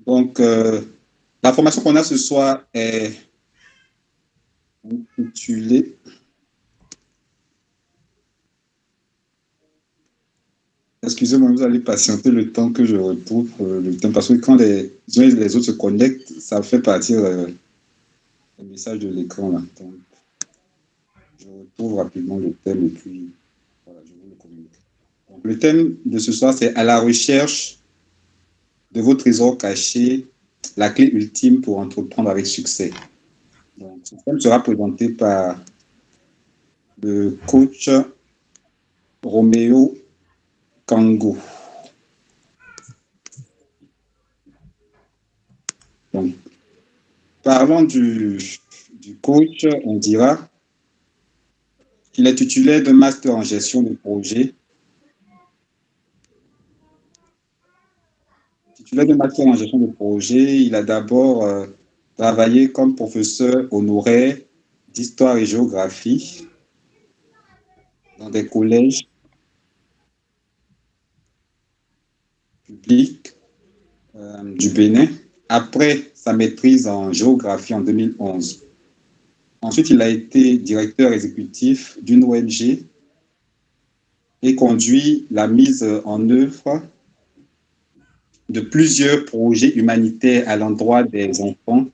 Donc, la formation qu'on a ce soir est intitulée. Excusez-moi, vous allez patienter le temps que je retrouve le thème, parce que quand les uns et les autres se connectent, ça fait partir le message de l'écran là. Donc, je retrouve rapidement le thème et puis voilà, je vous le communique. Donc, le thème de ce soir, c'est à la recherche de vos trésors cachés, la clé ultime pour entreprendre avec succès. Donc, ce thème sera présenté par le coach Roméo Kango. Donc, parlant du coach, on dira qu'il est titulaire d'un master en gestion de projet. Titulaire d'un master en gestion de projet, il a d'abord travaillé comme professeur honoraire d'histoire et géographie dans des collèges publics du Bénin après sa maîtrise en géographie en 2011. Ensuite, il a été directeur exécutif d'une ONG et conduit la mise en œuvre de plusieurs projets humanitaires à l'endroit des enfants.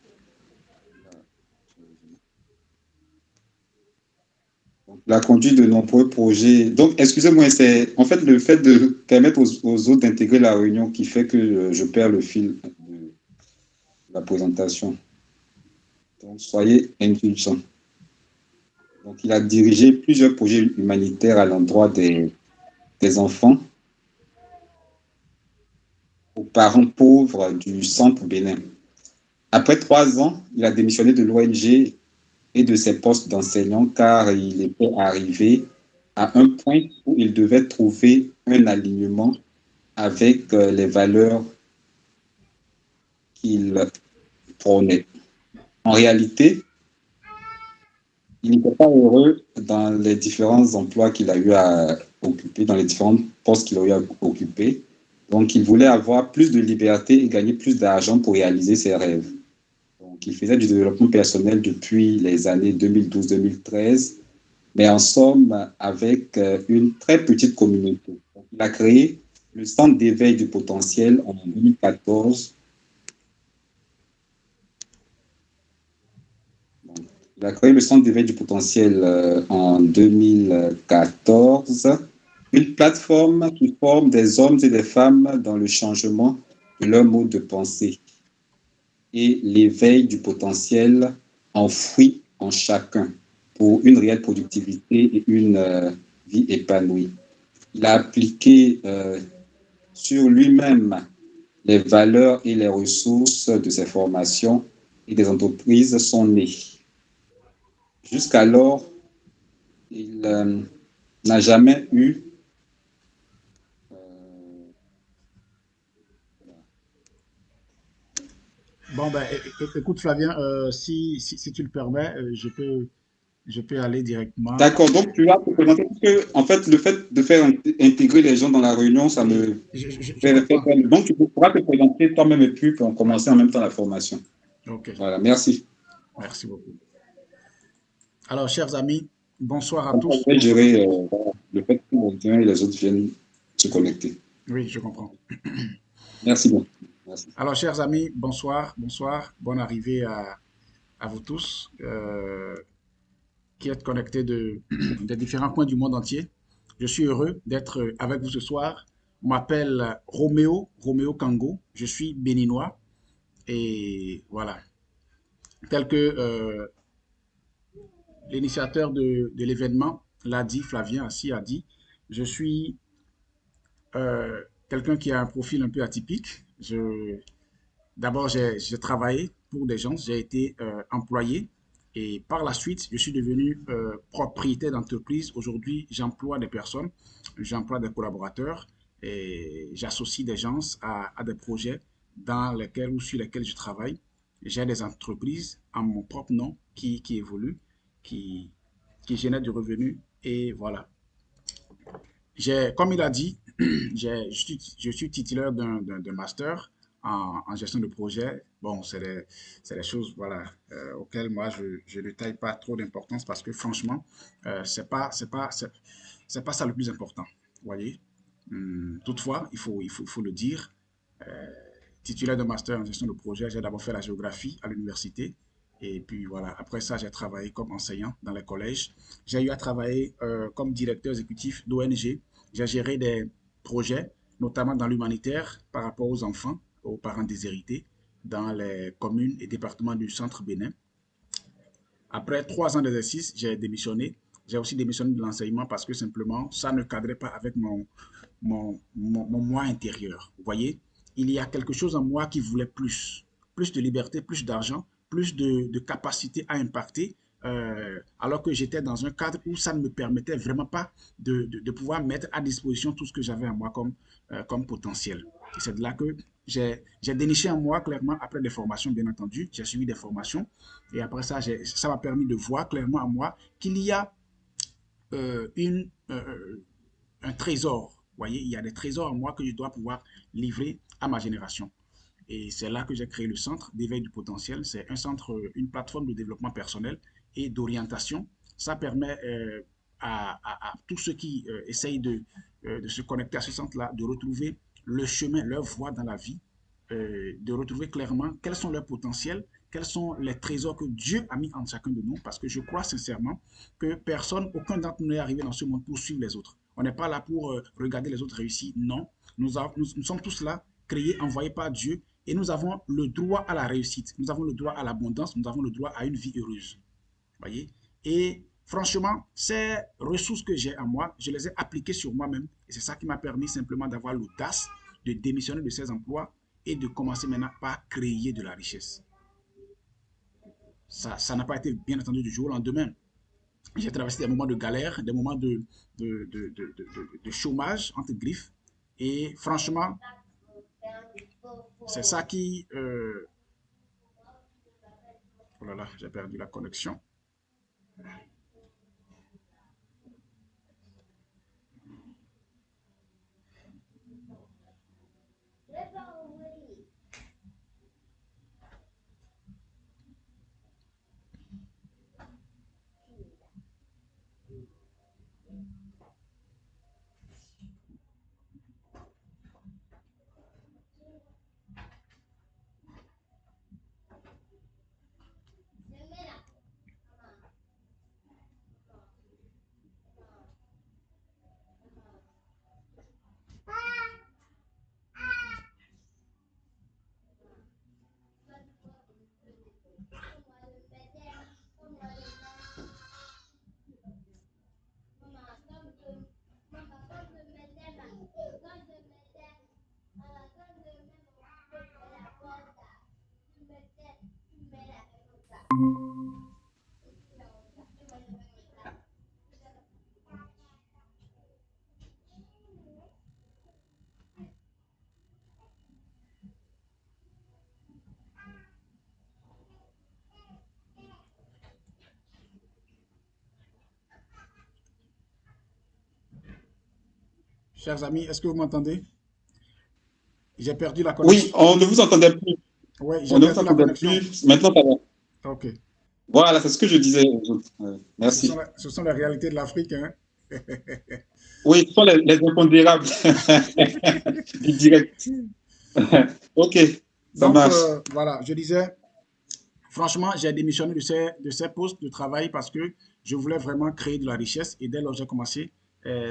La conduite de nombreux projets. Donc, excusez-moi, c'est en fait le fait de permettre aux autres d'intégrer la réunion qui fait que je perds le fil de la présentation. Donc, soyez indulgents. Donc, il a dirigé plusieurs projets humanitaires à l'endroit des enfants aux parents pauvres du centre Bénin. Après 3 ans, il a démissionné de l'ONG et de ses postes d'enseignant car il était arrivé à un point où il devait trouver un alignement avec les valeurs qu'il prônait. En réalité, il n'était pas heureux dans les différents emplois qu'il a eu à occuper, dans les différents postes qu'il a eu à occuper. Donc, il voulait avoir plus de liberté et gagner plus d'argent pour réaliser ses rêves. Donc, il faisait du développement personnel depuis les années 2012-2013, mais en somme, avec une très petite communauté. Donc, il a créé le Centre d'éveil du potentiel en 2014. Il a créé le Centre d'éveil du potentiel en 2014, une plateforme qui forme des hommes et des femmes dans le changement de leur mode de pensée et l'éveil du potentiel enfoui en chacun pour une réelle productivité et une vie épanouie. Il a appliqué sur lui-même les valeurs et les ressources de ses formations et des entreprises sont nées. Jusqu'alors, il n'a jamais eu. Bon, ben, écoute, Flavien, si tu le permets, je peux aller directement. D'accord, donc tu vas te présenter parce que, en fait, le fait de faire intégrer les gens dans la réunion, ça Oui, me je fait comprends. peur. Donc, tu pourras te présenter toi-même et puis on commencer en même temps la formation. Ok, Voilà, merci. merci beaucoup. Alors, chers amis, bonsoir à Comme ça, tous. je vais Bonsoir. gérer voilà, le fait que les uns et les autres viennent se connecter. Oui, je comprends. Merci beaucoup. Merci. Alors, chers amis, bonsoir, bonsoir. Bonne arrivée à vous tous qui êtes connectés des différents coins du monde entier. Je suis heureux d'être avec vous ce soir. Je m'appelle Roméo Kango. Je suis béninois et voilà. Tel que l'initiateur de l'événement l'a dit, Flavien Assis a dit, je suis quelqu'un qui a un profil un peu atypique. D'abord, j'ai travaillé pour des gens, j'ai été employé et par la suite, je suis devenu propriétaire d'entreprise. Aujourd'hui, j'emploie des personnes, j'emploie des collaborateurs et j'associe des gens à des projets dans lesquels ou sur lesquels je travaille. J'ai des entreprises en mon propre nom qui évoluent, qui, qui génèrent du revenu et voilà. Comme il a dit, je suis titulaire d'un master en gestion de projet. Bon, c'est des choses voilà, auxquelles moi, je ne taille pas trop d'importance parce que franchement, c'est pas ça le plus important. Vous voyez? Toutefois, il faut le dire, titulaire de master en gestion de projet, j'ai d'abord fait la géographie à l'université. Et puis voilà, après ça, j'ai travaillé comme enseignant dans les collèges. J'ai eu à travailler comme directeur exécutif d'ONG. J'ai géré des projets, notamment dans l'humanitaire, par rapport aux enfants, aux parents déshérités, dans les communes et départements du centre Bénin. Après 3 ans d'exercice, j'ai démissionné. J'ai aussi démissionné de l'enseignement parce que simplement, ça ne cadrait pas avec mon moi intérieur. Vous voyez, il y a quelque chose en moi qui voulait plus. Plus de liberté, plus d'argent, plus de capacité à impacter, alors que j'étais dans un cadre où ça ne me permettait vraiment pas de pouvoir mettre à disposition tout ce que j'avais en moi comme potentiel. Et c'est de là que j'ai déniché en moi clairement après des formations, bien entendu. J'ai suivi des formations et après ça, ça m'a permis de voir clairement en moi qu'il y a euh, une, euh, un trésor. Vous voyez, il y a des trésors en moi que je dois pouvoir livrer à ma génération. Et c'est là que j'ai créé le centre d'éveil du potentiel. C'est un centre, une plateforme de développement personnel et d'orientation. Ça permet à tous ceux qui essayent de se connecter à ce centre-là de retrouver le chemin, leur voie dans la vie, de retrouver clairement quels sont leurs potentiels, quels sont les trésors que Dieu a mis en chacun de nous, parce que je crois sincèrement que personne, aucun d'entre nous n'est arrivé dans ce monde pour suivre les autres. On n'est pas là pour regarder les autres réussir. Non, nous sommes tous là, créés, envoyés par Dieu, et nous avons le droit à la réussite, nous avons le droit à l'abondance, nous avons le droit à une vie heureuse. Voyez? Et franchement, ces ressources que j'ai en moi, je les ai appliquées sur moi-même. Et c'est ça qui m'a permis simplement d'avoir l'audace de démissionner de ces emplois et de commencer maintenant par créer de la richesse. Ça n'a pas été bien entendu du jour au lendemain. J'ai traversé des moments de galère, des moments de chômage, entre griffes. Et franchement, c'est ça qui... oh là là, j'ai perdu la connexion. Chers amis, est-ce que vous m'entendez? J'ai perdu la connexion. Oui, on ne vous entendait plus. Oui, j'ai On ne vous perdu la entendait connexion. plus. Maintenant, ça va. Ok. Voilà, c'est ce que je disais aux autres. Merci. Ce sont les réalités de l'Afrique, hein. Oui, ce sont les impondérables du direct. OK, ça Donc, marche. voilà, je disais, franchement, j'ai démissionné de ces postes de travail parce que je voulais vraiment créer de la richesse. Et dès lors que j'ai commencé,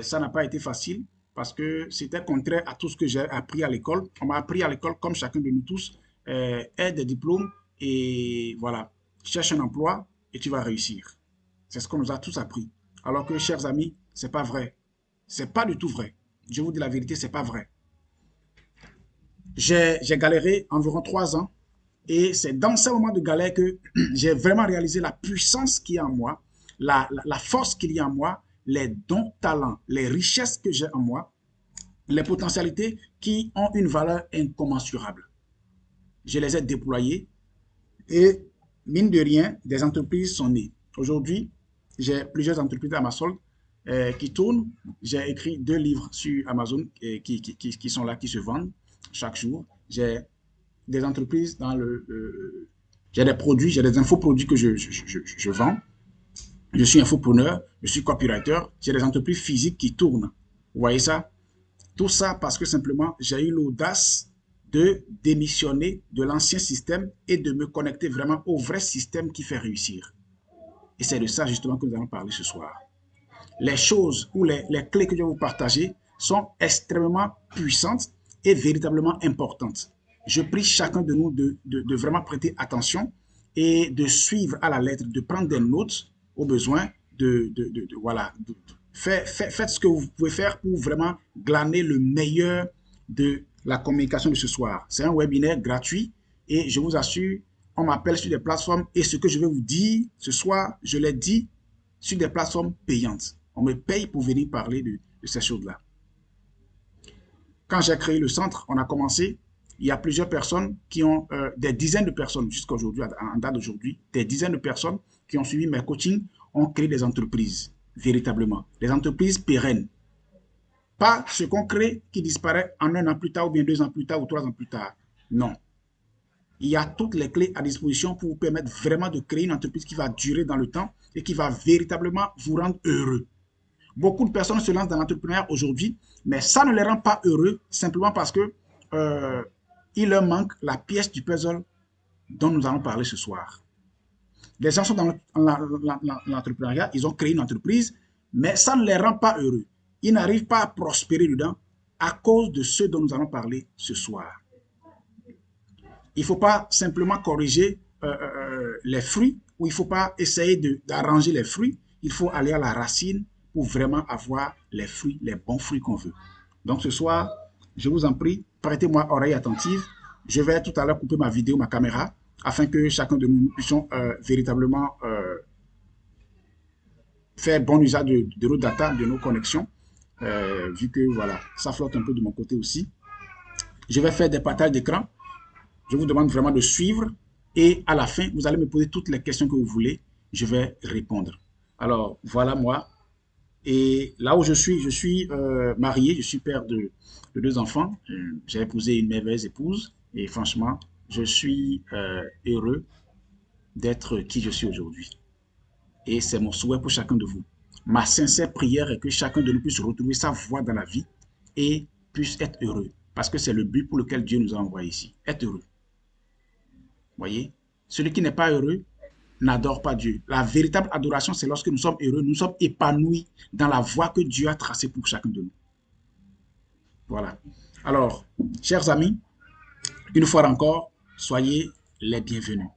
ça n'a pas été facile parce que c'était contraire à tout ce que j'ai appris à l'école. On m'a appris à l'école, comme chacun de nous tous, aie des diplômes et voilà, cherche un emploi et tu vas réussir. C'est ce qu'on nous a tous appris. Alors que, chers amis, c'est pas vrai. C'est pas du tout vrai. Je vous dis la vérité, c'est pas vrai. J'ai galéré environ 3 ans et c'est dans ces moments de galère que j'ai vraiment réalisé la puissance qu'il y a en moi, la force qu'il y a en moi, les dons, talents, les richesses que j'ai en moi, les potentialités qui ont une valeur incommensurable. Je les ai déployées et, mine de rien, des entreprises sont nées. Aujourd'hui, j'ai plusieurs entreprises à ma solde qui tournent. J'ai écrit 2 livres sur Amazon qui sont là, qui se vendent chaque jour. J'ai des entreprises dans j'ai des produits, j'ai des infoproduits que je vends. Je suis infopreneur, je suis copywriter, j'ai des entreprises physiques qui tournent. Vous voyez ça? Tout ça parce que simplement, j'ai eu l'audace de démissionner de l'ancien système et de me connecter vraiment au vrai système qui fait réussir. Et c'est de ça justement que nous allons parler ce soir. Les choses ou les clés que je vais vous partager sont extrêmement puissantes et véritablement importantes. Je prie chacun de nous de vraiment prêter attention et de suivre à la lettre, de prendre des notes au besoin, voilà, faites ce que vous pouvez faire pour vraiment glaner le meilleur de la communication de ce soir. C'est un webinaire gratuit et je vous assure, on m'appelle sur des plateformes et ce que je vais vous dire ce soir, je l'ai dit sur des plateformes payantes. On me paye pour venir parler de ces choses-là. Quand j'ai créé le centre, on a commencé, il y a plusieurs personnes qui ont, des dizaines de personnes jusqu'à aujourd'hui, en date d'aujourd'hui, des dizaines de personnes qui ont suivi mes coachings, ont créé des entreprises, véritablement. Des entreprises pérennes. Pas ce qu'on crée qui disparaît en 1 an plus tard, ou bien 2 ans plus tard, ou 3 ans plus tard. Non. Il y a toutes les clés à disposition pour vous permettre vraiment de créer une entreprise qui va durer dans le temps et qui va véritablement vous rendre heureux. Beaucoup de personnes se lancent dans l'entrepreneuriat aujourd'hui, mais ça ne les rend pas heureux simplement parce que il leur manque la pièce du puzzle dont nous allons parler ce soir. Les gens sont dans l'entrepreneuriat, ils ont créé une entreprise, mais ça ne les rend pas heureux. Ils n'arrivent pas à prospérer dedans à cause de ce dont nous allons parler ce soir. Il ne faut pas simplement corriger les fruits ou il ne faut pas essayer d'arranger les fruits. Il faut aller à la racine pour vraiment avoir les fruits, les bons fruits qu'on veut. Donc ce soir, je vous en prie, prêtez-moi oreille attentive. Je vais tout à l'heure couper ma vidéo, ma caméra, afin que chacun de nous puissions véritablement faire bon usage de nos data, de nos connexions, vu que voilà, ça flotte un peu de mon côté aussi. Je vais faire des partages d'écran. Je vous demande vraiment de suivre et à la fin, vous allez me poser toutes les questions que vous voulez. Je vais répondre. Alors, voilà moi. Et là où je suis marié, je suis père de 2 enfants. J'ai épousé une merveilleuse épouse et franchement, je suis heureux d'être qui je suis aujourd'hui. Et c'est mon souhait pour chacun de vous. Ma sincère prière est que chacun de nous puisse retrouver sa voie dans la vie et puisse être heureux. Parce que c'est le but pour lequel Dieu nous a envoyés ici. Être heureux. Voyez, celui qui n'est pas heureux n'adore pas Dieu. La véritable adoration, c'est lorsque nous sommes heureux, nous sommes épanouis dans la voie que Dieu a tracée pour chacun de nous. Voilà. Alors, chers amis, une fois encore, soyez les bienvenus.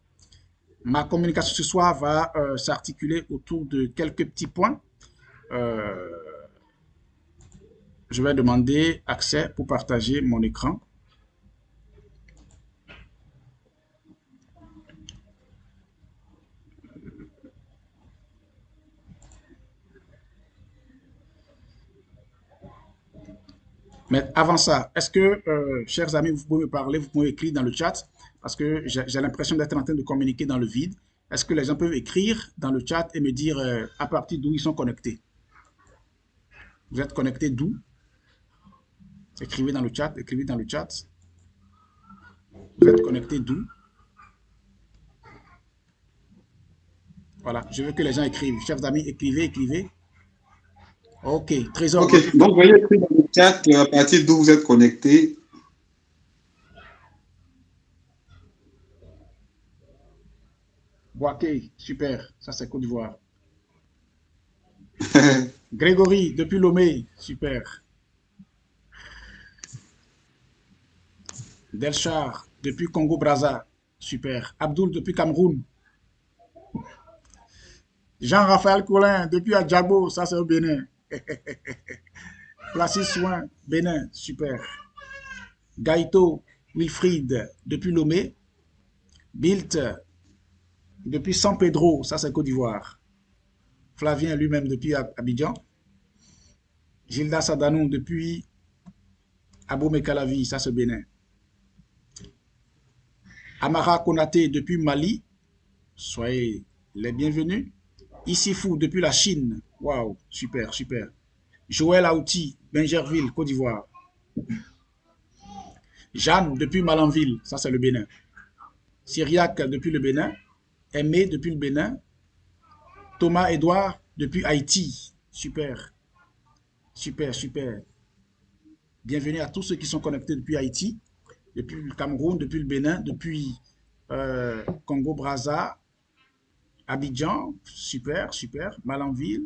Ma communication ce soir va s'articuler autour de quelques petits points. Je vais demander accès pour partager mon écran. Mais avant ça, est-ce que, chers amis, vous pouvez me parler, vous pouvez écrire dans le chat, parce que j'ai l'impression d'être en train de communiquer dans le vide. Est-ce que les gens peuvent écrire dans le chat et me dire à partir d'où ils sont connectés? Vous êtes connectés d'où? Écrivez dans le chat, écrivez dans le chat. Vous êtes connectés d'où? Voilà, je veux que les gens écrivent. Chers amis, écrivez, écrivez. Ok, Trésor. Ok, donc veuillez écrire dans le chat à partir d'où vous êtes connecté. Boaké, super, ça c'est Côte d'Ivoire. Grégory, depuis Lomé, super. Delchar, depuis Congo-Brazza, super. Abdoul, depuis Cameroun. Jean-Raphaël Colin, depuis Adjabo, ça c'est au Bénin. Placé Soin, Bénin, super. Gaïto, Wilfried, depuis Lomé. Bilt, depuis San Pedro, ça c'est Côte d'Ivoire. Flavien lui-même depuis Abidjan. Gilda Sadanou depuis Abomey-Calavi, ça c'est Bénin. Amara Konaté depuis Mali, soyez les bienvenus. Issifou depuis la Chine, waouh, super, super. Joël Aouti, Bingerville, Côte d'Ivoire. Jeanne, depuis Malanville, ça c'est le Bénin. Syriac, depuis le Bénin. Aimé, depuis le Bénin. Thomas Edouard, depuis Haïti. Super, super, super. Bienvenue à tous ceux qui sont connectés depuis Haïti, depuis le Cameroun, depuis le Bénin, depuis Congo-Brazza, Abidjan. Super, super. Malanville.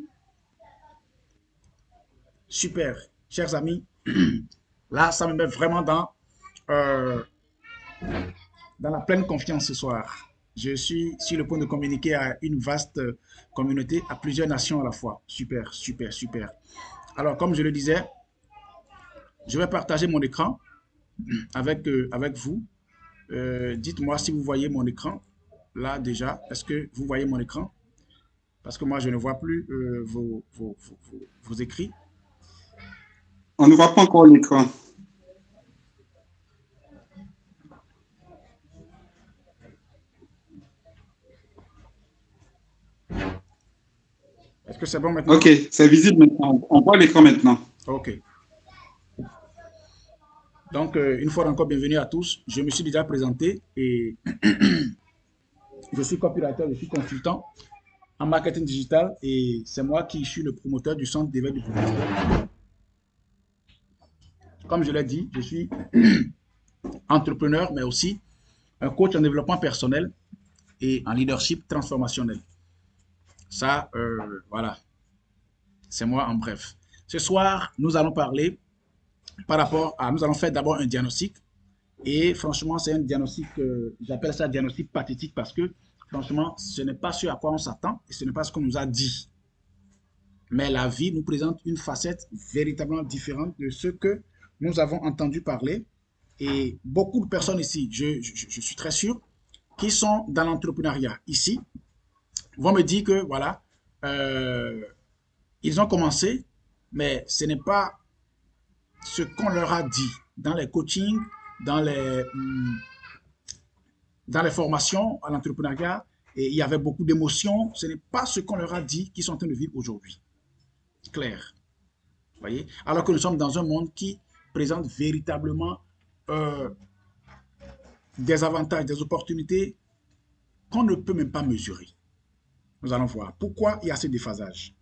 Super. Chers amis, là, ça me met vraiment euh, dans la pleine confiance ce soir. Je suis sur le point de communiquer à une vaste communauté, à plusieurs nations à la fois. Super, super, super. Alors, comme je le disais, je vais partager mon écran avec vous. Dites-moi si vous voyez mon écran. Là, déjà, est-ce que vous voyez mon écran? Parce que moi, je ne vois plus vos écrits. On ne voit pas encore l'écran. Est-ce que c'est bon maintenant? Ok, c'est visible maintenant. On voit l'écran maintenant. Ok. Donc, une fois encore, bienvenue à tous. Je me suis déjà présenté et je suis copywriter, je suis consultant en marketing digital et c'est moi qui suis le promoteur du centre d'éveil du publicitaire. Comme je l'ai dit, je suis entrepreneur, mais aussi un coach en développement personnel et en leadership transformationnel. Ça, voilà, c'est moi en bref. Ce soir, nous allons parler par rapport à, nous allons faire d'abord un diagnostic. Et franchement, c'est un diagnostic, j'appelle ça diagnostic pathétique parce que franchement, ce n'est pas ce à quoi on s'attend et ce n'est pas ce qu'on nous a dit. Mais la vie nous présente une facette véritablement différente de ce que nous avons entendu parler. Et beaucoup de personnes ici, je suis très sûr, qui sont dans l'entrepreneuriat ici, vont me dire que voilà, euh, ils ont commencé, mais ce n'est pas ce qu'on leur a dit dans les coachings, dans les formations à l'entrepreneuriat. Et il y avait beaucoup d'émotions. Ce n'est pas ce qu'on leur a dit qu'ils sont en train de vivre aujourd'hui. Clair. Voyez? Alors que nous sommes dans un monde qui présente véritablement euh, des avantages, des opportunités qu'on ne peut même pas mesurer. Nous allons voir pourquoi il y a ce déphasage.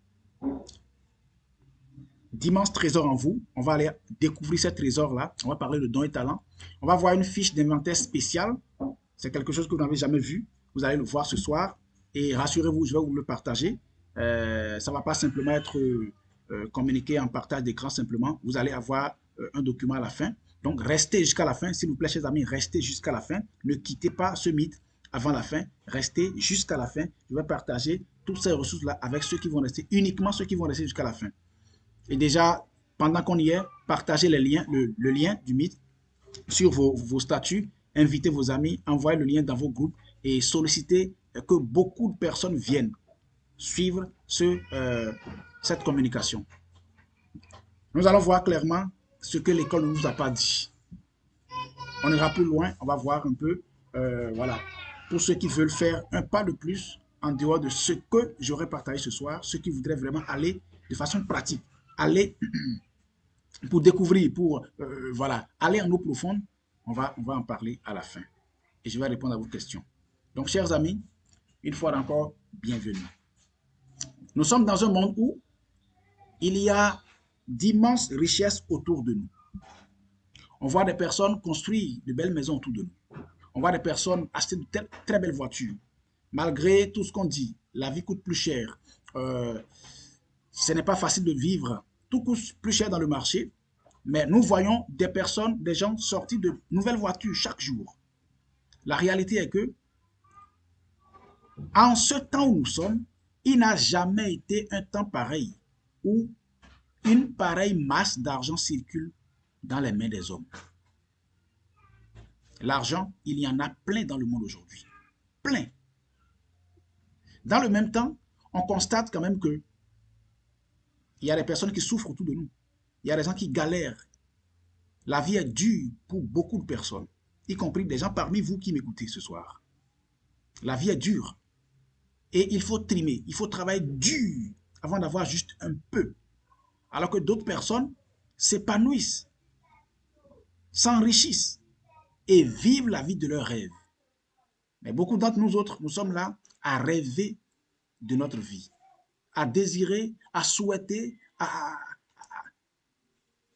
D'immenses trésors en vous. On va aller découvrir ces trésors-là. On va parler de dons et talents. On va voir une fiche d'inventaire spéciale. C'est quelque chose que vous n'avez jamais vu. Vous allez le voir ce soir. Et rassurez-vous, je vais vous le partager. Ça ne va pas simplement être communiqué en partage d'écran simplement. Vous allez avoir un document à la fin. Donc, restez jusqu'à la fin. S'il vous plaît, chers amis, restez jusqu'à la fin. Ne quittez pas ce mythe avant la fin. Restez jusqu'à la fin. Je vais partager toutes ces ressources-là avec ceux qui vont rester, uniquement ceux qui vont rester jusqu'à la fin. Et déjà, pendant qu'on y est, partagez les liens, le lien du mythe sur vos statuts, invitez vos amis, envoyez le lien dans vos groupes et sollicitez que beaucoup de personnes viennent suivre cette communication. Nous allons voir clairement ce que l'école ne nous a pas dit. On ira plus loin, on va voir un peu, voilà, pour ceux qui veulent faire un pas de plus en dehors de ce que j'aurais partagé ce soir, ceux qui voudraient vraiment aller de façon pratique, aller pour découvrir, pour voilà, aller en eau profonde, on va en parler à la fin. Et je vais répondre à vos questions. Donc, chers amis, une fois encore, bienvenue. Nous sommes dans un monde où il y a d'immenses richesses autour de nous. On voit des personnes construire de belles maisons autour de nous. On voit des personnes acheter de très belles voitures. Malgré tout ce qu'on dit, la vie coûte plus cher. Ce n'est pas facile de vivre. Tout coûte plus cher dans le marché. Mais nous voyons des personnes, des gens sortis de nouvelles voitures chaque jour. La réalité est que, en ce temps où nous sommes, il n'a jamais été un temps pareil où une pareille masse d'argent circule dans les mains des hommes. L'argent, il y en a plein dans le monde aujourd'hui. Plein. Dans le même temps, on constate quand même que il y a des personnes qui souffrent autour de nous. Il y a des gens qui galèrent. La vie est dure pour beaucoup de personnes, y compris des gens parmi vous qui m'écoutez ce soir. La vie est dure. Et il faut trimer, il faut travailler dur avant d'avoir juste un peu. Alors que d'autres personnes s'épanouissent, s'enrichissent. et vivent la vie de leurs rêves. Mais beaucoup d'entre nous autres, nous sommes là à rêver de notre vie, à désirer, à souhaiter, à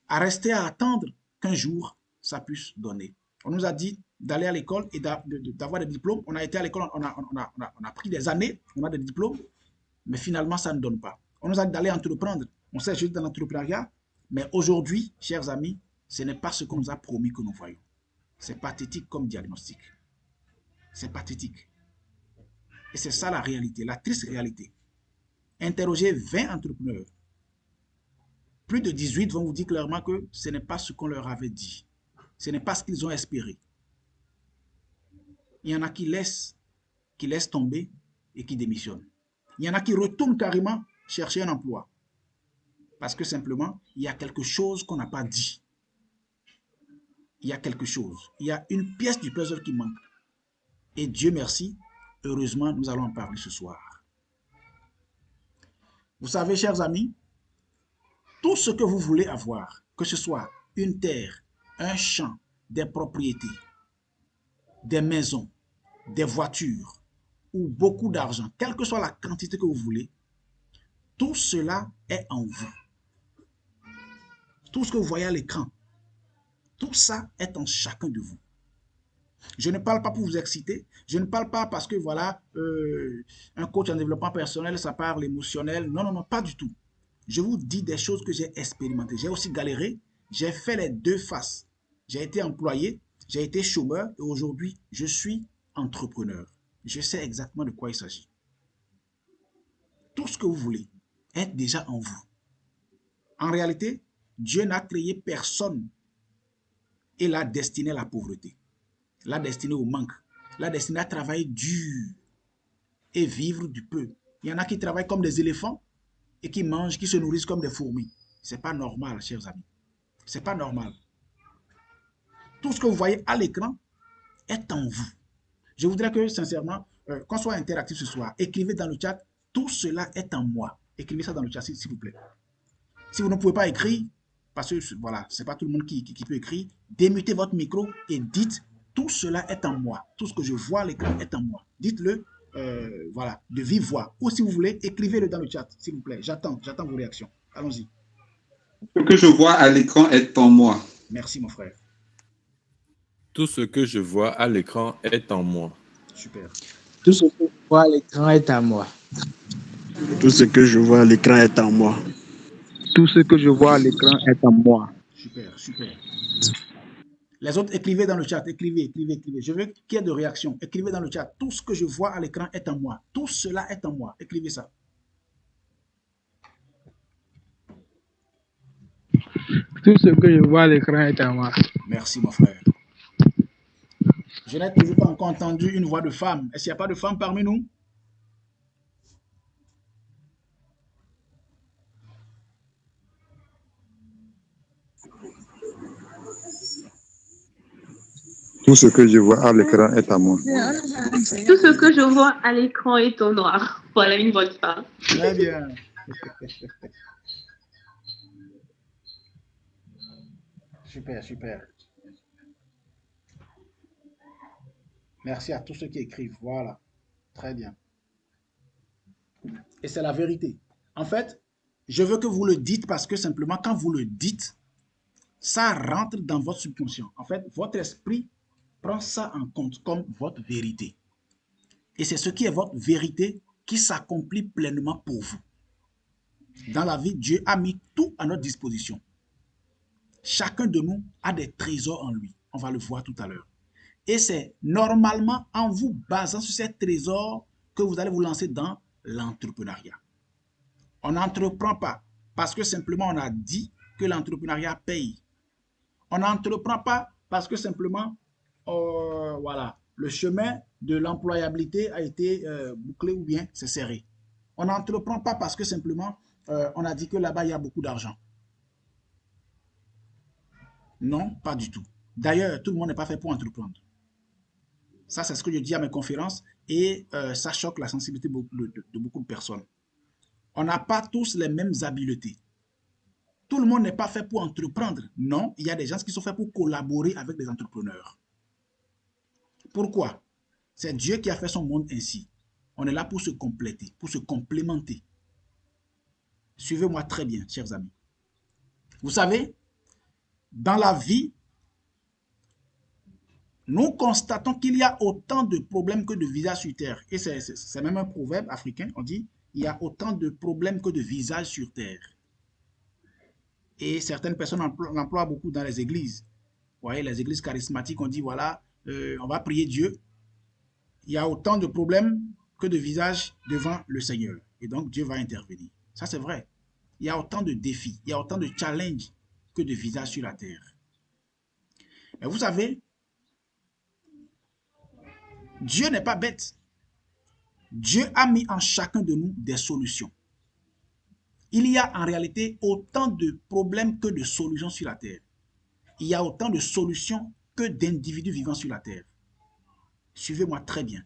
rester à attendre qu'un jour ça puisse donner. On nous a dit d'aller à l'école et d'avoir des diplômes. On a été à l'école, on a pris des années, on a des diplômes, mais finalement ça ne donne pas. On nous a dit d'aller entreprendre. On s'est jeté dans l'entrepreneuriat, mais aujourd'hui, chers amis, ce n'est pas ce qu'on nous a promis que nous voyons. C'est pathétique comme diagnostic. C'est pathétique. Et c'est ça la réalité, la triste réalité. Interrogez 20 entrepreneurs. Plus de 18 vont vous dire clairement que ce n'est pas ce qu'on leur avait dit. Ce n'est pas ce qu'ils ont espéré. Il y en a qui laissent tomber et qui démissionnent. Il y en a qui retournent carrément chercher un emploi. Parce que simplement, il y a quelque chose qu'on n'a pas dit. Il y a quelque chose. Il y a une pièce du puzzle qui manque. Et Dieu merci, heureusement, nous allons en parler ce soir. Vous savez, chers amis, tout ce que vous voulez avoir, que ce soit une terre, un champ, des propriétés, des maisons, des voitures ou beaucoup d'argent, quelle que soit la quantité que vous voulez, tout cela est en vous. Tout ce que vous voyez à l'écran, tout ça est en chacun de vous. Je ne parle pas pour vous exciter, je ne parle pas parce que voilà, un coach en développement personnel, ça parle émotionnel. Non, non, non, pas du tout. Je vous dis des choses que j'ai expérimentées. J'ai aussi galéré, j'ai fait les deux faces. J'ai été employé, j'ai été chômeur et aujourd'hui, je suis entrepreneur. Je sais exactement de quoi il s'agit. Tout ce que vous voulez est déjà en vous. En réalité, Dieu n'a créé personne et l'a destiné à la pauvreté, l'a destiné au manque, l'a destiné à travailler dur et vivre du peu. Il y en a qui travaillent comme des éléphants et qui mangent, qui se nourrissent comme des fourmis. Ce n'est pas normal, chers amis. Ce n'est pas normal. Tout ce que vous voyez à l'écran est en vous. Je voudrais que, sincèrement, qu'on soit interactif ce soir. Écrivez dans le chat, tout cela est en moi. Écrivez ça dans le chat, s'il vous plaît. Si vous ne pouvez pas écrire, parce que voilà, ce n'est pas tout le monde qui peut écrire, démutez votre micro et dites, tout cela est en moi. Tout ce que je vois à l'écran est en moi. Dites-le, voilà, de vive voix. Ou si vous voulez, écrivez-le dans le chat, s'il vous plaît. J'attends vos réactions. Allons-y. Ce que je vois à l'écran est en moi. Merci, mon frère. Tout ce que je vois à l'écran est en moi. Super. Tout ce que je vois à l'écran est en moi. Tout ce que je vois à l'écran est en moi. Tout ce que je vois à l'écran est en moi. Super, super. Les autres, écrivez dans le chat. Écrivez. Je veux qu'il y ait de réactions. Écrivez dans le chat. Tout ce que je vois à l'écran est en moi. Tout cela est en moi. Écrivez ça. Tout ce que je vois à l'écran est en moi. Merci, mon frère. Je n'ai toujours pas encore entendu une voix de femme. Est-ce qu'il n'y a pas de femme parmi nous? Tout ce que je vois à l'écran est à moi. Tout ce que je vois à l'écran est en noir. Voilà une bonne femme. Très bien. Super, super. Merci à tous ceux qui écrivent. Voilà. Très bien. Et c'est la vérité. En fait, je veux que vous le dites parce que simplement, quand vous le dites, ça rentre dans votre subconscient. En fait, votre esprit prend ça en compte comme votre vérité. Et c'est ce qui est votre vérité qui s'accomplit pleinement pour vous. Dans la vie, Dieu a mis tout à notre disposition. Chacun de nous a des trésors en lui. On va le voir tout à l'heure. Et c'est normalement en vous basant sur ces trésors que vous allez vous lancer dans l'entrepreneuriat. On n'entreprend pas parce que simplement on a dit que l'entrepreneuriat paye. On n'entreprend pas parce que simplement, voilà, le chemin de l'employabilité a été bouclé ou bien c'est serré. On n'entreprend pas parce que simplement, on a dit que là-bas, il y a beaucoup d'argent. Non, pas du tout. D'ailleurs, tout le monde n'est pas fait pour entreprendre. Ça, c'est ce que je dis à mes conférences et ça choque la sensibilité de beaucoup de personnes. On n'a pas tous les mêmes habiletés. Tout le monde n'est pas fait pour entreprendre. Non, il y a des gens qui sont faits pour collaborer avec des entrepreneurs. Pourquoi? C'est Dieu qui a fait son monde ainsi. On est là pour se compléter, pour se complémenter. Suivez-moi très bien, chers amis. Vous savez, dans la vie, nous constatons qu'il y a autant de problèmes que de visages sur terre. Et c'est même un proverbe africain, on dit, il y a autant de problèmes que de visages sur terre. Et certaines personnes l'emploient beaucoup dans les églises. Vous voyez, les églises charismatiques, on dit, voilà, on va prier Dieu. Il y a autant de problèmes que de visages devant le Seigneur. Et donc, Dieu va intervenir. Ça, c'est vrai. Il y a autant de défis, il y a autant de challenges que de visages sur la terre. Mais vous savez, Dieu n'est pas bête. Dieu a mis en chacun de nous des solutions. Il y a en réalité autant de problèmes que de solutions sur la terre. Il y a autant de solutions que d'individus vivant sur la terre. Suivez-moi très bien.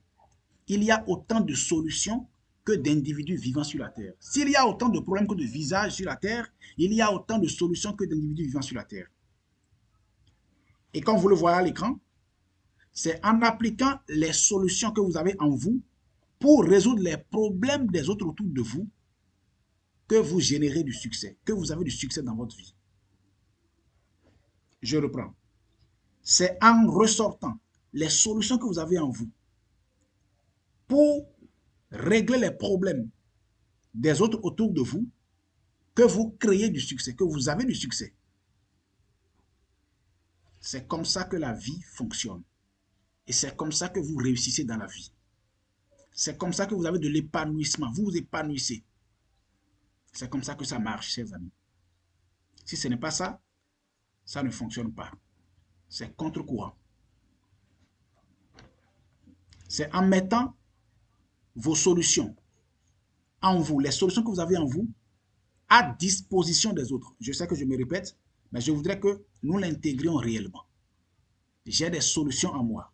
Il y a autant de solutions que d'individus vivant sur la terre. S'il y a autant de problèmes que de visages sur la terre, il y a autant de solutions que d'individus vivant sur la terre. Et comme vous le voyez à l'écran, c'est en appliquant les solutions que vous avez en vous pour résoudre les problèmes des autres autour de vous que vous générez du succès, que vous avez du succès dans votre vie. Je reprends. C'est en ressortant les solutions que vous avez en vous pour régler les problèmes des autres autour de vous que vous créez du succès, que vous avez du succès. C'est comme ça que la vie fonctionne. Et c'est comme ça que vous réussissez dans la vie. C'est comme ça que vous avez de l'épanouissement. Vous vous épanouissez. C'est comme ça que ça marche, chers amis. Si ce n'est pas ça, ça ne fonctionne pas. C'est contre-courant. C'est en mettant vos solutions en vous, les solutions que vous avez en vous, à disposition des autres. Je sais que je me répète, mais je voudrais que nous l'intégrions réellement. J'ai des solutions en moi.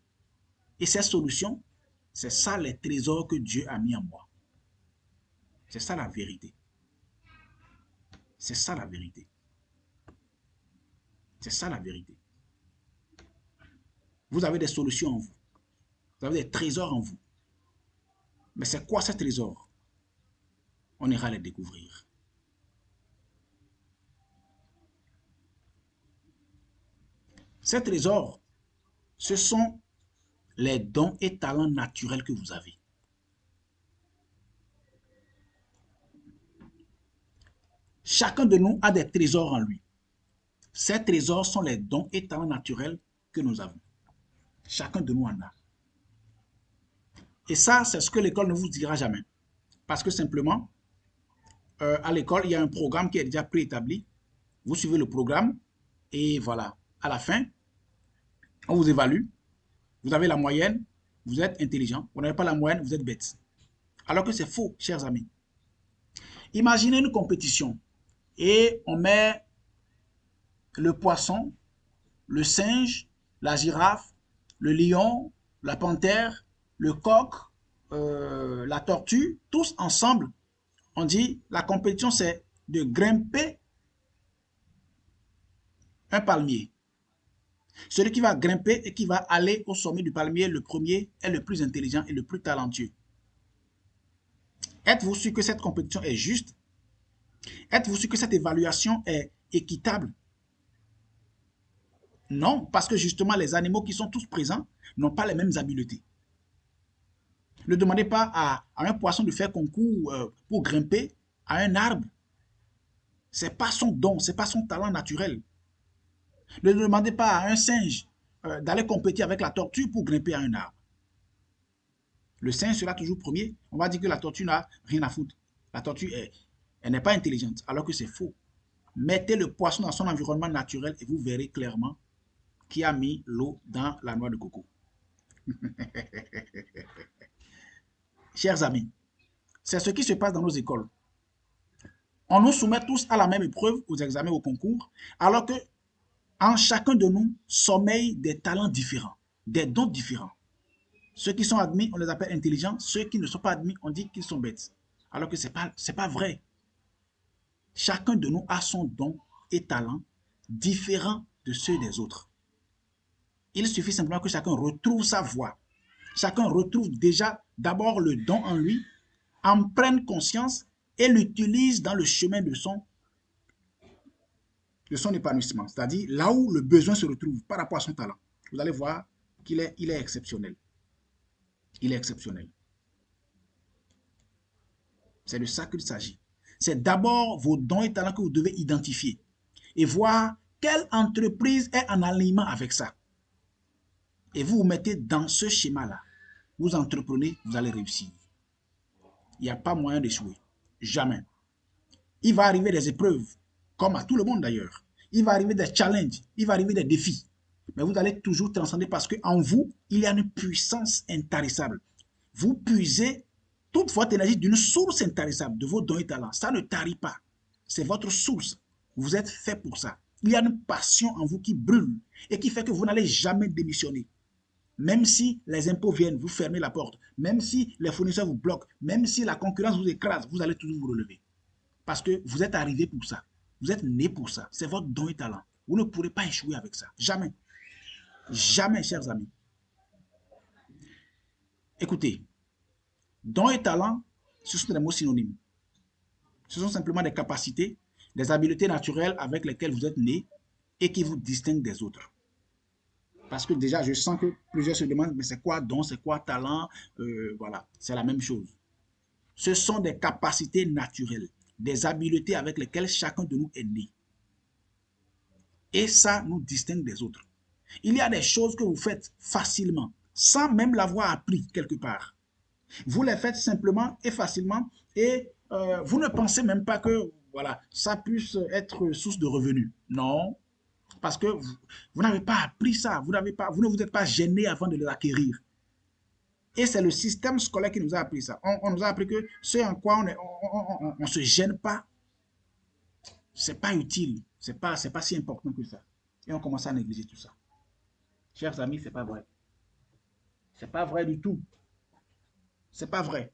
Et ces solutions, c'est ça les trésors que Dieu a mis en moi. C'est ça la vérité. C'est ça la vérité. C'est ça la vérité. Vous avez des solutions en vous. Vous avez des trésors en vous. Mais c'est quoi ces trésors? On ira les découvrir. Ces trésors, ce sont les dons et talents naturels que vous avez. Chacun de nous a des trésors en lui. Ces trésors sont les dons et talents naturels que nous avons. Chacun de nous en a. Et ça, c'est ce que l'école ne vous dira jamais. Parce que simplement, à l'école, il y a un programme qui est déjà préétabli. Vous suivez le programme et voilà. À la fin, on vous évalue. Vous avez la moyenne, vous êtes intelligent. Vous n'avez pas la moyenne, vous êtes bête. Alors que c'est faux, chers amis. Imaginez une compétition et on met le poisson, le singe, la girafe, le lion, la panthère, le coq, la tortue, tous ensemble. On dit la compétition, c'est de grimper un palmier. Celui qui va grimper et qui va aller au sommet du palmier, le premier, est le plus intelligent et le plus talentueux. Êtes-vous sûr que cette compétition est juste? Êtes-vous sûr que cette évaluation est équitable? Non, parce que justement, les animaux qui sont tous présents n'ont pas les mêmes habiletés. Ne demandez pas à un poisson de faire concours pour grimper à un arbre. Ce n'est pas son don, ce n'est pas son talent naturel. Ne demandez pas à un singe d'aller compétir avec la tortue pour grimper à un arbre. Le singe sera toujours premier. On va dire que la tortue n'a rien à foutre. La tortue, elle n'est pas intelligente, alors que c'est faux. Mettez le poisson dans son environnement naturel et vous verrez clairement qui a mis l'eau dans la noix de coco. Chers amis, c'est ce qui se passe dans nos écoles. On nous soumet tous à la même épreuve, aux examens, aux concours, alors que en chacun de nous sommeillent des talents différents, des dons différents. Ceux qui sont admis, on les appelle intelligents. Ceux qui ne sont pas admis, on dit qu'ils sont bêtes. Alors que ce n'est pas vrai. Chacun de nous a son don et talent différent de ceux des autres. Il suffit simplement que chacun retrouve sa voie chacun retrouve déjà d'abord le don en lui, en prenne conscience et l'utilise dans le chemin de son épanouissement. C'est-à-dire là où le besoin se retrouve par rapport à son talent. Vous allez voir qu'il est exceptionnel. Il est exceptionnel. C'est de ça qu'il s'agit. C'est d'abord vos dons et talents que vous devez identifier et voir quelle entreprise est en alignement avec ça. Et vous vous mettez dans ce schéma-là. Vous entreprenez, vous allez réussir. Il n'y a pas moyen d'échouer. Jamais. Il va arriver des épreuves, comme à tout le monde d'ailleurs. Il va arriver des challenges, il va arriver des défis. Mais vous allez toujours transcender parce qu'en vous, il y a une puissance intarissable. Vous puisez toute votre énergie d'une source intarissable de vos dons et talents. Ça ne tarit pas. C'est votre source. Vous êtes fait pour ça. Il y a une passion en vous qui brûle et qui fait que vous n'allez jamais démissionner. Même si les impôts viennent, vous fermez la porte. Même si les fournisseurs vous bloquent. Même si la concurrence vous écrase, vous allez toujours vous relever. Parce que vous êtes arrivé pour ça. Vous êtes né pour ça. C'est votre don et talent. Vous ne pourrez pas échouer avec ça. Jamais. Jamais, chers amis. Écoutez, don et talent, ce sont des mots synonymes. Ce sont simplement des capacités, des habiletés naturelles avec lesquelles vous êtes né et qui vous distinguent des autres. Parce que déjà, je sens que plusieurs se demandent, mais c'est quoi don, c'est quoi talent? Voilà, c'est la même chose. Ce sont des capacités naturelles, des habiletés avec lesquelles chacun de nous est né. Et ça nous distingue des autres. Il y a des choses que vous faites facilement, sans même l'avoir appris quelque part. Vous les faites simplement et facilement et vous ne pensez même pas que voilà, ça puisse être source de revenus. Non, parce que vous n'avez pas appris ça, vous ne vous êtes pas gêné avant de les acquérir. Et c'est le système scolaire qui nous a appris ça. On nous a appris que ce en quoi on ne se gêne pas, c'est pas utile, c'est pas si important que ça. Et on commence à négliger tout ça. Chers amis, c'est pas vrai. C'est pas vrai du tout. C'est pas vrai.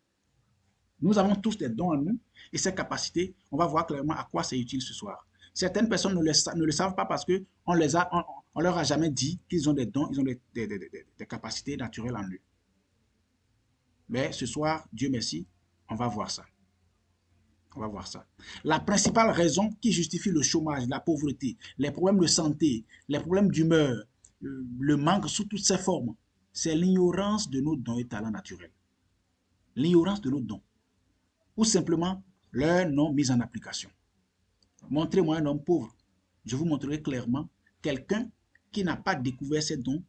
Nous avons tous des dons en nous et ces capacités, on va voir clairement à quoi c'est utile ce soir. Certaines personnes ne le savent pas parce qu'on leur a jamais dit qu'ils ont des dons, ils ont des capacités naturelles en eux. Mais ce soir, Dieu merci, on va voir ça. On va voir ça. La principale raison qui justifie le chômage, la pauvreté, les problèmes de santé, les problèmes d'humeur, le manque sous toutes ses formes, c'est l'ignorance de nos dons et talents naturels. L'ignorance de nos dons. Ou simplement leur non mise en application. Montrez-moi un homme pauvre. Je vous montrerai clairement quelqu'un qui n'a pas découvert ses dons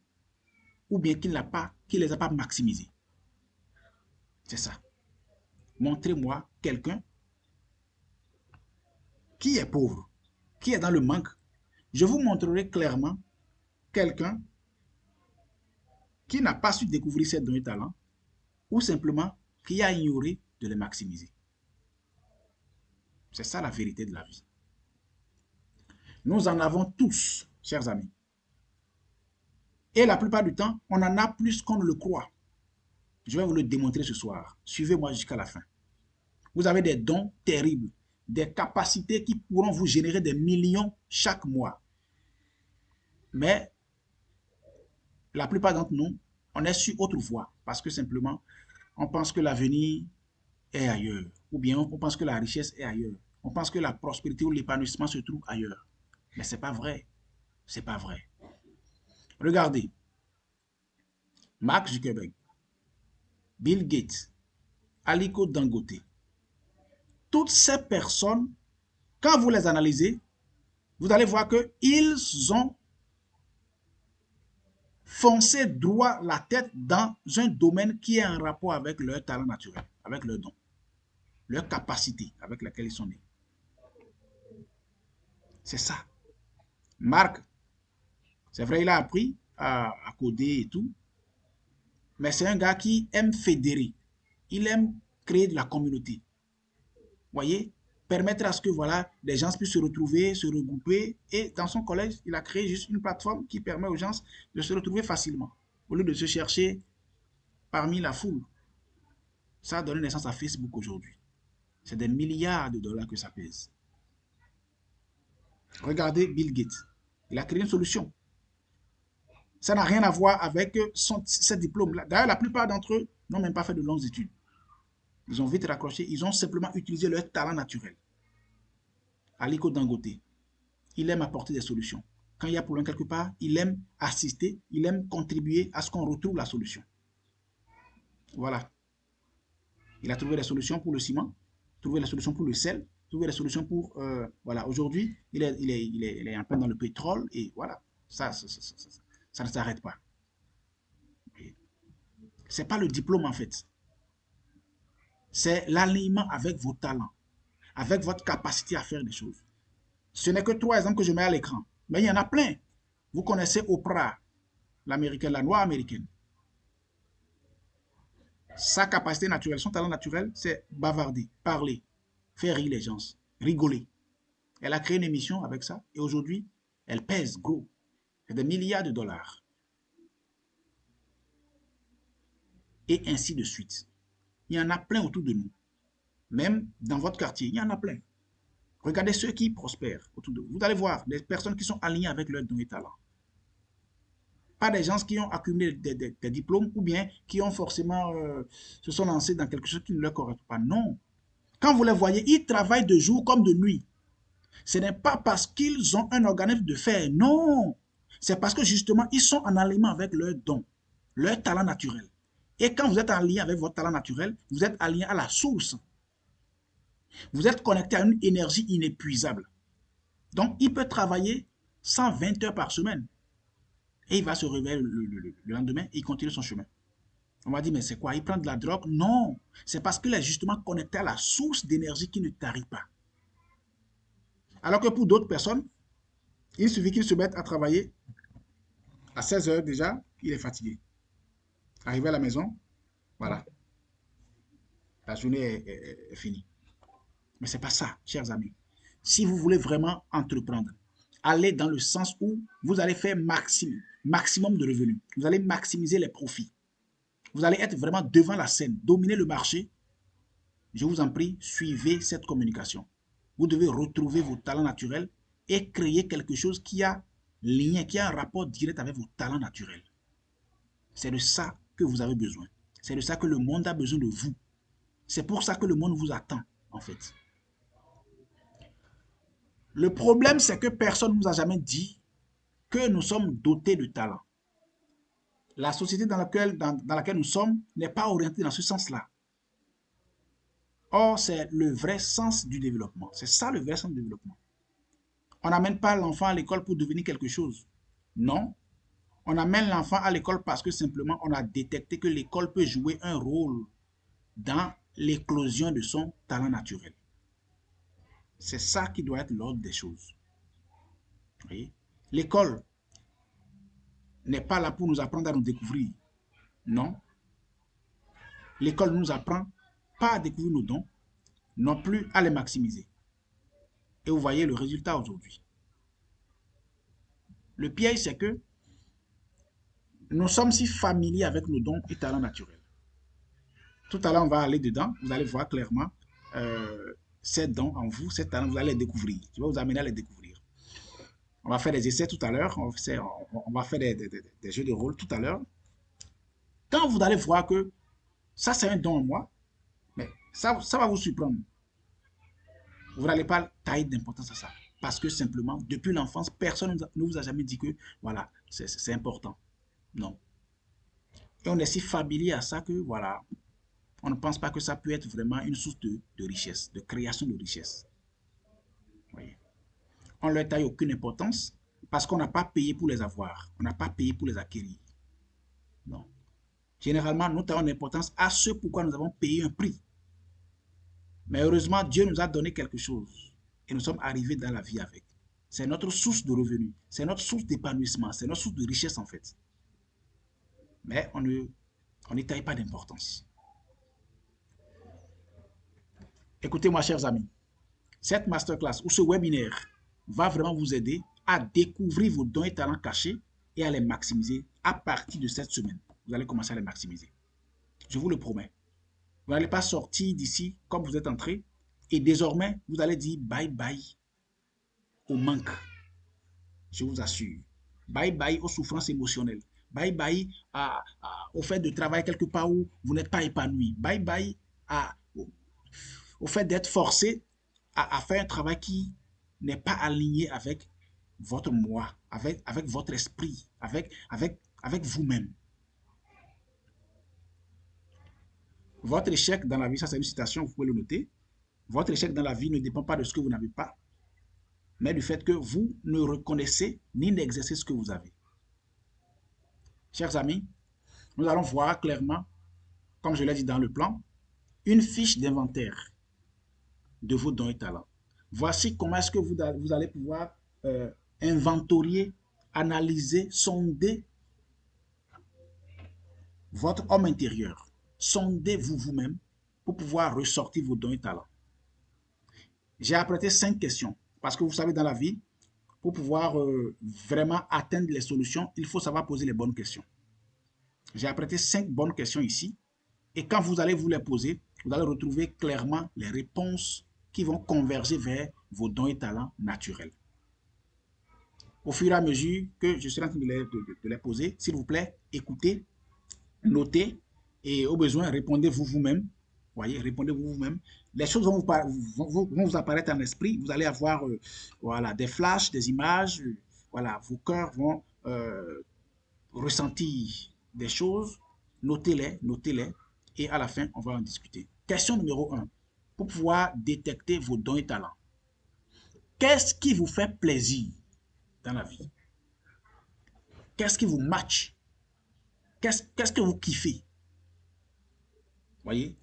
ou bien qui ne les a pas maximisés. C'est ça. Montrez-moi quelqu'un qui est pauvre, qui est dans le manque. Je vous montrerai clairement quelqu'un qui n'a pas su découvrir ses dons et talents ou simplement qui a ignoré de les maximiser. C'est ça la vérité de la vie. Nous en avons tous, chers amis. Et la plupart du temps, on en a plus qu'on ne le croit. Je vais vous le démontrer ce soir. Suivez-moi jusqu'à la fin. Vous avez des dons terribles, des capacités qui pourront vous générer des millions chaque mois. Mais la plupart d'entre nous, on est sur autre voie parce que simplement, on pense que l'avenir est ailleurs. Ou bien on pense que la richesse est ailleurs. On pense que la prospérité ou l'épanouissement se trouve ailleurs. Mais ce n'est pas vrai. Ce n'est pas vrai. Regardez. Mark Zuckerberg, Bill Gates, Aliko Dangote. Toutes ces personnes, quand vous les analysez, vous allez voir qu'ils ont foncé droit la tête dans un domaine qui est en rapport avec leur talent naturel, avec leurs dons, leur capacité avec laquelle ils sont nés. C'est ça. Marc, c'est vrai, il a appris à coder et tout, mais c'est un gars qui aime fédérer. Il aime créer de la communauté. Voyez, permettre à ce que voilà, les gens puissent se retrouver, se regrouper. Et dans son collège, il a créé juste une plateforme qui permet aux gens de se retrouver facilement, au lieu de se chercher parmi la foule. Ça a donné naissance à Facebook aujourd'hui. C'est des milliards de dollars que ça pèse. Regardez Bill Gates. Il a créé une solution. Ça n'a rien à voir avec ces diplômes-là. D'ailleurs, la plupart d'entre eux n'ont même pas fait de longues études. Ils ont vite raccroché. Ils ont simplement utilisé leur talent naturel. Aliko Dangote, il aime apporter des solutions. Quand il y a problème quelque part, il aime assister, il aime contribuer à ce qu'on retrouve la solution. Voilà. Il a trouvé des solutions pour le ciment, trouvé des solutions pour le sel, trouvé des solutions pour... voilà, aujourd'hui, il est un peu dans le pétrole et voilà. Ça ne s'arrête pas. Ce n'est pas le diplôme en fait. C'est l'alignement avec vos talents, avec votre capacité à faire des choses. Ce n'est que 3 exemples que je mets à l'écran. Mais il y en a plein. Vous connaissez Oprah, l'américaine, la noire américaine. Sa capacité naturelle, son talent naturel, c'est bavarder, parler, faire rire les gens, rigoler. Elle a créé une émission avec ça et aujourd'hui, elle pèse gros. C'est des milliards de dollars. Et ainsi de suite. Il y en a plein autour de nous. Même dans votre quartier, il y en a plein. Regardez ceux qui prospèrent autour de vous. Vous allez voir des personnes qui sont alignées avec leurs dons et talents. Pas des gens qui ont accumulé des diplômes ou bien qui ont forcément se sont lancés dans quelque chose qui ne leur correspond pas. Non. Quand vous les voyez, ils travaillent de jour comme de nuit. Ce n'est pas parce qu'ils ont un organisme de fer. Non. C'est parce que justement, ils sont en alignement avec leurs dons, leur talent naturel. Et quand vous êtes en lien avec votre talent naturel, vous êtes aligné à la source. Vous êtes connecté à une énergie inépuisable. Donc, il peut travailler 120 heures par semaine. Et il va se réveiller le lendemain et il continue son chemin. On va dire, mais c'est quoi? Il prend de la drogue? Non. C'est parce qu'il est justement connecté à la source d'énergie qui ne tarit pas. Alors que pour d'autres personnes, il suffit qu'ils se mettent à travailler à 16 heures déjà, il est fatigué. Arrivé à la maison, voilà. La journée est finie. Mais ce n'est pas ça, chers amis. Si vous voulez vraiment entreprendre, allez dans le sens où vous allez faire maximum de revenus. Vous allez maximiser les profits. Vous allez être vraiment devant la scène, dominer le marché. Je vous en prie, suivez cette communication. Vous devez retrouver vos talents naturels et créer quelque chose qui a lien, qui a un rapport direct avec vos talents naturels. C'est de ça que vous avez besoin. C'est de ça que le monde a besoin de vous. C'est pour ça que le monde vous attend, en fait. Le problème, c'est que personne ne nous a jamais dit que nous sommes dotés de talent. La société dans laquelle nous sommes n'est pas orientée dans ce sens-là. Or, c'est le vrai sens du développement. C'est ça le vrai sens du développement. On n'amène pas l'enfant à l'école pour devenir quelque chose. Non. On amène l'enfant à l'école parce que simplement on a détecté que l'école peut jouer un rôle dans l'éclosion de son talent naturel. C'est ça qui doit être l'ordre des choses. L'école n'est pas là pour nous apprendre à nous découvrir. Non. L'école ne nous apprend pas à découvrir nos dons, non plus à les maximiser. Et vous voyez le résultat aujourd'hui. Le piège, c'est que nous sommes si familiers avec nos dons et talents naturels. Tout à l'heure, on va aller dedans. Vous allez voir clairement ces dons en vous, ces talents, vous allez les découvrir. Je vais vous amener à les découvrir. On va faire des essais tout à l'heure. On va faire des jeux de rôle tout à l'heure. Quand vous allez voir que ça, c'est un don en moi, mais ça va vous surprendre. Vous n'allez pas tailler d'importance à ça. Parce que simplement, depuis l'enfance, personne ne vous a jamais dit que, voilà, c'est important. Non. Et on est si familier à ça que, voilà, on ne pense pas que ça peut être vraiment une source de richesse, de création de richesse. Voyez. On ne leur taille aucune importance parce qu'on n'a pas payé pour les avoir. On n'a pas payé pour les acquérir. Non. Généralement, nous taillons l'importance à ce pourquoi nous avons payé un prix. Mais heureusement, Dieu nous a donné quelque chose. Et nous sommes arrivés dans la vie avec. C'est notre source de revenus. C'est notre source d'épanouissement. C'est notre source de richesse en fait. Mais on ne taille pas d'importance. Écoutez-moi, chers amis. Cette masterclass ou ce webinaire va vraiment vous aider à découvrir vos dons et talents cachés et à les maximiser à partir de cette semaine. Vous allez commencer à les maximiser. Je vous le promets. Vous n'allez pas sortir d'ici comme vous êtes entré et désormais, vous allez dire bye bye au manque. Je vous assure. Bye bye aux souffrances émotionnelles. Bye bye au fait de travailler quelque part où vous n'êtes pas épanoui. Bye bye au fait d'être forcé à faire un travail qui n'est pas aligné avec votre moi, avec votre esprit, avec vous-même. Votre échec dans la vie, ça c'est une citation, vous pouvez le noter. Votre échec dans la vie ne dépend pas de ce que vous n'avez pas, mais du fait que vous ne reconnaissez ni n'exercez ce que vous avez. Chers amis, nous allons voir clairement, comme je l'ai dit dans le plan, une fiche d'inventaire de vos dons et talents. Voici comment est-ce que vous allez pouvoir inventorier, analyser, sonder votre homme intérieur. Sondez-vous vous-même pour pouvoir ressortir vos dons et talents. J'ai apprêté 5 questions parce que vous savez, dans la vie, pour pouvoir vraiment atteindre les solutions, il faut savoir poser les bonnes questions. J'ai apprêté 5 bonnes questions ici et quand vous allez vous les poser, vous allez retrouver clairement les réponses qui vont converger vers vos dons et talents naturels. Au fur et à mesure que je serai en train de les poser, s'il vous plaît, écoutez, notez et au besoin, répondez-vous vous-même. Voyez, répondez-vous vous-même. Les choses vont vous apparaître en esprit. Vous allez avoir voilà, des flashs, des images. Voilà, vos cœurs vont ressentir des choses. Notez-les, notez-les. Et à la fin, on va en discuter. Question numéro 1. Pour pouvoir détecter vos dons et talents. Qu'est-ce qui vous fait plaisir dans la vie? Qu'est-ce qui vous match? Qu'est-ce que vous kiffez? Voyez?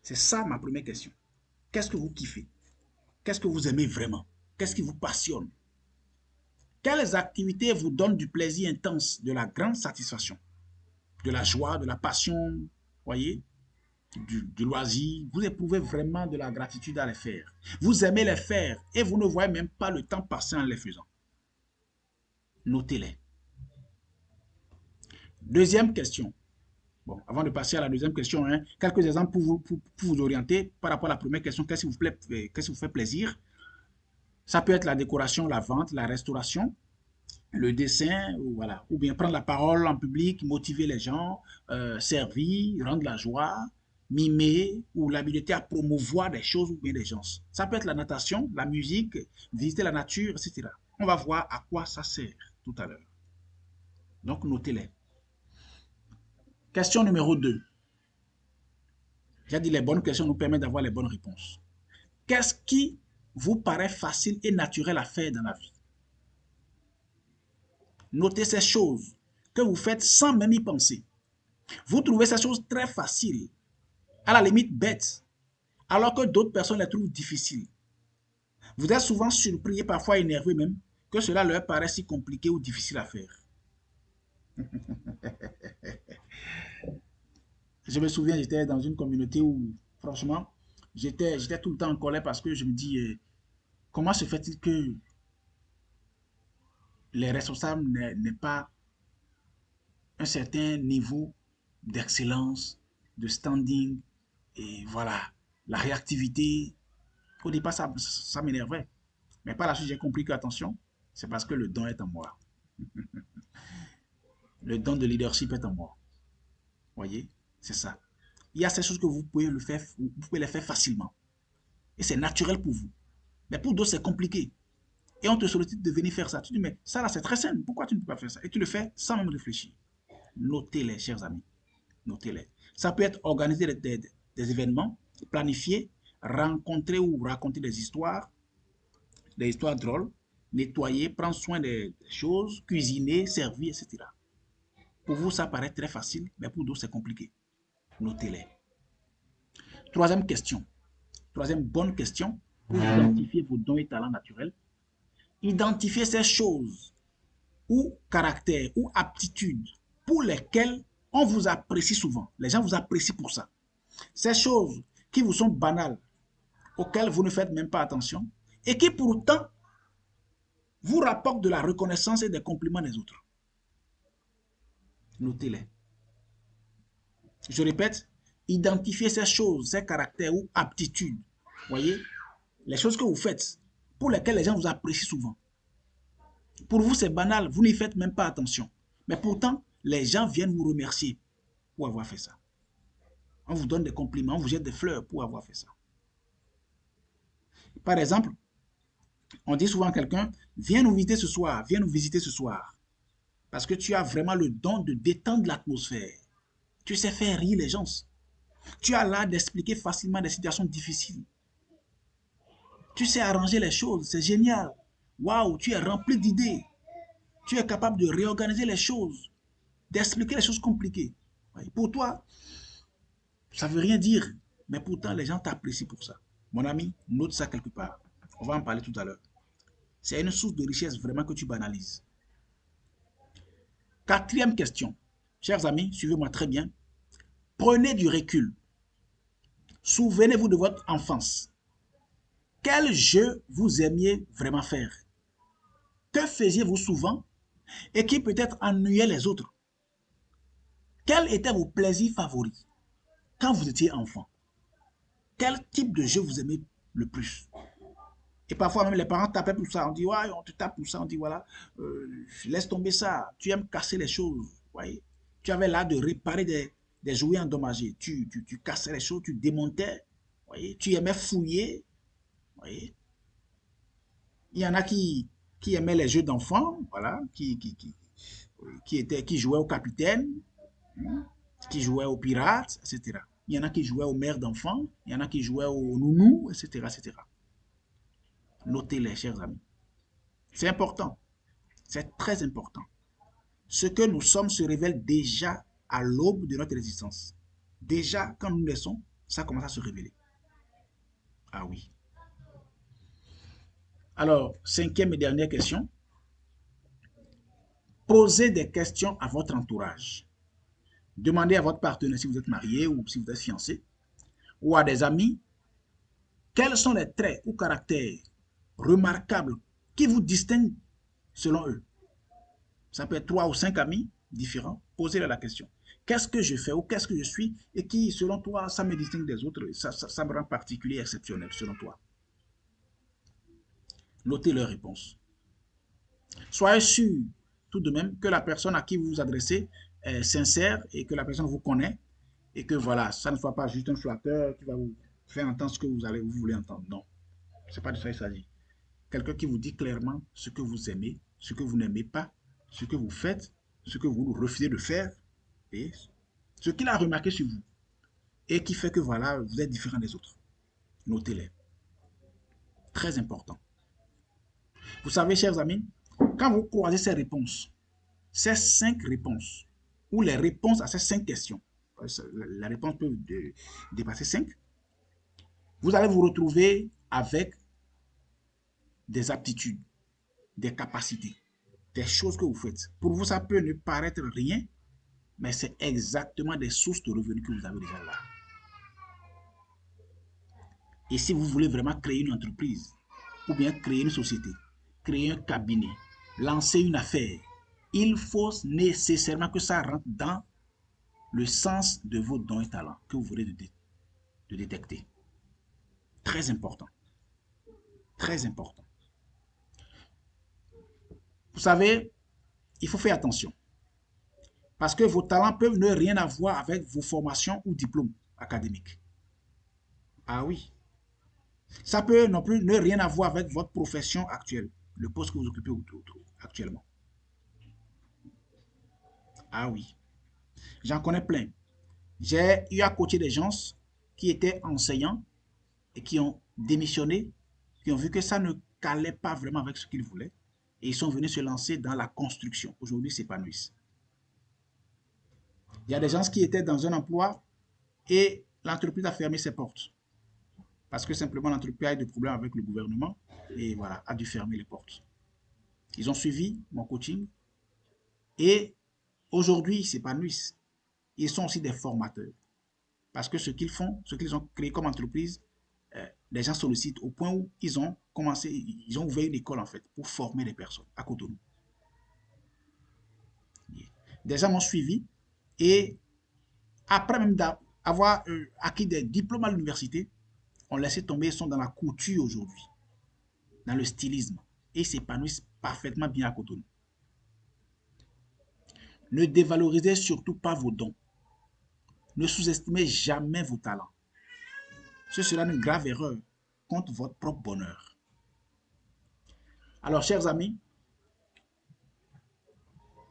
C'est ça ma première question. Qu'est-ce que vous kiffez? Qu'est-ce que vous aimez vraiment? Qu'est-ce qui vous passionne? Quelles activités vous donnent du plaisir intense, de la grande satisfaction, de la joie, de la passion, voyez, du loisir? Vous éprouvez vraiment de la gratitude à les faire. Vous aimez les faire et vous ne voyez même pas le temps passer en les faisant. Notez-les. Deuxième question. Bon, avant de passer à la deuxième question, hein, quelques exemples pour vous orienter par rapport à la première question. Qu'est-ce qui vous fait plaisir? Ça peut être la décoration, la vente, la restauration, le dessin, voilà, ou bien prendre la parole en public, motiver les gens, servir, rendre la joie, mimer ou l'habilité à promouvoir des choses ou bien des gens. Ça peut être la natation, la musique, visiter la nature, etc. On va voir à quoi ça sert tout à l'heure. Donc, notez-les. Question numéro 2. J'ai dit les bonnes questions nous permettent d'avoir les bonnes réponses. Qu'est-ce qui vous paraît facile et naturel à faire dans la vie? Notez ces choses que vous faites sans même y penser. Vous trouvez ces choses très faciles, à la limite bêtes, alors que d'autres personnes les trouvent difficiles. Vous êtes souvent surpris et parfois énervé même que cela leur paraît si compliqué ou difficile à faire. Je me souviens, j'étais dans une communauté où, franchement, j'étais tout le temps en colère parce que je me dis, comment se fait-il que les responsables n'aient pas un certain niveau d'excellence, de standing, et voilà, la réactivité. Au départ, ça m'énervait. Mais par la suite, j'ai compris que, attention, c'est parce que le don est en moi. Le don de leadership est en moi. Voyez, c'est ça. Il y a ces choses que vous pouvez les faire facilement. Et c'est naturel pour vous. Mais pour d'autres, c'est compliqué. Et on te sollicite de venir faire ça. Tu dis, mais ça là, c'est très simple. Pourquoi tu ne peux pas faire ça? Et tu le fais sans même réfléchir. Notez-les, chers amis. Notez-les. Ça peut être organiser des événements, planifier, rencontrer ou raconter des histoires drôles, nettoyer, prendre soin des choses, cuisiner, servir, etc. Pour vous, ça paraît très facile, mais pour d'autres, c'est compliqué. Notez-les. Troisième question. Troisième bonne question pour identifier vos dons et talents naturels. Identifiez ces choses ou caractères ou aptitudes pour lesquelles on vous apprécie souvent. Les gens vous apprécient pour ça. Ces choses qui vous sont banales, auxquelles vous ne faites même pas attention et qui pourtant vous rapportent de la reconnaissance et des compliments des autres. Notez-les. Je répète, identifiez ces choses, ces caractères ou aptitudes. Voyez, les choses que vous faites, pour lesquelles les gens vous apprécient souvent. Pour vous, c'est banal, vous n'y faites même pas attention. Mais pourtant, les gens viennent vous remercier pour avoir fait ça. On vous donne des compliments, on vous jette des fleurs pour avoir fait ça. Par exemple, on dit souvent à quelqu'un, viens nous visiter ce soir, viens nous visiter ce soir. Parce que tu as vraiment le don de détendre l'atmosphère. Tu sais faire rire les gens. Tu as l'art d'expliquer facilement des situations difficiles. Tu sais arranger les choses, c'est génial. Waouh, tu es rempli d'idées. Tu es capable de réorganiser les choses, d'expliquer les choses compliquées. Pour toi, ça ne veut rien dire, mais pourtant les gens t'apprécient pour ça. Mon ami, note ça quelque part. On va en parler tout à l'heure. C'est une source de richesse vraiment que tu banalises. Quatrième question. Chers amis, suivez-moi très bien. Prenez du recul. Souvenez-vous de votre enfance. Quel jeu vous aimiez vraiment faire? Que faisiez-vous souvent et qui peut-être ennuyait les autres? Quels étaient vos plaisirs favoris quand vous étiez enfant? Quel type de jeu vous aimez le plus? Et parfois même les parents tapaient pour ça. On dit, ouais, on te tape pour ça. On dit, voilà, laisse tomber ça. Tu aimes casser les choses. Voyez? Tu avais l'art de réparer des jouets endommagés. Tu cassais les choses, tu démontais. Voyez? Tu aimais fouiller. Voyez? Il y en a qui aimaient les jeux d'enfants, voilà, qui jouaient au capitaine, hein, qui jouaient aux pirates, etc. Il y en a qui jouaient aux mères d'enfants, il y en a qui jouaient aux nounous, etc., etc. Notez-les, chers amis. C'est important. C'est très important. Ce que nous sommes se révèle déjà à l'aube de notre existence. Déjà, quand nous naissons, ça commence à se révéler. Ah oui. Alors, cinquième et dernière question. Posez des questions à votre entourage. Demandez à votre partenaire si vous êtes marié ou si vous êtes fiancé, ou à des amis, quels sont les traits ou caractères remarquables qui vous distinguent selon eux. Ça peut être 3 ou 5 amis différents. Posez-leur la question. Qu'est-ce que je fais ou qu'est-ce que je suis et qui, selon toi, ça me distingue des autres, ça me rend particulier et exceptionnel, selon toi. Notez leurs réponses. Soyez sûr tout de même que la personne à qui vous vous adressez est sincère et que la personne vous connaît et que voilà, ça ne soit pas juste un flatteur qui va vous faire entendre ce que vous voulez entendre. Non, ce n'est pas de ça qu'il s'agit. Quelqu'un qui vous dit clairement ce que vous aimez, ce que vous n'aimez pas, ce que vous faites, ce que vous refusez de faire, et ce qu'il a remarqué sur vous et qui fait que voilà, vous êtes différent des autres. Notez-les. Très important. Vous savez, chers amis, quand vous croisez ces réponses, ces 5 réponses, ou les réponses à ces 5 questions, la réponse peut dépasser 5, vous allez vous retrouver avec des aptitudes, des capacités, des choses que vous faites. Pour vous, ça peut ne paraître rien, mais c'est exactement des sources de revenus que vous avez déjà là. Et si vous voulez vraiment créer une entreprise, ou bien créer une société, créer un cabinet, lancer une affaire, il faut nécessairement que ça rentre dans le sens de vos dons et talents que vous voulez de détecter. Très important. Très important. Vous savez, il faut faire attention. Parce que vos talents peuvent ne rien avoir avec vos formations ou diplômes académiques. Ah oui. Ça peut non plus ne rien avoir avec votre profession actuelle, le poste que vous occupez actuellement. Ah oui. J'en connais plein. J'ai eu à coacher des gens qui étaient enseignants et qui ont démissionné, qui ont vu que ça ne calait pas vraiment avec ce qu'ils voulaient et ils sont venus se lancer dans la construction. Aujourd'hui, s'épanouissent. Il y a des gens qui étaient dans un emploi et l'entreprise a fermé ses portes parce que simplement l'entreprise a eu des problèmes avec le gouvernement et voilà, a dû fermer les portes. Ils ont suivi mon coaching et aujourd'hui, ils s'épanouissent. Ils sont aussi des formateurs. Parce que ce qu'ils font, ce qu'ils ont créé comme entreprise, les gens sollicitent au point où ils ont commencé, ils ont ouvert une école en fait pour former les personnes à Cotonou. Des gens m'ont suivi et après même avoir acquis des diplômes à l'université, ont laissé tomber, ils sont dans la couture aujourd'hui, dans le stylisme et s'épanouissent parfaitement bien à Cotonou. Ne dévalorisez surtout pas vos dons. Ne sous-estimez jamais vos talents. Ce sera une grave erreur contre votre propre bonheur. Alors, chers amis,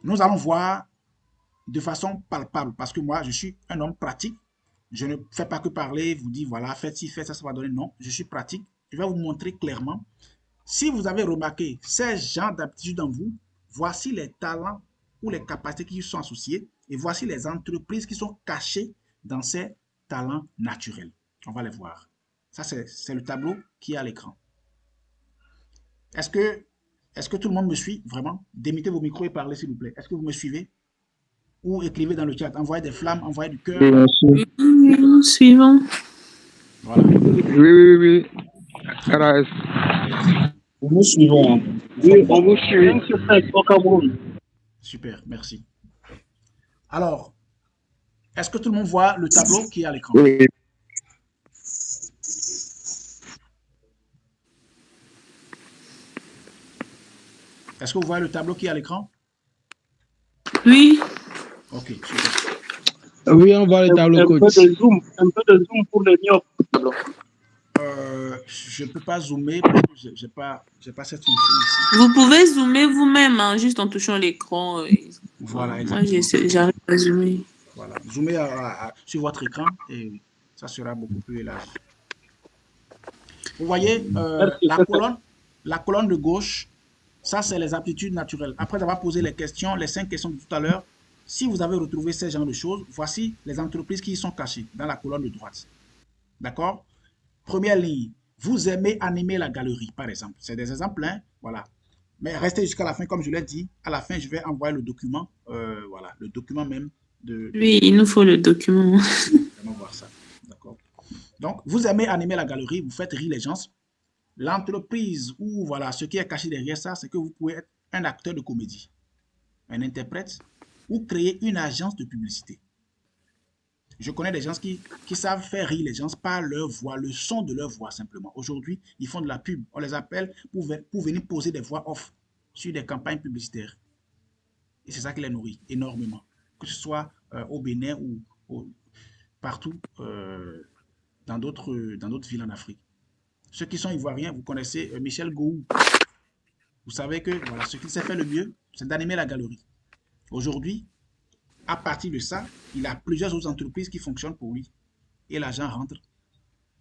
nous allons voir de façon palpable, parce que moi, je suis un homme pratique. Je ne fais pas que parler, vous dire, voilà, faites ci, faites ça, ça va donner. Non, je suis pratique. Je vais vous montrer clairement. Si vous avez remarqué ces genres d'aptitudes en vous, voici les talents ou les capacités qui sont associées et voici les entreprises qui sont cachées dans ces talents naturels. On va les voir. Ça, c'est le tableau qui est à l'écran. Est-ce que tout le monde me suit vraiment? Démettez vos micros et parlez, s'il vous plaît. Est-ce que vous me suivez? Ou écrivez dans le chat. Envoyez des flammes, envoyez du cœur. Suivant. Voilà. Oui. RAS. Nous suivons. Oui, on vous suit. Au Cameroun. Super, merci. Alors, est-ce que tout le monde voit le tableau qui est à l'écran? Oui. Est-ce que vous voyez le tableau qui est à l'écran? Oui. Ok, super. Oui, on voit le tableau, Un coach. peu de zoom pour les myopes. Je ne peux pas zoomer parce que je n'ai pas cette fonction ici. Vous pouvez zoomer vous-même, hein, juste en touchant l'écran. Voilà, Moi, exactement. j'arrive à zoomer. Voilà. Zoomez sur votre écran et ça sera beaucoup plus élargi. Vous voyez, la colonne de gauche, ça, c'est les aptitudes naturelles. Après avoir posé les questions, les 5 questions de tout à l'heure, si vous avez retrouvé ces genres de choses, voici les entreprises qui y sont cachées dans la colonne de droite. D'accord? Première ligne, vous aimez animer la galerie, par exemple. C'est des exemples, hein? Voilà. Mais restez jusqu'à la fin, comme je l'ai dit. À la fin, je vais envoyer le document. Voilà, le document même de... Oui, il nous faut le document. On va voir ça. D'accord? Donc, vous aimez animer la galerie, vous faites rire les gens. L'entreprise ou voilà, ce qui est caché derrière ça, c'est que vous pouvez être un acteur de comédie, un interprète ou créer une agence de publicité. Je connais des gens qui savent faire rire les gens par leur voix, le son de leur voix simplement. Aujourd'hui, ils font de la pub. On les appelle pour venir poser des voix off sur des campagnes publicitaires. Et c'est ça qui les nourrit énormément. Que ce soit au Bénin ou partout dans d'autres villes en Afrique. Ceux qui sont ivoiriens, vous connaissez Michel Gou. Vous savez que voilà, ce qu'il sait faire le mieux, c'est d'animer la galerie. Aujourd'hui, à partir de ça, il a plusieurs autres entreprises qui fonctionnent pour lui. Et l'argent rentre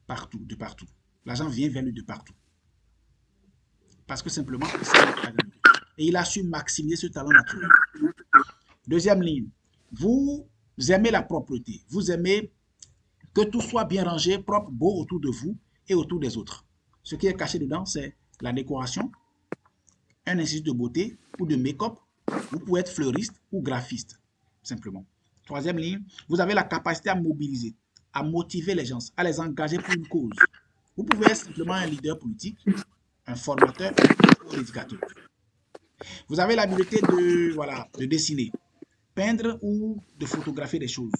partout, de partout. L'argent vient vers lui de partout. Parce que simplement, il sait animer la galerie. Et il a su maximiser ce talent naturel. Deuxième ligne, vous aimez la propreté. Vous aimez que tout soit bien rangé, propre, beau autour de vous et autour des autres. Ce qui est caché dedans, c'est la décoration, un institut de beauté ou de make-up. Vous pouvez être fleuriste ou graphiste, simplement. Troisième ligne, vous avez la capacité à mobiliser, à motiver les gens, à les engager pour une cause. Vous pouvez être simplement un leader politique, un formateur ou un éducateur. Vous avez l'habileté de dessiner, peindre ou de photographier des choses.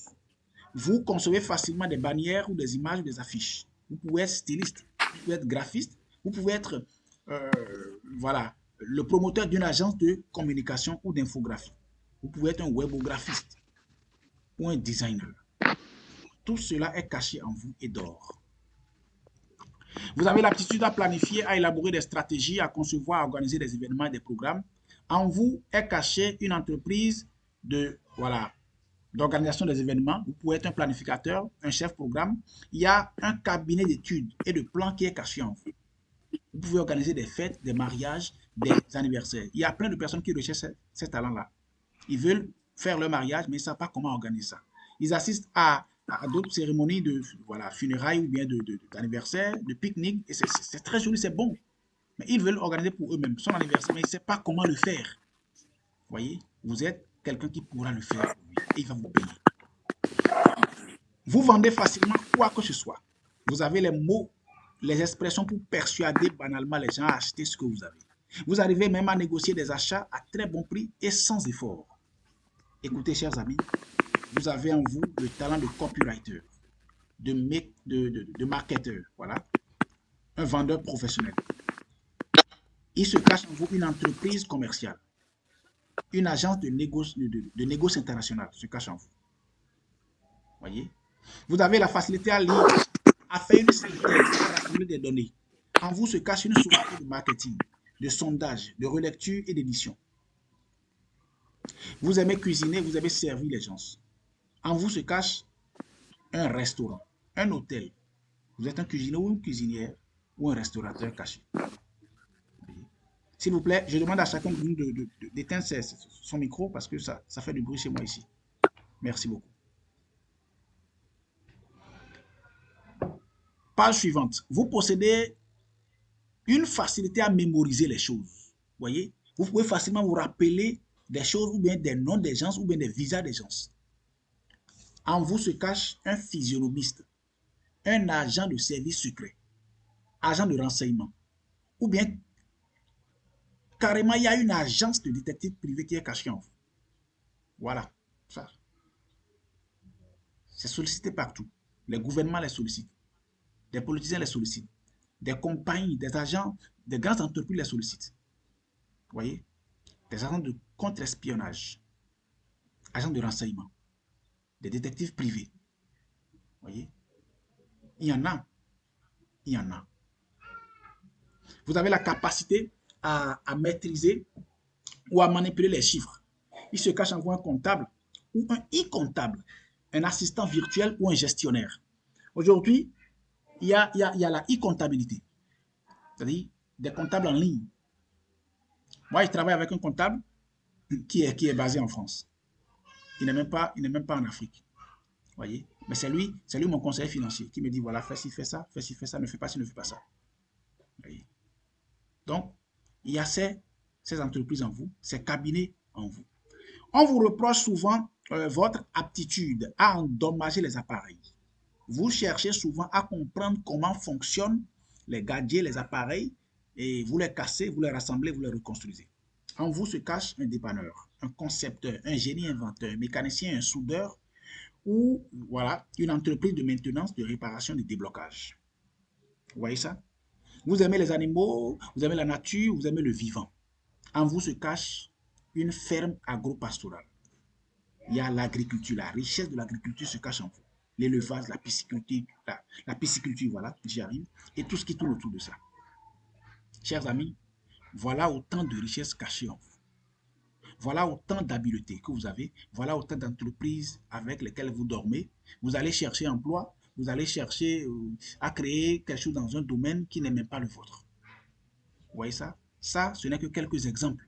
Vous concevez facilement des bannières ou des images ou des affiches. Vous pouvez être styliste, vous pouvez être graphiste, vous pouvez être le promoteur d'une agence de communication ou d'infographie. Vous pouvez être un webographiste ou un designer. Tout cela est caché en vous et dort. Vous avez l'aptitude à planifier, à élaborer des stratégies, à concevoir, à organiser des événements et des programmes. En vous est cachée une entreprise d'organisation des événements. Vous pouvez être un planificateur, un chef programme. Il y a un cabinet d'études et de plans qui est caché en vous. Vous pouvez organiser des fêtes, des mariages, des anniversaires. Il y a plein de personnes qui recherchent ces talents-là. Ils veulent faire leur mariage, mais ils ne savent pas comment organiser ça. Ils assistent à d'autres cérémonies de funérailles ou bien d'anniversaire, de pique-nique. Et c'est très joli, c'est bon. Mais ils veulent organiser pour eux-mêmes son anniversaire, mais ils ne savent pas comment le faire. Vous voyez, vous êtes quelqu'un qui pourra le faire pour lui et il va vous payer. Vous vendez facilement quoi que ce soit. Vous avez les mots, les expressions pour persuader banalement les gens à acheter ce que vous avez. Vous arrivez même à négocier des achats à très bon prix et sans effort. Écoutez, chers amis, vous avez en vous le talent de copywriter, de marketeur, voilà, un vendeur professionnel. Il se cache en vous une entreprise commerciale. une agence de négoce internationale se cache en vous. Voyez? Vous avez la facilité à lire, à faire une synthèse, à rassembler des données. En vous se cache une société de marketing, de sondage, de relecture et d'édition. Vous aimez cuisiner, vous aimez servir les gens. En vous se cache un restaurant, un hôtel. Vous êtes un cuisinier ou une cuisinière ou un restaurateur caché. S'il vous plaît, je demande à chacun de nous d'éteindre son micro parce que ça fait du bruit chez moi ici. Merci beaucoup. Page suivante. Vous possédez une facilité à mémoriser les choses. Voyez, vous pouvez facilement vous rappeler des choses ou bien des noms des gens ou bien des visages des gens. En vous se cache un physionomiste, un agent de service secret, agent de renseignement, ou bien carrément il y a une agence de détective privé qui est cachée en vous. Voilà, ça. C'est sollicité partout. Les gouvernements les sollicitent, des politiciens les sollicitent, des compagnies, des agents, des grandes entreprises les sollicitent. Vous voyez, des agents de contre-espionnage, agents de renseignement, des détectives privés. Vous voyez, il y en a. Il y en a. Vous avez la capacité à maîtriser ou à manipuler les chiffres. Il se cache en vous un comptable ou un e-comptable, un assistant virtuel ou un gestionnaire. Aujourd'hui, il y a la e-comptabilité, c'est-à-dire des comptables en ligne. Moi, je travaille avec un comptable qui est basé en France. Il n'est même pas en Afrique. Voyez? Mais c'est lui mon conseiller financier qui me dit, voilà, fais ci, fais ça, ne fais pas ci, ne fais pas ça. Voyez? Donc, il y a ces entreprises en vous, ces cabinets en vous. On vous reproche souvent votre aptitude à endommager les appareils. Vous cherchez souvent à comprendre comment fonctionnent les gadgets, les appareils, et vous les cassez, vous les rassemblez, vous les reconstruisez. En vous se cache un dépanneur, un concepteur, un génie inventeur, un mécanicien, un soudeur, ou voilà, une entreprise de maintenance, de réparation, de déblocage. Vous voyez ça? Vous aimez les animaux, vous aimez la nature, vous aimez le vivant. En vous se cache une ferme agro-pastorale. Il y a l'agriculture, la richesse de l'agriculture se cache en vous. L'élevage, la pisciculture, voilà, j'y arrive, et tout ce qui tourne autour de ça. Chers amis, voilà autant de richesses cachées en vous. Voilà autant d'habiletés que vous avez. Voilà autant d'entreprises avec lesquelles vous dormez. Vous allez chercher emploi. Vous allez chercher à créer quelque chose dans un domaine qui n'est même pas le vôtre. Vous voyez ça? Ça, ce n'est que quelques exemples.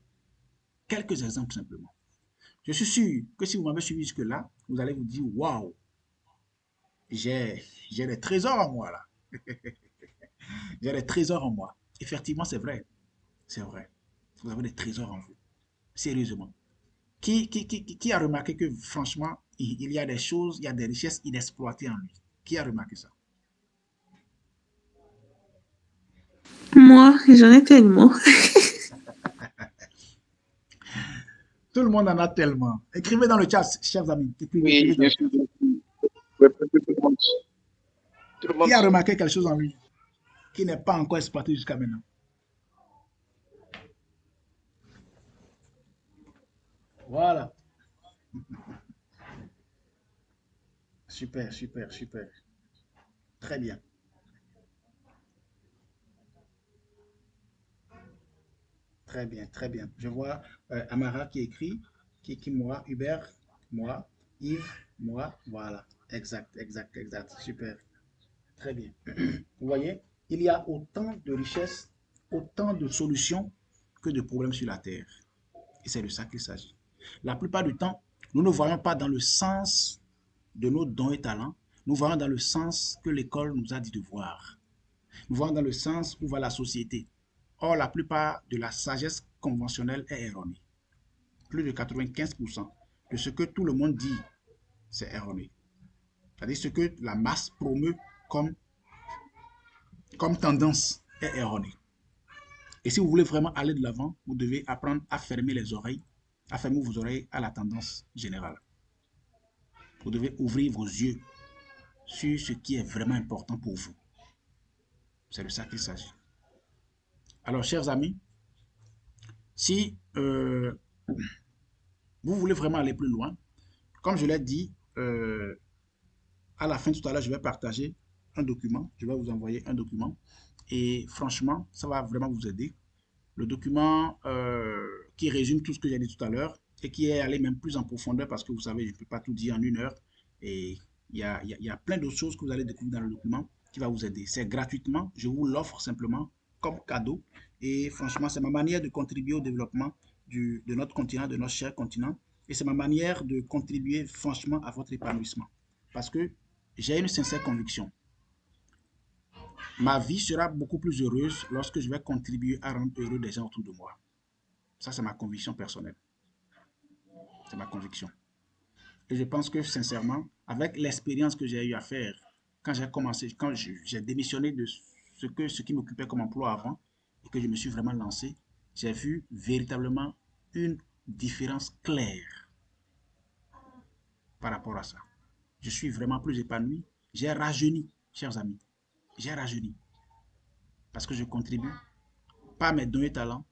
Quelques exemples simplement. Je suis sûr que si vous m'avez suivi jusque-là, vous allez vous dire, waouh, j'ai des trésors en moi là. J'ai des trésors en moi. Effectivement, c'est vrai. C'est vrai. Vous avez des trésors en vous. Sérieusement. Qui a remarqué que franchement, il y a des choses, il y a des richesses inexploitées en lui? Qui a remarqué ça? Moi, j'en ai tellement. Tout le monde en a tellement. Écrivez dans le chat, chers amis. Oui, Écrivez dans je le suis chat. tout le monde. Qui a remarqué quelque chose en lui qui n'est pas encore exploité jusqu'à maintenant? Voilà. Super, super, super. Très bien. Très bien, très bien. Je vois Amara qui écrit, moi, Hubert, moi, Yves, moi, voilà. Exact, exact, exact. Super. Très bien. Vous voyez, il y a autant de richesses, autant de solutions que de problèmes sur la Terre. Et c'est de ça qu'il s'agit. La plupart du temps, nous ne voyons pas dans le sens de nos dons et talents, nous voyons dans le sens que l'école nous a dit de voir. Nous voyons dans le sens où va la société. Or, la plupart de la sagesse conventionnelle est erronée. Plus de 95% de ce que tout le monde dit, c'est erroné. C'est-à-dire ce que la masse promeut comme tendance est erroné. Et si vous voulez vraiment aller de l'avant, vous devez apprendre à fermer les oreilles, à fermer vos oreilles à la tendance générale. Vous devez ouvrir vos yeux sur ce qui est vraiment important pour vous. C'est de ça qu'il s'agit. Alors, chers amis, si vous voulez vraiment aller plus loin, comme je l'ai dit, à la fin tout à l'heure, je vais partager un document. Je vais vous envoyer un document. Et franchement, ça va vraiment vous aider. Le document qui résume tout ce que j'ai dit tout à l'heure et qui est allé même plus en profondeur parce que vous savez, je ne peux pas tout dire en 1 heure. Et il y a plein d'autres choses que vous allez découvrir dans le document qui va vous aider. C'est gratuitement. Je vous l'offre simplement comme cadeau. Et franchement, c'est ma manière de contribuer au développement de notre continent, de notre cher continent. Et c'est ma manière de contribuer franchement à votre épanouissement. Parce que j'ai une sincère conviction. Ma vie sera beaucoup plus heureuse lorsque je vais contribuer à rendre heureux des gens autour de moi. Ça, c'est ma conviction personnelle. C'est ma conviction. Et je pense que sincèrement, avec l'expérience que j'ai eu à faire, quand j'ai commencé, quand j'ai démissionné de ce qui m'occupait comme emploi avant, et que je me suis vraiment lancé, j'ai vu véritablement une différence claire par rapport à ça. Je suis vraiment plus épanoui. J'ai rajeuni, chers amis. J'ai rajeuni. Parce que je contribue par mes dons et talents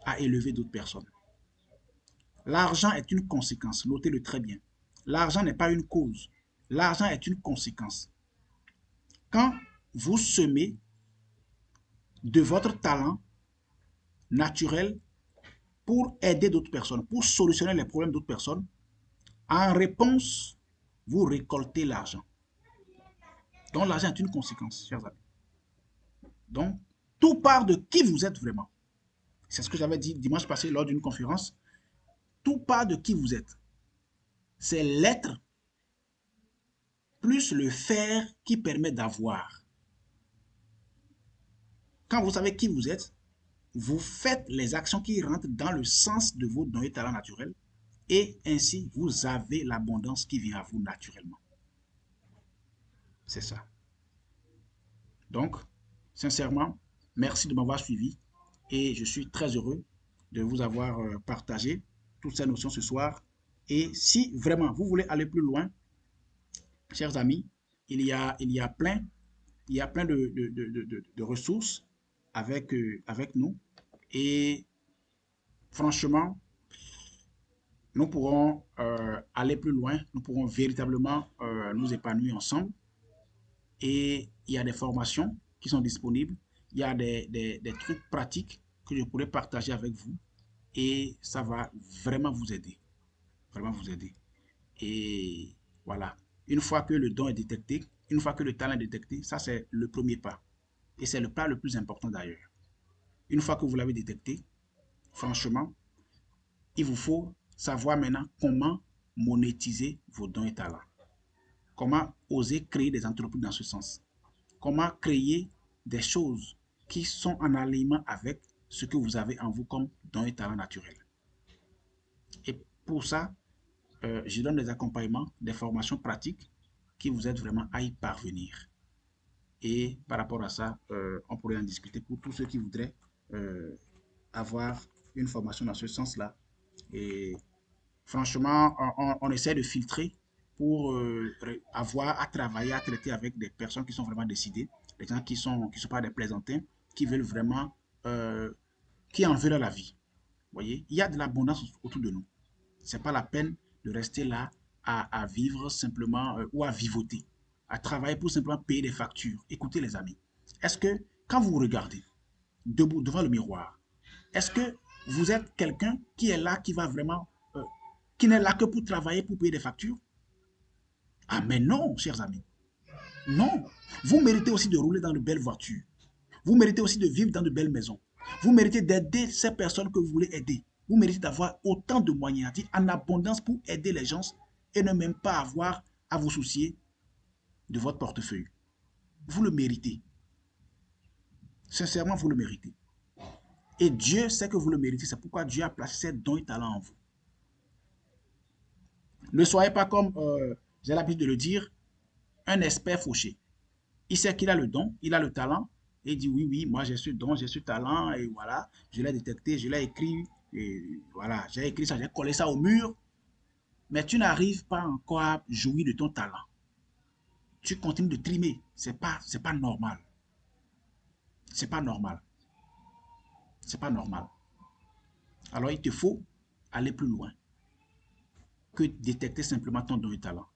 à élever d'autres personnes. L'argent est une conséquence, notez-le très bien. L'argent n'est pas une cause. L'argent est une conséquence. Quand vous semez de votre talent naturel pour aider d'autres personnes, pour solutionner les problèmes d'autres personnes, en réponse, vous récoltez l'argent. Donc l'argent est une conséquence, chers amis. Donc, tout part de qui vous êtes vraiment. C'est ce que j'avais dit dimanche passé lors d'une conférence. Tout part de qui vous êtes. C'est l'être plus le faire qui permet d'avoir. Quand vous savez qui vous êtes, vous faites les actions qui rentrent dans le sens de vos dons et talents naturels et ainsi vous avez l'abondance qui vient à vous naturellement. C'est ça. Donc, sincèrement, merci de m'avoir suivi et je suis très heureux de vous avoir partagé toutes ces notions ce soir. Et si vraiment vous voulez aller plus loin, chers amis, il y a plein de ressources avec nous. Et franchement, nous pourrons aller plus loin, nous pourrons véritablement nous épanouir ensemble. Et il y a des formations qui sont disponibles, il y a des trucs pratiques que je pourrais partager avec vous et ça va vraiment vous aider, vraiment vous aider. Et voilà, une fois que le don est détecté, une fois que le talent est détecté, ça c'est le premier pas. Et c'est le pas le plus important d'ailleurs. Une fois que vous l'avez détecté, franchement, il vous faut savoir maintenant comment monétiser vos dons et talents. Comment oser créer des entreprises dans ce sens. Comment créer des choses qui sont en alignement avec ce que vous avez en vous comme dons et talents naturels. Et pour ça, je donne des accompagnements, des formations pratiques qui vous aident vraiment à y parvenir. Et par rapport à ça, on pourrait en discuter pour tous ceux qui voudraient avoir une formation dans ce sens-là. Et franchement, on essaie de filtrer pour avoir à travailler, à traiter avec des personnes qui sont vraiment décidées, des gens qui sont pas des plaisantins, qui veulent vraiment, qui en veulent la vie. Vous voyez, il y a de l'abondance autour de nous. C'est pas la peine de rester là à vivre simplement ou à vivoter, à travailler pour simplement payer des factures. Écoutez les amis, est-ce que quand vous regardez debout devant le miroir, est-ce que vous êtes quelqu'un qui est là, qui va vraiment, qui n'est là que pour travailler, pour payer des factures? Ah mais non, chers amis, non. Vous méritez aussi de rouler dans de belles voitures. Vous méritez aussi de vivre dans de belles maisons. Vous méritez d'aider ces personnes que vous voulez aider. Vous méritez d'avoir autant de moyens en abondance pour aider les gens et ne même pas avoir à vous soucier de votre portefeuille. Vous le méritez. Sincèrement, vous le méritez. Et Dieu sait que vous le méritez. C'est pourquoi Dieu a placé ses dons et talents en vous. Ne soyez pas comme, j'ai l'habitude de le dire, un expert fauché. Il sait qu'il a le don, il a le talent, et il dit oui, oui, moi j'ai ce don, j'ai ce talent, et voilà, je l'ai détecté, je l'ai écrit, et voilà, j'ai écrit ça, j'ai collé ça au mur, mais tu n'arrives pas encore à jouir de ton talent. Tu continues de trimer, c'est pas normal. C'est pas normal. C'est pas normal. Alors il te faut aller plus loin. que détecter simplement ton don et talent.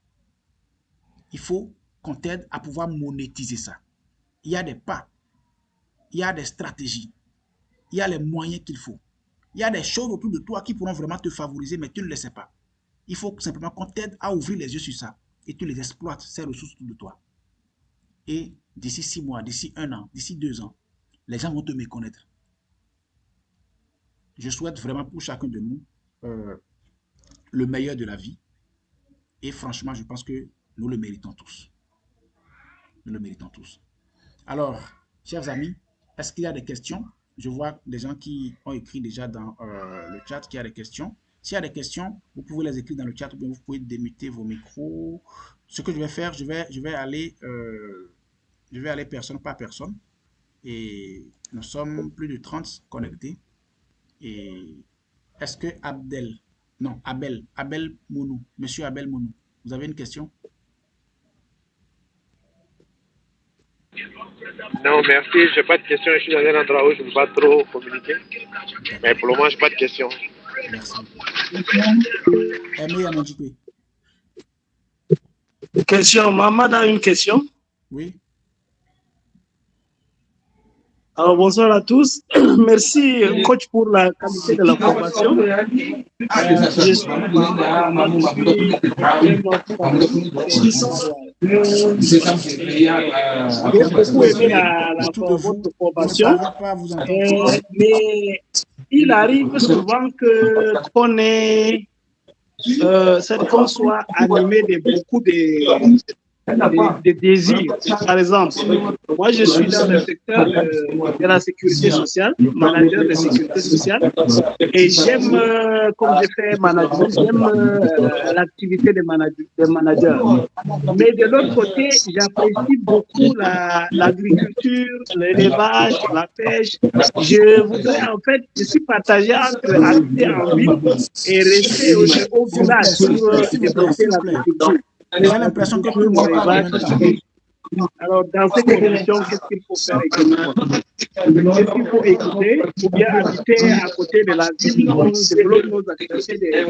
Il faut qu'on t'aide à pouvoir monétiser ça. Il y a des pas, il y a des stratégies, il y a les moyens qu'il faut. Il y a des choses autour de toi qui pourront vraiment te favoriser, mais tu ne le sais pas. Il faut simplement qu'on t'aide à ouvrir les yeux sur ça et tu les exploites, ces ressources autour de toi. Et d'ici 6 mois, d'ici 1 an, d'ici 2 ans, les gens vont te méconnaître. Je souhaite vraiment pour chacun de nous le meilleur de la vie. Et franchement, je pense que nous le méritons tous. Nous le méritons tous. Alors, chers amis, est-ce qu'il y a des questions? Je vois des gens qui ont écrit déjà dans le chat qu'il y a des questions. S'il y a des questions, vous pouvez les écrire dans le chat ou bien vous pouvez démuter vos micros. Ce que je vais faire, je vais aller personne par personne. Et nous sommes plus de 30 connectés. Et est-ce que Abel Mounou, Monsieur Abel Mounou, vous avez une question? Non, merci. Je n'ai pas de questions. Je suis dans un endroit où je ne peux pas trop communiquer. Mais pour le moment, je n'ai pas de questions. Merci. Aimé Amadjipé. Question. Maman a une question. Oui. Alors, bonsoir à tous. Merci, coach, pour la qualité de la formation. J'ai beaucoup aimé votre formation. Mais il arrive souvent qu'on ait qu'on soit animé de beaucoup de désirs. Par exemple, moi je suis dans le secteur de la sécurité sociale, manager de sécurité sociale, et j'aime, comme j'ai fait manager, j'aime l'activité de manager. Mais de l'autre côté, j'apprécie beaucoup l'agriculture, l'élevage, la pêche. Je voudrais, en fait, je suis partagé entre habiter en ville et rester au village pour développer l'agriculture. J'ai l'impression que tout le monde parle en même temps. Alors, dans cette émission, qu'est-ce qu'il faut faire exactement? Qu'est-ce qu'il faut écouter ou bien habiter à côté de la ville, on développe nos activités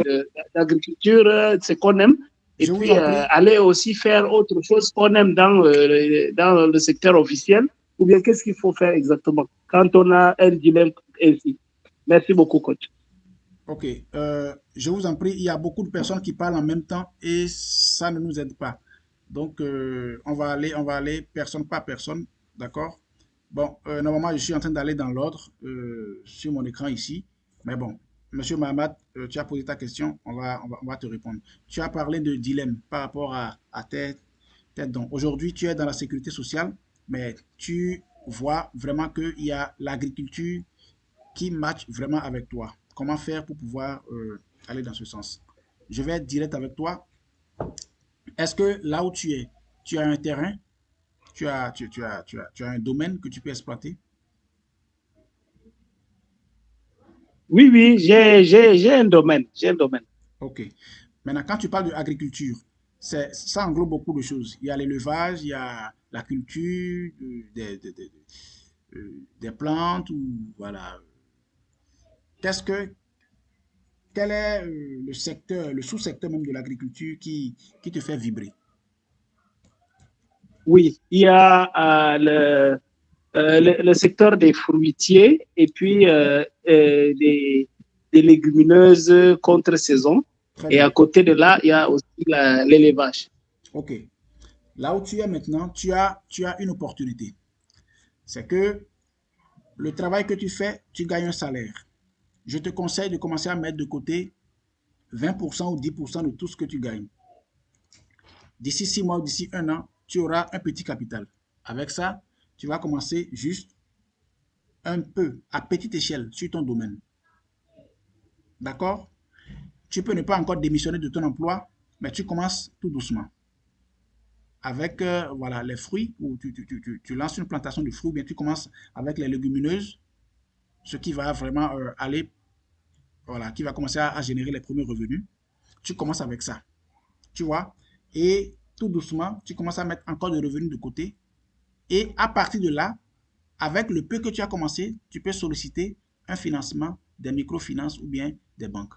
d'agriculture, ce qu'on aime, et puis aller aussi faire autre chose qu'on aime dans le secteur officiel, ou bien qu'est-ce qu'il faut faire exactement quand on a un dilemme ainsi? Merci beaucoup, coach. Ok, je vous en prie, il y a beaucoup de personnes qui parlent en même temps et ça ne nous aide pas. Donc, on va aller personne par personne, d'accord? Bon, normalement, je suis en train d'aller dans l'ordre sur mon écran ici. Mais bon, Monsieur Mahamat, tu as posé ta question, on va te répondre. Tu as parlé de dilemme par rapport à tes dons. Aujourd'hui, tu es dans la sécurité sociale, mais tu vois vraiment qu'il y a l'agriculture qui match vraiment avec toi. Comment faire pour pouvoir aller dans ce sens? Je vais être direct avec toi. Est-ce que là où tu es, tu as un terrain, tu as un domaine que tu peux exploiter? Oui, j'ai un domaine. Ok. Maintenant, quand tu parles de agriculture, ça englobe beaucoup de choses. Il y a l'élevage, il y a la culture, des plantes, ou voilà. Quel est le secteur, le sous-secteur même de l'agriculture qui te fait vibrer? Oui, il y a le secteur des fruitiers et puis des légumineuses contre-saison. Et à côté de là, il y a aussi l'élevage. Ok. Là où tu es maintenant, tu as une opportunité. C'est que le travail que tu fais, tu gagnes un salaire. Je te conseille de commencer à mettre de côté 20% ou 10% de tout ce que tu gagnes. D'ici 6 mois ou d'ici 1 an, tu auras un petit capital. Avec ça, tu vas commencer juste un peu, à petite échelle, sur ton domaine. D'accord? Tu peux ne pas encore démissionner de ton emploi, mais tu commences tout doucement. Avec voilà, les fruits, ou tu lances une plantation de fruits, ou bien tu commences avec les légumineuses, ce qui va vraiment aller, voilà, qui va commencer à générer les premiers revenus. Tu commences avec ça, tu vois, et tout doucement, tu commences à mettre encore des revenus de côté. Et à partir de là, avec le peu que tu as commencé, tu peux solliciter un financement, des microfinances ou bien des banques.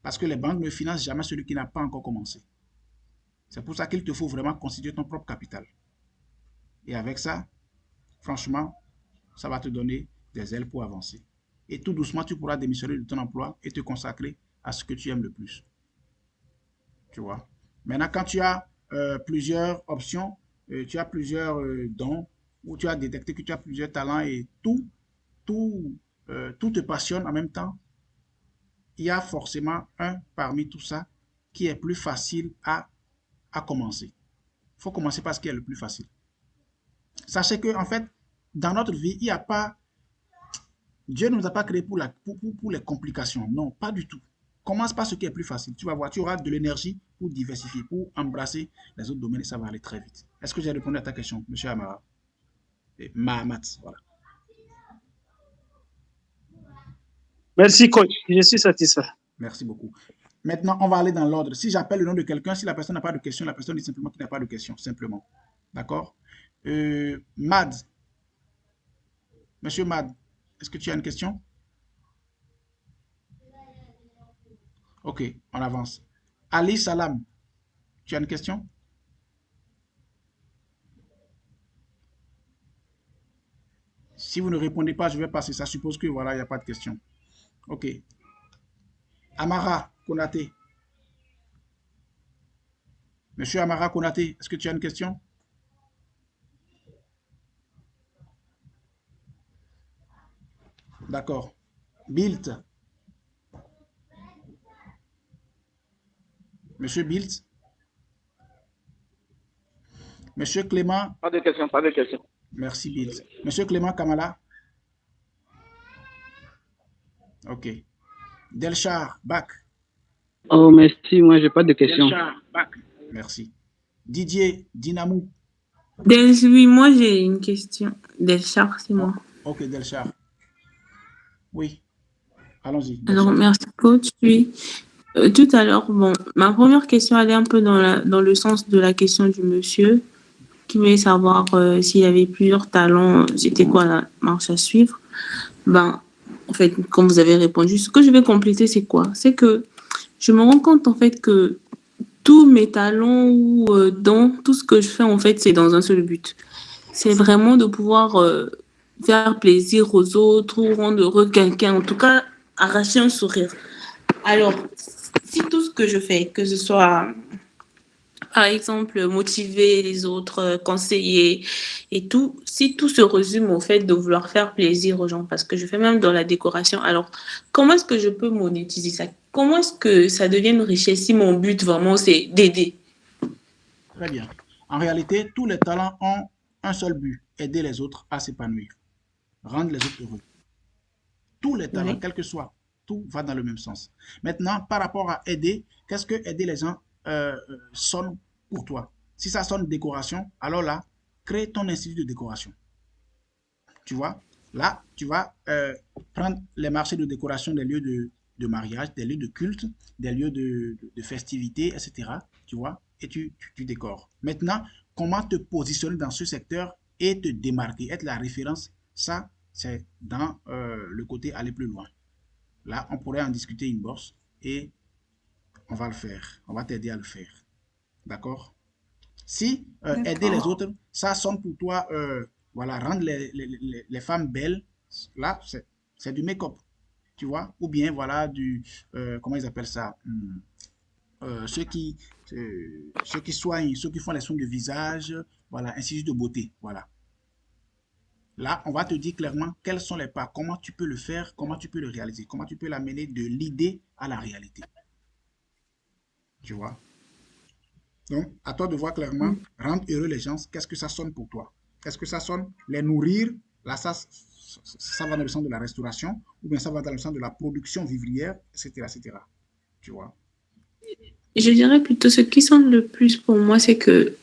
Parce que les banques ne financent jamais celui qui n'a pas encore commencé. C'est pour ça qu'il te faut vraiment constituer ton propre capital. Et avec ça, franchement, ça va te donner des ailes pour avancer. Et tout doucement, tu pourras démissionner de ton emploi et te consacrer à ce que tu aimes le plus. Tu vois. Maintenant, quand tu as plusieurs options, tu as plusieurs dons, ou tu as détecté que tu as plusieurs talents et tout, tout te passionne en même temps, il y a forcément un parmi tout ça qui est plus facile à commencer. Il faut commencer par ce qui est le plus facile. Sachez que, en fait, dans notre vie, il n'y a pas... Dieu ne nous a pas créé pour les complications. Non, pas du tout. Commence par ce qui est plus facile. Tu vas voir, tu auras de l'énergie pour diversifier, pour embrasser les autres domaines et ça va aller très vite. Est-ce que j'ai répondu à ta question, M. Amara? Mahamat, voilà. Merci, coach. Je suis satisfait. Merci beaucoup. Maintenant, on va aller dans l'ordre. Si j'appelle le nom de quelqu'un, si la personne n'a pas de question, la personne dit simplement qu'il n'a pas de question, simplement. D'accord? Mad. Monsieur Mad, est-ce que tu as une question? Ok, on avance. Ali Salam, tu as une question? Si vous ne répondez pas, je vais passer. Ça suppose que voilà, il n'y a pas de question. Ok. Amara Konaté. Monsieur Amara Konaté, est-ce que tu as une question? D'accord. Bilt. Monsieur Bilt. Monsieur Clément. Pas de question, pas de question. Merci Bilt. Monsieur Clément Kamala. Ok. Delchar Bach. Oh, merci. Moi, j'ai pas de questions. Delchar Bach. Merci. Didier Dinamou. Oui, moi j'ai une question. Delchar, c'est moi. Ok, Delchar. Oui. Allons-y. Alors, merci coach. Oui. Tout à l'heure, bon, ma première question allait un peu dans le sens de la question du monsieur qui voulait savoir s'il y avait plusieurs talents, c'était quoi la marche à suivre. Ben, en fait, comme vous avez répondu, ce que je vais compléter, c'est quoi? C'est que je me rends compte en fait que tous mes talents ou dons, tout ce que je fais en fait, c'est dans un seul but. C'est vraiment de pouvoir faire plaisir aux autres ou rendre heureux quelqu'un, en tout cas arracher un sourire. Alors, si tout ce que je fais, que ce soit par exemple motiver les autres, conseiller et tout, si tout se résume au fait de vouloir faire plaisir aux gens, parce que je fais même dans la décoration, alors comment est-ce que je peux monétiser ça? Comment est-ce que ça devient une richesse si mon but vraiment c'est d'aider? Très bien. En réalité, tous les talents ont un seul but, aider les autres à s'épanouir, rendre les autres heureux. Tous les talents, quel que soit, tout va dans le même sens. Maintenant, par rapport à aider, qu'est-ce que aider les gens sonne pour toi? Si ça sonne décoration, alors là, crée ton institut de décoration. Tu vois? Là, tu vas prendre les marchés de décoration des lieux de mariage, des lieux de culte, des lieux de festivités, etc. Tu vois? Et tu décores. Maintenant, comment te positionner dans ce secteur et te démarquer, être la référence, ça, c'est dans le côté aller plus loin. Là, on pourrait en discuter une bourse et on va le faire. On va t'aider à le faire. D'accord? Si aider les autres, ça sonne pour toi, voilà, rendre les femmes belles, là, c'est du make-up. Tu vois? Ou bien, voilà, comment ils appellent ça? Ceux qui soignent, ceux qui font les soins de visage, voilà, institut de beauté, voilà. Là, on va te dire clairement quels sont les pas, comment tu peux le faire, comment tu peux le réaliser, comment tu peux l'amener de l'idée à la réalité. Tu vois? Donc, à toi de voir clairement, rendre heureux les gens, qu'est-ce que ça sonne pour toi? Est-ce que ça sonne les nourrir? Là, ça va dans le sens de la restauration, ou bien ça va dans le sens de la production vivrière, etc., etc. Tu vois? Je dirais plutôt ce qui sonne le plus pour moi, c'est que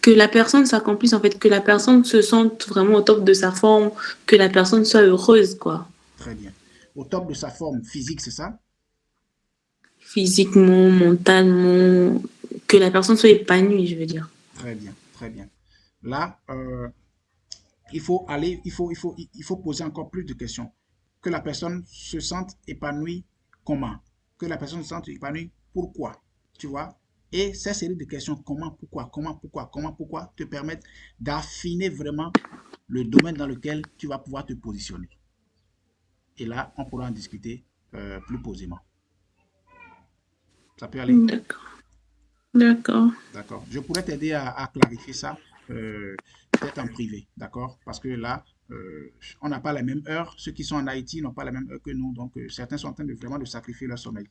la personne s'accomplisse, en fait, que la personne se sente vraiment au top de sa forme, que la personne soit heureuse, quoi. Très bien. Au top de sa forme physique, c'est ça? Physiquement, mentalement, que la personne soit épanouie, je veux dire. Très bien, très bien. Là, il faut poser encore plus de questions. Que la personne se sente épanouie comment? que la personne se sente épanouie. Pourquoi? Tu vois? Et ces séries de questions, comment, pourquoi, te permettent d'affiner vraiment le domaine dans lequel tu vas pouvoir te positionner. Et là, on pourra en discuter plus posément. Ça peut aller? D'accord. D'accord. Je pourrais t'aider à clarifier ça, peut-être en privé, d'accord? Parce que là, on n'a pas la même heure. Ceux qui sont en Haïti n'ont pas la même heure que nous. Donc, certains sont en train de vraiment de sacrifier leur sommeil.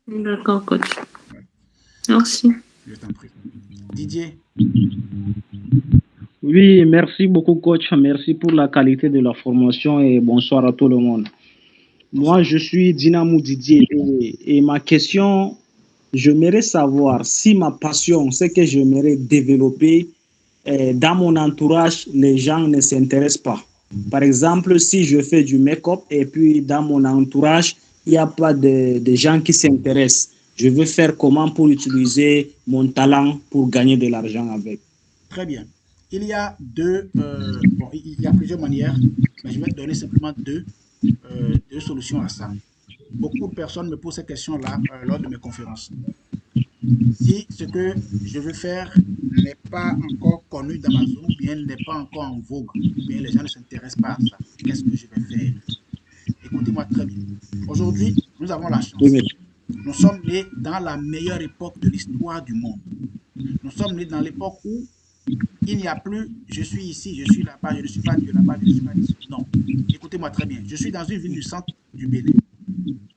D'accord, coach. Ouais. Merci. Je t'en prie. Didier. Oui, merci beaucoup, coach. Merci pour la qualité de la formation et bonsoir à tout le monde. Moi, je suis Dinamou Didier et ma question, j'aimerais savoir si ma passion, ce que j'aimerais développer, dans mon entourage, les gens ne s'intéressent pas. Par exemple, si je fais du make-up et puis dans mon entourage, il n'y a pas de gens qui s'intéressent. Je veux faire comment pour utiliser mon talent pour gagner de l'argent avec. Très bien. Il y a il y a plusieurs manières, mais je vais te donner simplement deux solutions à ça. Beaucoup de personnes me posent ces questions-là lors de mes conférences. Si ce que je veux faire n'est pas encore connu dans ma zone, ou bien n'est pas encore en vogue, ou bien les gens ne s'intéressent pas à ça, qu'est-ce que je vais faire? Écoutez-moi très bien. Aujourd'hui, nous avons la chance. Nous sommes nés dans la meilleure époque de l'histoire du monde. Nous sommes nés dans l'époque où il n'y a plus je suis ici, je suis là-bas, je ne suis pas de là-bas, je ne suis pas d'ici. Non. Écoutez-moi très bien. Je suis dans une ville du centre du Bénin.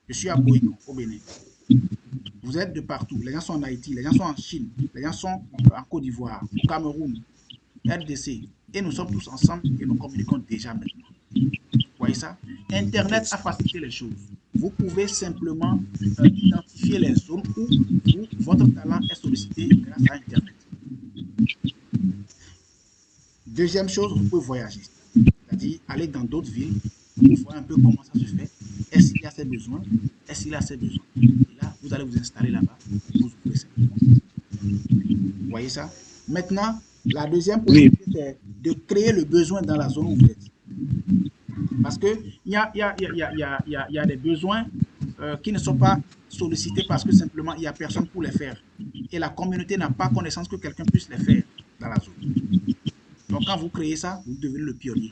Je suis à Boïko, au Bénin. Vous êtes de partout. Les gens sont en Haïti, les gens sont en Chine, les gens sont en Côte d'Ivoire, au Cameroun, RDC. Et nous sommes tous ensemble et nous communiquons déjà maintenant. Vous voyez ça? Internet a facilité les choses. Vous pouvez simplement identifier les zones où votre talent est sollicité grâce à Internet. Deuxième chose, vous pouvez voyager. C'est-à-dire aller dans d'autres villes pour voir un peu comment ça se fait. Est-ce qu'il y a ces besoins? Est-ce qu'il y a ces besoins? Et là, vous allez vous installer là-bas. Vous ouvrez simplement. Vous voyez ça? Maintenant, la deuxième possibilité, c'est de créer le besoin dans la zone où vous êtes. Parce qu'il y a des besoins qui ne sont pas sollicités parce que simplement, il n'y a personne pour les faire. Et la communauté n'a pas connaissance que quelqu'un puisse les faire dans la zone. Donc, quand vous créez ça, vous devenez le pionnier.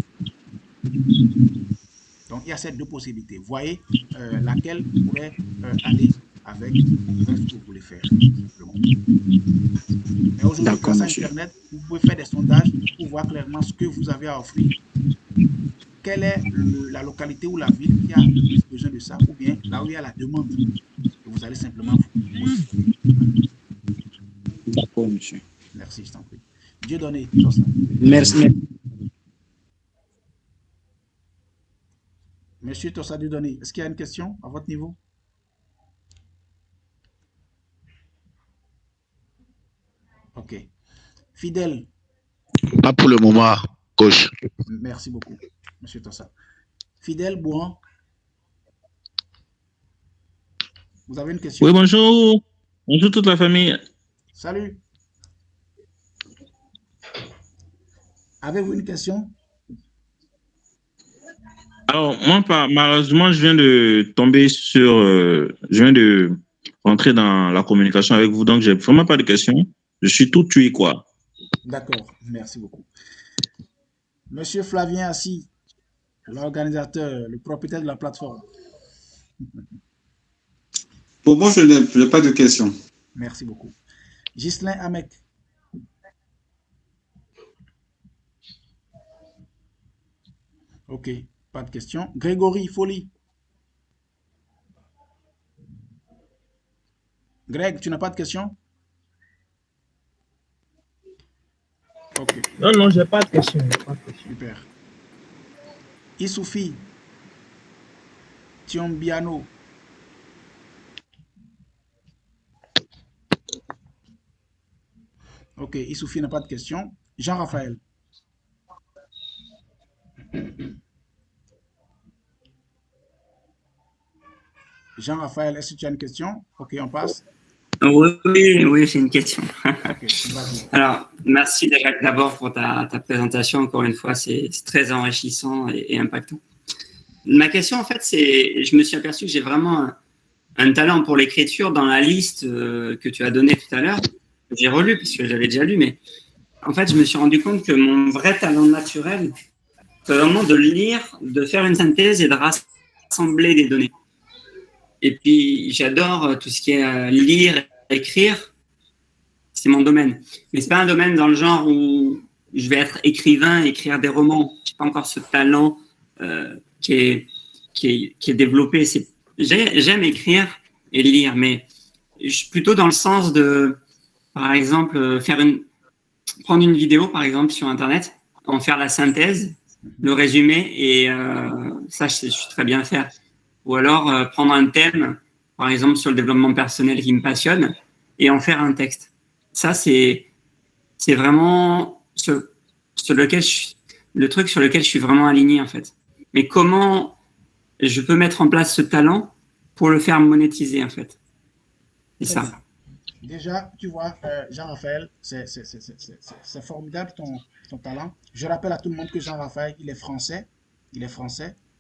Donc, il y a ces deux possibilités. Voyez laquelle pourrait aller avec ce que vous voulez faire. Simplement. Mais aujourd'hui, grâce à Internet, vous pouvez faire des sondages pour voir clairement ce que vous avez à offrir. Quelle est la localité ou la ville qui a le plus besoin de ça, ou bien là où il y a la demande. Et vous allez simplement vous positionner. D'accord, monsieur. Merci, je t'en prie. Dieu donné. Merci. Monsieur Tossa Dieudonné, est-ce qu'il y a une question à votre niveau? Ok. Fidèle. Pas pour le moment, coach. Merci beaucoup, monsieur Tossa. Fidèle Bouhan. Vous avez une question? Oui, bonjour. Bonjour toute la famille. Salut. Avez-vous une question? Alors, moi, malheureusement, je viens de tomber sur... je viens de rentrer dans la communication avec vous, donc j'ai vraiment pas de questions. Je suis tout tué, quoi. D'accord, merci beaucoup. Monsieur Flavien Assis, l'organisateur, le propriétaire de la plateforme. Pour moi, je n'ai pas de questions. Merci beaucoup. Ghislain Amek. Ok, pas de questions. Grégory Folie. Greg, tu n'as pas de questions? Ok. Non, j'ai pas de questions. Super. Issoufi Tiombiano. Ok, Issoufi n'a pas de questions. Jean-Raphaël. Jean-Raphaël, est-ce que tu as une question? Ok, on passe. Oui, j'ai une question. Okay, alors, merci d'abord pour ta présentation. Encore une fois, c'est très enrichissant et impactant. Ma question, en fait, c'est, je me suis aperçu que j'ai vraiment un talent pour l'écriture dans la liste que tu as donnée tout à l'heure. J'ai relu parce que j'avais déjà lu, mais en fait, je me suis rendu compte que mon vrai talent naturel, c'est vraiment de lire, de faire une synthèse et de rassembler des données. Et puis, j'adore tout ce qui est lire, écrire. C'est mon domaine. Mais c'est pas un domaine dans le genre où je vais être écrivain, écrire des romans. J'ai pas encore ce talent qui est développé. J'aime écrire et lire, mais je suis plutôt dans le sens de, par exemple, prendre une vidéo, par exemple, sur Internet, en faire la synthèse, le résumé, et ça, je suis très bien faire. Ou alors prendre un thème, par exemple, sur le développement personnel qui me passionne, et en faire un texte. Ça, c'est vraiment le truc sur lequel je suis vraiment aligné, en fait. Mais comment je peux mettre en place ce talent pour le faire monétiser, en fait. C'est ça. Déjà, tu vois, Jean-Raphaël, c'est formidable ton talent. Je rappelle à tout le monde que Jean-Raphaël, il est français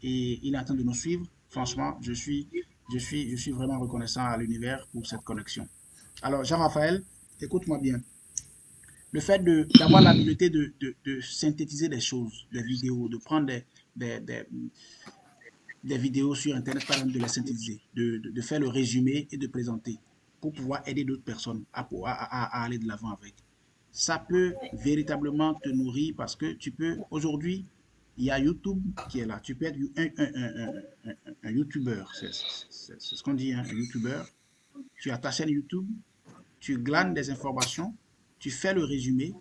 et il est en train de nous suivre. Franchement, je suis vraiment reconnaissant à l'univers pour cette connexion. Alors, Jean-Raphaël, écoute-moi bien. Le fait d'avoir l'habileté de synthétiser des choses, des vidéos, de prendre des vidéos sur Internet, par exemple, de les synthétiser, de faire le résumé et de présenter pour pouvoir aider d'autres personnes à aller de l'avant avec. Ça peut véritablement te nourrir parce que tu peux, aujourd'hui, il y a YouTube qui est là. Tu peux être un YouTuber, c'est ce qu'on dit, hein, un YouTuber. Tu as ta chaîne YouTube, tu glanes des informations, tu fais le résumé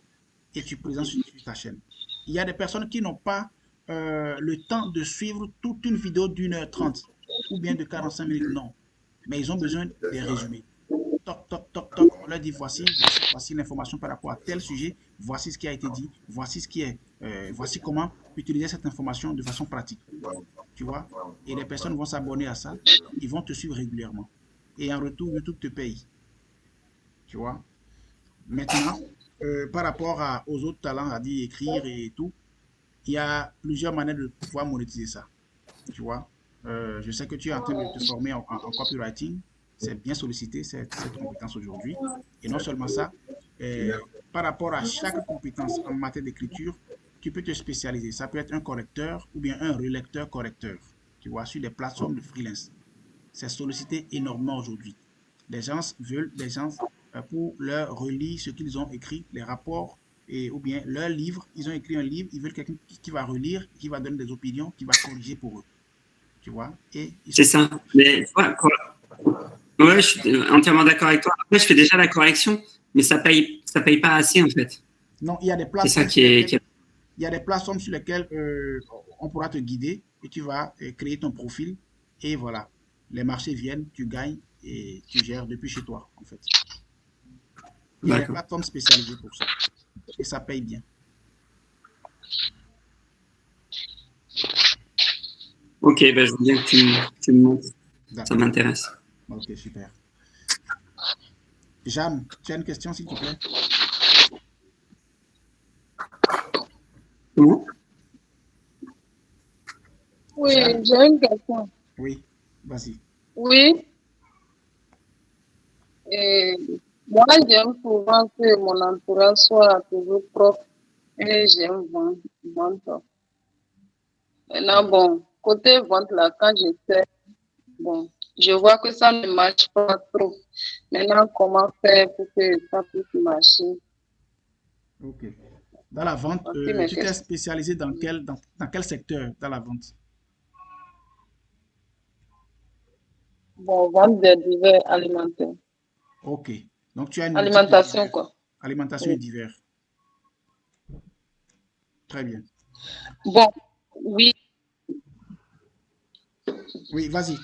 et tu présentes sur ta chaîne. Il y a des personnes qui n'ont pas le temps de suivre toute une vidéo d'1h30 ou bien de 45 minutes, non. Mais ils ont besoin des résumés. Toc, toc, toc, toc, on leur dit voici l'information par rapport à tel sujet, voici ce qui a été dit, voici comment utiliser cette information de façon pratique. Tu vois? Et les personnes vont s'abonner à ça, ils vont te suivre régulièrement. Et en retour, YouTube te paye. Tu vois? Maintenant, par rapport aux autres talents, à dire écrire et tout, il y a plusieurs manières de pouvoir monétiser ça. Tu vois? Je sais que tu es en train de te former en copywriting. C'est bien sollicité, cette compétence aujourd'hui. Et non seulement ça, par rapport à chaque compétence en matière d'écriture, tu peux te spécialiser. Ça peut être un correcteur ou bien un relecteur correcteur. Tu vois, sur des plateformes de freelance. C'est sollicité énormément aujourd'hui. Les gens veulent des gens pour leur relire ce qu'ils ont écrit, les rapports, ou bien leur livre. Ils ont écrit un livre, ils veulent quelqu'un qui va relire, qui va donner des opinions, qui va corriger pour eux. Tu vois? C'est ça. Mais ouais, je suis entièrement d'accord avec toi. Après, je fais déjà la correction, mais ça paye pas assez, en fait. Non, il y a des plateformes, il y a des plateformes sur lesquelles on pourra te guider et tu vas créer ton profil et voilà, les marchés viennent, tu gagnes et tu gères depuis chez toi, en fait. Il y a des plateformes spécialisées pour ça et ça paye bien. Ok, ben je veux bien que tu me montres. Ça m'intéresse. Ok, super. Jeanne, tu as une question, s'il te plaît? Comment? Oui, j'ai une question. Oui, vas-y. Oui. Et moi, j'aime souvent que mon entourage soit toujours propre et j'aime vendre. Maintenant, bon, côté vente, là, quand j'essaie, bon, je vois que ça ne marche pas trop. Maintenant, comment faire pour que ça puisse marcher? Ok. Dans la vente, tu t'es spécialisé dans quel secteur dans la vente? Bon, vente des divers alimentaires. Ok. Donc, tu as une alimentation, quoi. Alimentation et divers. Très bien. Bon, oui. Oui, vas-y.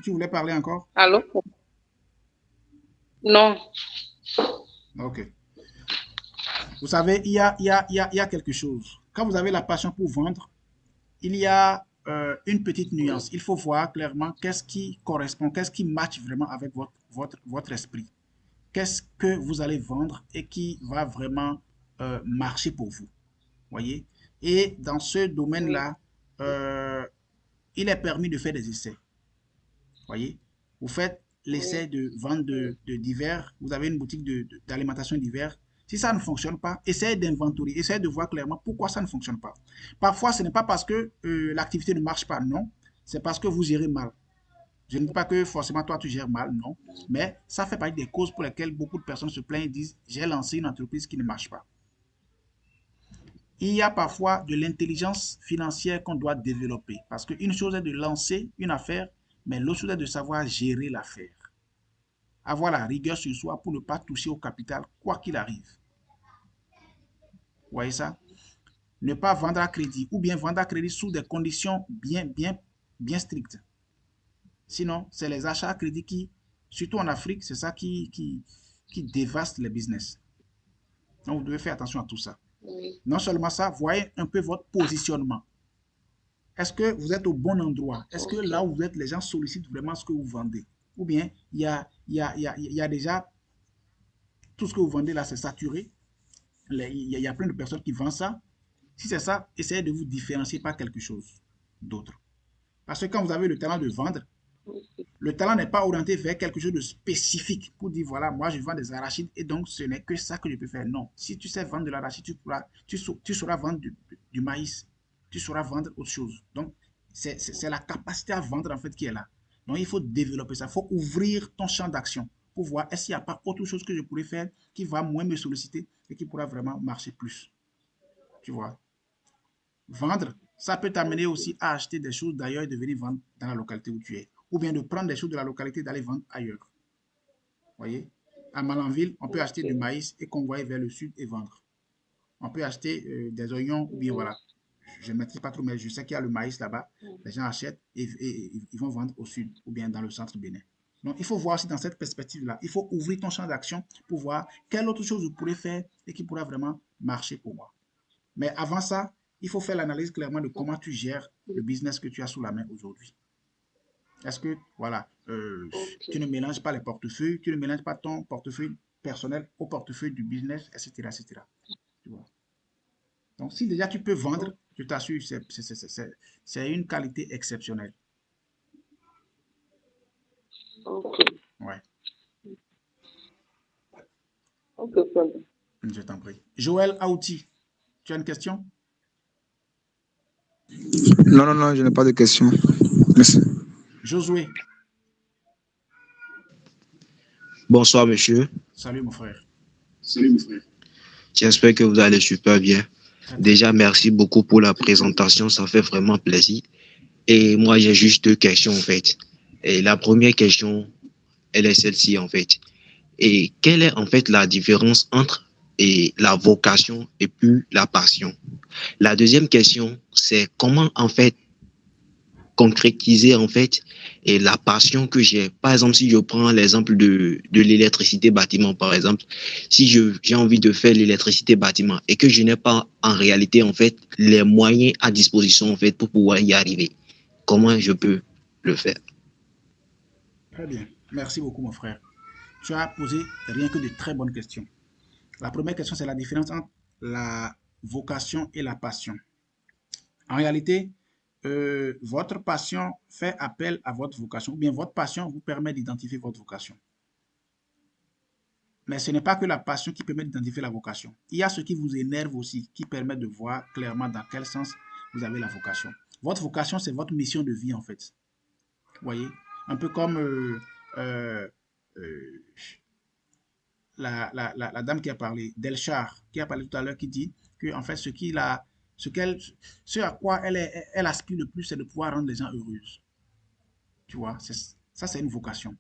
Tu voulais parler encore? Allô? Non. Ok. Vous savez, il y a quelque chose. Quand vous avez la passion pour vendre, il y a une petite nuance. Il faut voir clairement qu'est-ce qui correspond, qu'est-ce qui match vraiment avec votre esprit. Qu'est-ce que vous allez vendre et qui va vraiment marcher pour vous. Voyez? Et dans ce domaine-là, il est permis de faire des essais. Voyez? Vous faites l'essai de vente de divers, vous avez une boutique d'alimentation divers, si ça ne fonctionne pas, essayez d'inventorier, essayez de voir clairement pourquoi ça ne fonctionne pas. Parfois, ce n'est pas parce que l'activité ne marche pas, non, c'est parce que vous gérez mal. Je ne dis pas que forcément toi tu gères mal, non, mais ça fait partie des causes pour lesquelles beaucoup de personnes se plaignent et disent j'ai lancé une entreprise qui ne marche pas. Il y a parfois de l'intelligence financière qu'on doit développer parce qu'une chose est de lancer une affaire, mais l'autre chose est de savoir gérer l'affaire. Avoir la rigueur sur soi pour ne pas toucher au capital quoi qu'il arrive. Vous voyez ça? Ne pas vendre à crédit ou bien vendre à crédit sous des conditions bien strictes. Sinon, c'est les achats à crédit qui, surtout en Afrique, c'est ça qui dévaste les business. Donc, vous devez faire attention à tout ça. Oui. Non seulement ça, voyez un peu votre positionnement. Est-ce que vous êtes au bon endroit? Est-ce que là où vous êtes, les gens sollicitent vraiment ce que vous vendez? Ou bien, il y a déjà, tout ce que vous vendez là, c'est saturé. Il y a plein de personnes qui vendent ça. Si c'est ça, essayez de vous différencier par quelque chose d'autre. Parce que quand vous avez le talent de vendre, le talent n'est pas orienté vers quelque chose de spécifique pour dire, voilà, moi je vends des arachides et donc ce n'est que ça que je peux faire. Non, si tu sais vendre de l'arachide, tu sauras vendre du maïs, tu sauras vendre autre chose. Donc, c'est la capacité à vendre en fait qui est là. Donc, il faut développer ça, il faut ouvrir ton champ d'action pour voir est-ce qu'il n'y a pas autre chose que je pourrais faire qui va moins me solliciter et qui pourra vraiment marcher plus. Tu vois. Vendre, ça peut t'amener aussi à acheter des choses d'ailleurs et de venir vendre dans la localité où tu es. Ou bien de prendre des choses de la localité et d'aller vendre ailleurs. Vous voyez? À Malanville, on peut acheter du maïs et convoyer vers le sud et vendre. On peut acheter des oignons ou bien voilà. Je ne maîtrise pas trop, mais je sais qu'il y a le maïs là-bas. Les gens achètent et ils vont vendre au sud ou bien dans le centre Bénin. Donc, il faut voir aussi dans cette perspective-là. Il faut ouvrir ton champ d'action pour voir quelle autre chose je pourrais faire et qui pourra vraiment marcher pour moi. Mais avant ça, il faut faire l'analyse clairement de comment tu gères le business que tu as sous la main aujourd'hui. Est-ce que, voilà, tu ne mélanges pas les portefeuilles, tu ne mélanges pas ton portefeuille personnel au portefeuille du business, etc. etc. Tu vois. Donc, si déjà tu peux vendre, je t'assure, c'est une qualité exceptionnelle. Ok. Ouais. Ok, pardon. Je t'en prie. Joël Aouti, tu as une question? Non, je n'ai pas de question. Merci. Josué. Bonsoir, monsieur. Salut, mon frère. J'espère que vous allez super bien. Déjà, merci beaucoup pour la présentation. Ça fait vraiment plaisir. Et moi, j'ai juste 2 questions, en fait. Et la première question, elle est celle-ci, en fait. Et quelle est, en fait, la différence entre la vocation et puis la passion? La deuxième question, c'est comment, en fait, concrétiser en fait et la passion que j'ai. Par exemple, si je prends l'exemple de l'électricité bâtiment, par exemple, si j'ai envie de faire l'électricité bâtiment et que je n'ai pas en réalité en fait les moyens à disposition en fait pour pouvoir y arriver, comment je peux le faire? Très bien. Merci beaucoup, mon frère. Tu as posé rien que de très bonnes questions. La première question, c'est la différence entre la vocation et la passion. En réalité, votre passion fait appel à votre vocation, ou bien votre passion vous permet d'identifier votre vocation. Mais ce n'est pas que la passion qui permet d'identifier la vocation. Il y a ce qui vous énerve aussi, qui permet de voir clairement dans quel sens vous avez la vocation. Votre vocation, c'est votre mission de vie, en fait. Vous voyez? Un peu comme la dame qui a parlé, Delchar, qui a parlé tout à l'heure, qui dit que, en fait, ce à quoi elle aspire le plus, c'est de pouvoir rendre les gens heureux. Tu vois, ça, c'est une vocation.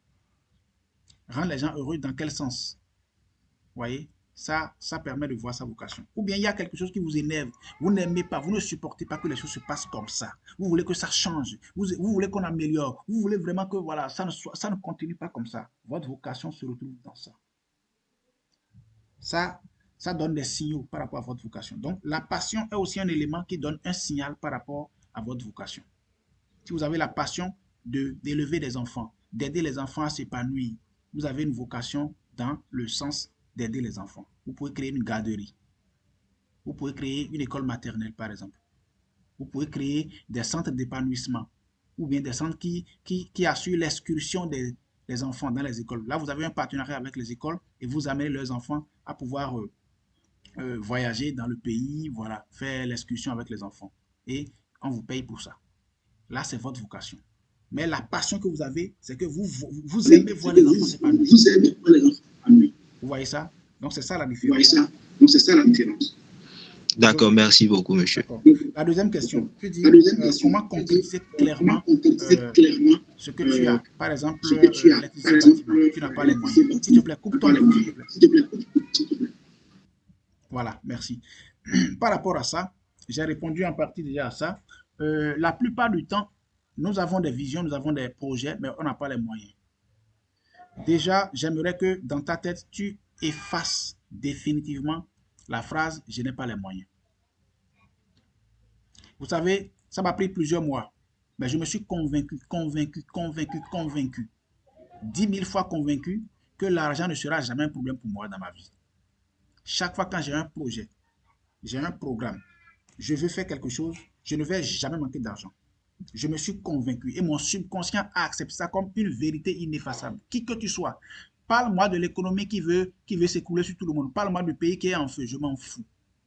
Rendre les gens heureux dans quel sens? Vous voyez, ça permet de voir sa vocation. Ou bien il y a quelque chose qui vous énerve. Vous n'aimez pas, vous ne supportez pas que les choses se passent comme ça. Vous voulez que ça change. Vous voulez qu'on améliore. Vous voulez vraiment que voilà, ça ne continue pas comme ça. Votre vocation se retrouve dans ça. Ça donne des signaux par rapport à votre vocation. Donc, la passion est aussi un élément qui donne un signal par rapport à votre vocation. Si vous avez la passion d'élever des enfants, d'aider les enfants à s'épanouir, vous avez une vocation dans le sens d'aider les enfants. Vous pouvez créer une garderie. Vous pouvez créer une école maternelle, par exemple. Vous pouvez créer des centres d'épanouissement ou bien des centres qui assurent l'excursion les enfants dans les écoles. Là, vous avez un partenariat avec les écoles et vous amenez leurs enfants à pouvoir voyager dans le pays, voilà, faire l'excursion avec les enfants. Et on vous paye pour ça. Là, c'est votre vocation. Mais la passion que vous avez, c'est que vous aimez voir les enfants s'épanouir. Vous aimez voir les enfants s'épanouir. Vous voyez ça? Donc, c'est ça la différence. D'accord, merci beaucoup, monsieur. La deuxième question, tu dis comment concrétiser clairement ce que tu as. Par exemple, l'électricité bâtiment, tu n'as pas les moyens. S'il te plaît, coupe ton écoute, s'il te plaît. Voilà, merci. Par rapport à ça, j'ai répondu en partie déjà à ça. La plupart du temps, nous avons des visions, nous avons des projets, mais on n'a pas les moyens. Déjà, j'aimerais que dans ta tête, tu effaces définitivement la phrase « je n'ai pas les moyens ». Vous savez, ça m'a pris plusieurs mois, mais je me suis convaincu 10 000 fois convaincu que l'argent ne sera jamais un problème pour moi dans ma vie. Chaque fois quand j'ai un projet, j'ai un programme, je veux faire quelque chose, je ne vais jamais manquer d'argent. Je me suis convaincu et mon subconscient a accepté ça comme une vérité ineffaçable. Qui que tu sois, parle-moi de l'économie qui veut s'écouler sur tout le monde. Parle-moi du pays qui est en feu, je m'en fous.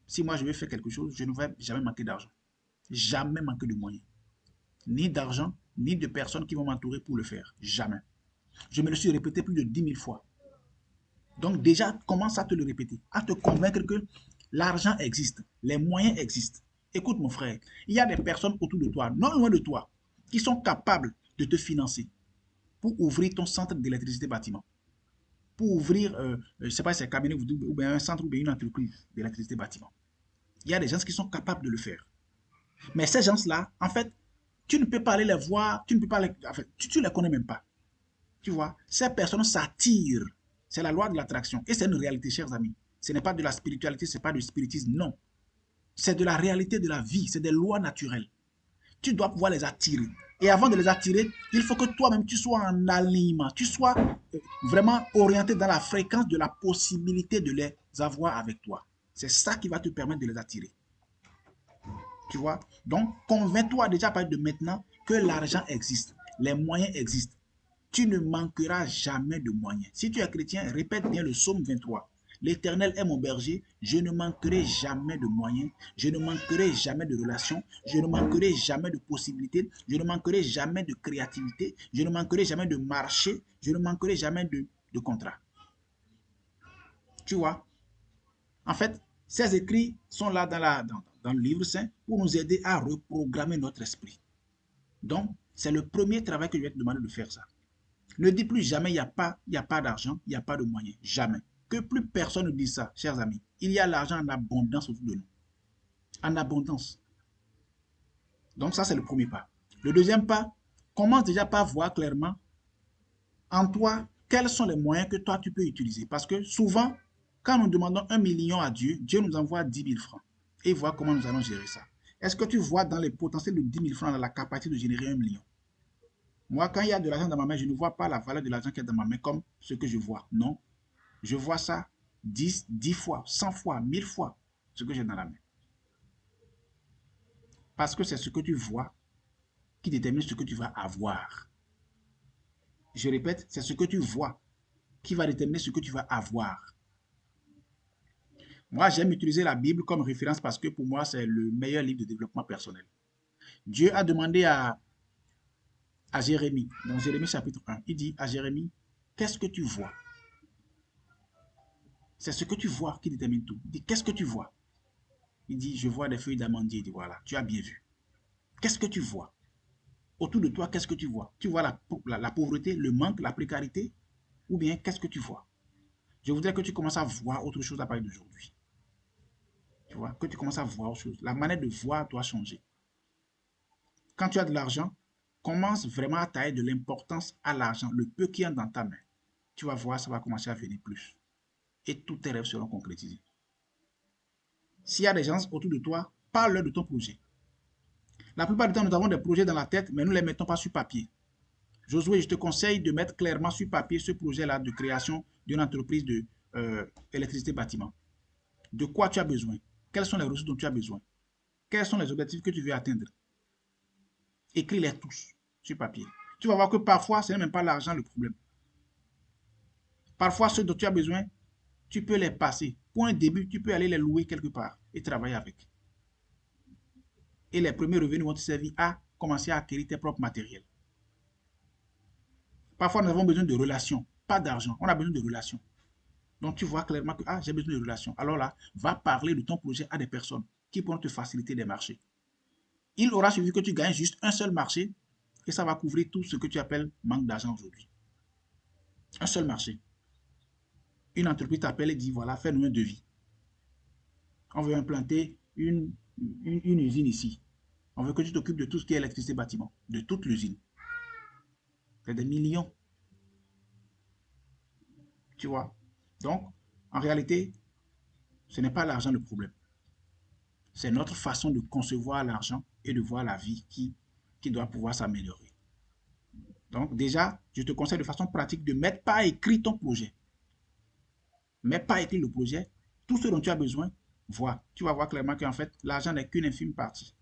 Si moi je veux faire quelque chose, je ne vais jamais manquer d'argent. Jamais manquer de moyens. Ni d'argent, ni de personnes qui vont m'entourer pour le faire. Jamais. Je me le suis répété plus de 10 000 fois. Donc déjà, commence à te le répéter, à te convaincre que l'argent existe, les moyens existent. Écoute mon frère, il y a des personnes autour de toi, non loin de toi, qui sont capables de te financer pour ouvrir ton centre d'électricité bâtiment. Pour ouvrir, je ne sais pas si c'est un cabinet ou bien un centre ou bien une entreprise d'électricité bâtiment. Il y a des gens qui sont capables de le faire. Mais ces gens-là, en fait, tu ne peux pas aller les voir, tu ne peux pas les, en fait, tu les connais même pas. Tu vois, ces personnes s'attirent. C'est la loi de l'attraction. Et c'est une réalité, chers amis. Ce n'est pas de la spiritualité, ce n'est pas du spiritisme, non. C'est de la réalité de la vie, c'est des lois naturelles. Tu dois pouvoir les attirer. Et avant de les attirer, il faut que toi-même, tu sois en alignement, tu sois vraiment orienté dans la fréquence de la possibilité de les avoir avec toi. C'est ça qui va te permettre de les attirer. Tu vois? Donc, convainc-toi déjà à partir de maintenant que l'argent existe, les moyens existent. Tu ne manqueras jamais de moyens. Si tu es chrétien, répète bien le psaume 23. L'Éternel est mon berger, je ne manquerai jamais de moyens, je ne manquerai jamais de relations, je ne manquerai jamais de possibilités, je ne manquerai jamais de créativité, je ne manquerai jamais de marché, je ne manquerai jamais de contrat. Tu vois? En fait, ces écrits sont là dans le livre saint pour nous aider à reprogrammer notre esprit. Donc, c'est le premier travail que je vais te demander de faire ça. Ne dis plus jamais il n'y a pas d'argent, il n'y a pas de moyens. Jamais. Que plus personne ne dise ça, chers amis. Il y a l'argent en abondance autour de nous. En abondance. Donc ça, c'est le premier pas. Le deuxième pas, commence déjà par voir clairement en toi quels sont les moyens que toi tu peux utiliser. Parce que souvent, quand nous demandons 1 million à Dieu, Dieu nous envoie 10 000 francs. Et voit comment nous allons gérer ça. Est-ce que tu vois dans les potentiels de 10 000 francs dans la capacité de générer 1 million? Moi, quand il y a de l'argent dans ma main, je ne vois pas la valeur de l'argent qui est dans ma main comme ce que je vois. Non. Je vois ça 10 fois, 100 fois, 1000 fois ce que j'ai dans la main. Parce que c'est ce que tu vois qui détermine ce que tu vas avoir. Je répète, c'est ce que tu vois qui va déterminer ce que tu vas avoir. Moi, j'aime utiliser la Bible comme référence parce que pour moi, c'est le meilleur livre de développement personnel. Dieu a demandé à Jérémie, dans Jérémie chapitre 1, il dit à Jérémie, qu'est-ce que tu vois? C'est ce que tu vois qui détermine tout. Il dit, qu'est-ce que tu vois? Il dit, je vois des feuilles d'amandier. Il dit, voilà, tu as bien vu. Qu'est-ce que tu vois? Autour de toi, qu'est-ce que tu vois? Tu vois la pauvreté, le manque, la précarité? Ou bien, qu'est-ce que tu vois? Je voudrais que tu commences à voir autre chose à partir d'aujourd'hui. Tu vois, que tu commences à voir autre chose. La manière de voir doit changer. Quand tu as de l'argent, commence vraiment à tailler de l'importance à l'argent, le peu qui est dans ta main. Tu vas voir, ça va commencer à venir plus. Et tous tes rêves seront concrétisés. S'il y a des gens autour de toi, parle-leur de ton projet. La plupart du temps, nous avons des projets dans la tête, mais nous ne les mettons pas sur papier. Josué, je te conseille de mettre clairement sur papier ce projet-là de création d'une entreprise d'électricité bâtiment. De quoi tu as besoin? Quelles sont les ressources dont tu as besoin? Quels sont les objectifs que tu veux atteindre? Écris-les tous sur papier. Tu vas voir que parfois, ce n'est même pas l'argent le problème. Parfois, ceux dont tu as besoin, tu peux les passer. Pour un début, tu peux aller les louer quelque part et travailler avec. Et les premiers revenus vont te servir à commencer à acquérir tes propres matériels. Parfois, nous avons besoin de relations, pas d'argent. On a besoin de relations. Donc, tu vois clairement que j'ai besoin de relations. Alors là, va parler de ton projet à des personnes qui pourront te faciliter des marchés. Il aura suffi que tu gagnes juste un seul marché et ça va couvrir tout ce que tu appelles manque d'argent aujourd'hui. Un seul marché. Une entreprise t'appelle et dit, voilà, fais-nous un devis. On veut implanter une usine ici. On veut que tu t'occupes de tout ce qui est électricité bâtiment, de toute l'usine. C'est des millions. Tu vois? Donc, en réalité, ce n'est pas l'argent le problème. C'est notre façon de concevoir l'argent et de voir la vie qui doit pouvoir s'améliorer. Donc, déjà, je te conseille de façon pratique de mettre par écrit ton projet. Mets pas écrit le projet. Tout ce dont tu as besoin, vois. Tu vas voir clairement qu'en fait, l'argent n'est qu'une infime partie.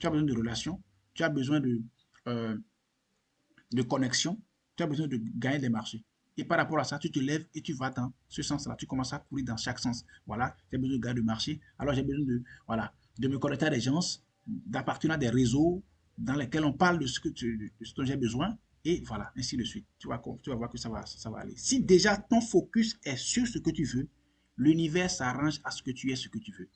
Tu as besoin de relations, tu as besoin de connexion, tu as besoin de gagner des marchés. Et par rapport à ça, tu te lèves et tu vas dans ce sens-là. Tu commences à courir dans chaque sens. Voilà, j'ai besoin de gagner de marché. Alors, j'ai besoin de me connecter à des gens, d'appartenir à des réseaux dans lesquels on parle de ce dont j'ai besoin. Et voilà, ainsi de suite. Tu vas voir que ça va aller. Si déjà ton focus est sur ce que tu veux, l'univers s'arrange à ce que tu aies ce que tu veux.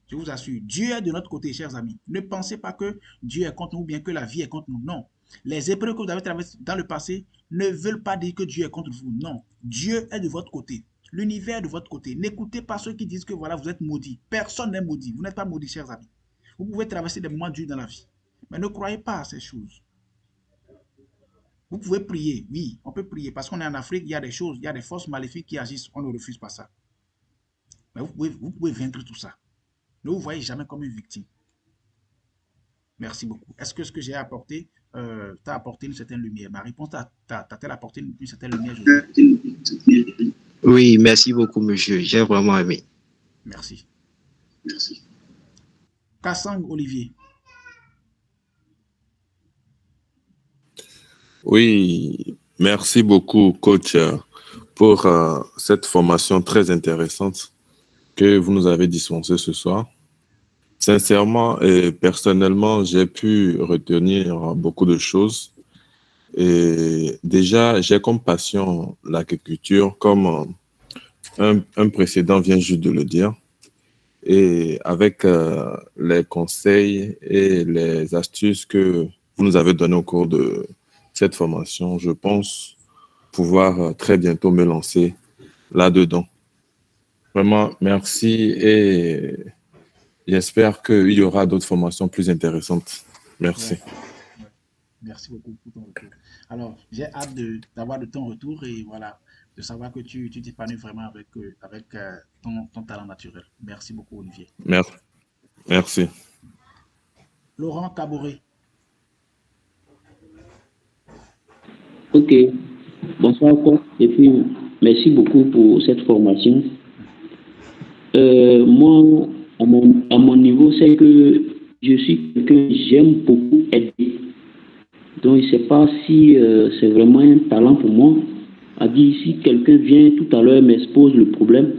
Je vous assure, Dieu est de notre côté, chers amis. Ne pensez pas que Dieu est contre nous ou bien que la vie est contre nous. Non. Les épreuves que vous avez traversées dans le passé ne veulent pas dire que Dieu est contre vous. Non. Dieu est de votre côté. L'univers est de votre côté. N'écoutez pas ceux qui disent que voilà, vous êtes maudits. Personne n'est maudit. Vous n'êtes pas maudits, chers amis. Vous pouvez traverser des moments durs dans la vie. Mais ne croyez pas à ces choses. Vous pouvez prier. Oui, on peut prier. Parce qu'on est en Afrique, il y a des choses, il y a des forces maléfiques qui agissent. On ne refuse pas ça. Mais vous pouvez vaincre tout ça. Ne vous voyez jamais comme une victime. Merci beaucoup. Est-ce que ce que j'ai apporté t'a apporté une certaine lumière? Ma réponse t'a-t-elle apporté une certaine lumière, José? Oui, merci beaucoup, monsieur. J'ai vraiment aimé. Merci. Merci. Kassang Olivier. Oui, merci beaucoup, coach, pour cette formation très intéressante que vous nous avez dispensée ce soir. Sincèrement et personnellement, j'ai pu retenir beaucoup de choses. Et déjà, j'ai comme passion l'agriculture, comme un précédent vient juste de le dire. Et avec les conseils et les astuces que vous nous avez données au cours de cette formation, je pense pouvoir très bientôt me lancer là-dedans. Vraiment, merci et j'espère qu'il y aura d'autres formations plus intéressantes. Merci. Ouais. Merci beaucoup pour ton retour. Alors, j'ai hâte d'avoir de ton retour et voilà, de savoir que tu t'épanouis vraiment avec ton talent naturel. Merci beaucoup, Olivier. Merci. Laurent Caboret. Ok. Bonsoir, et puis merci beaucoup pour cette formation. Moi, à mon niveau, c'est que je suis quelqu'un, j'aime beaucoup aider. Donc, je ne sais pas si c'est vraiment un talent pour moi. À dire, si quelqu'un vient tout à l'heure m'expose le problème,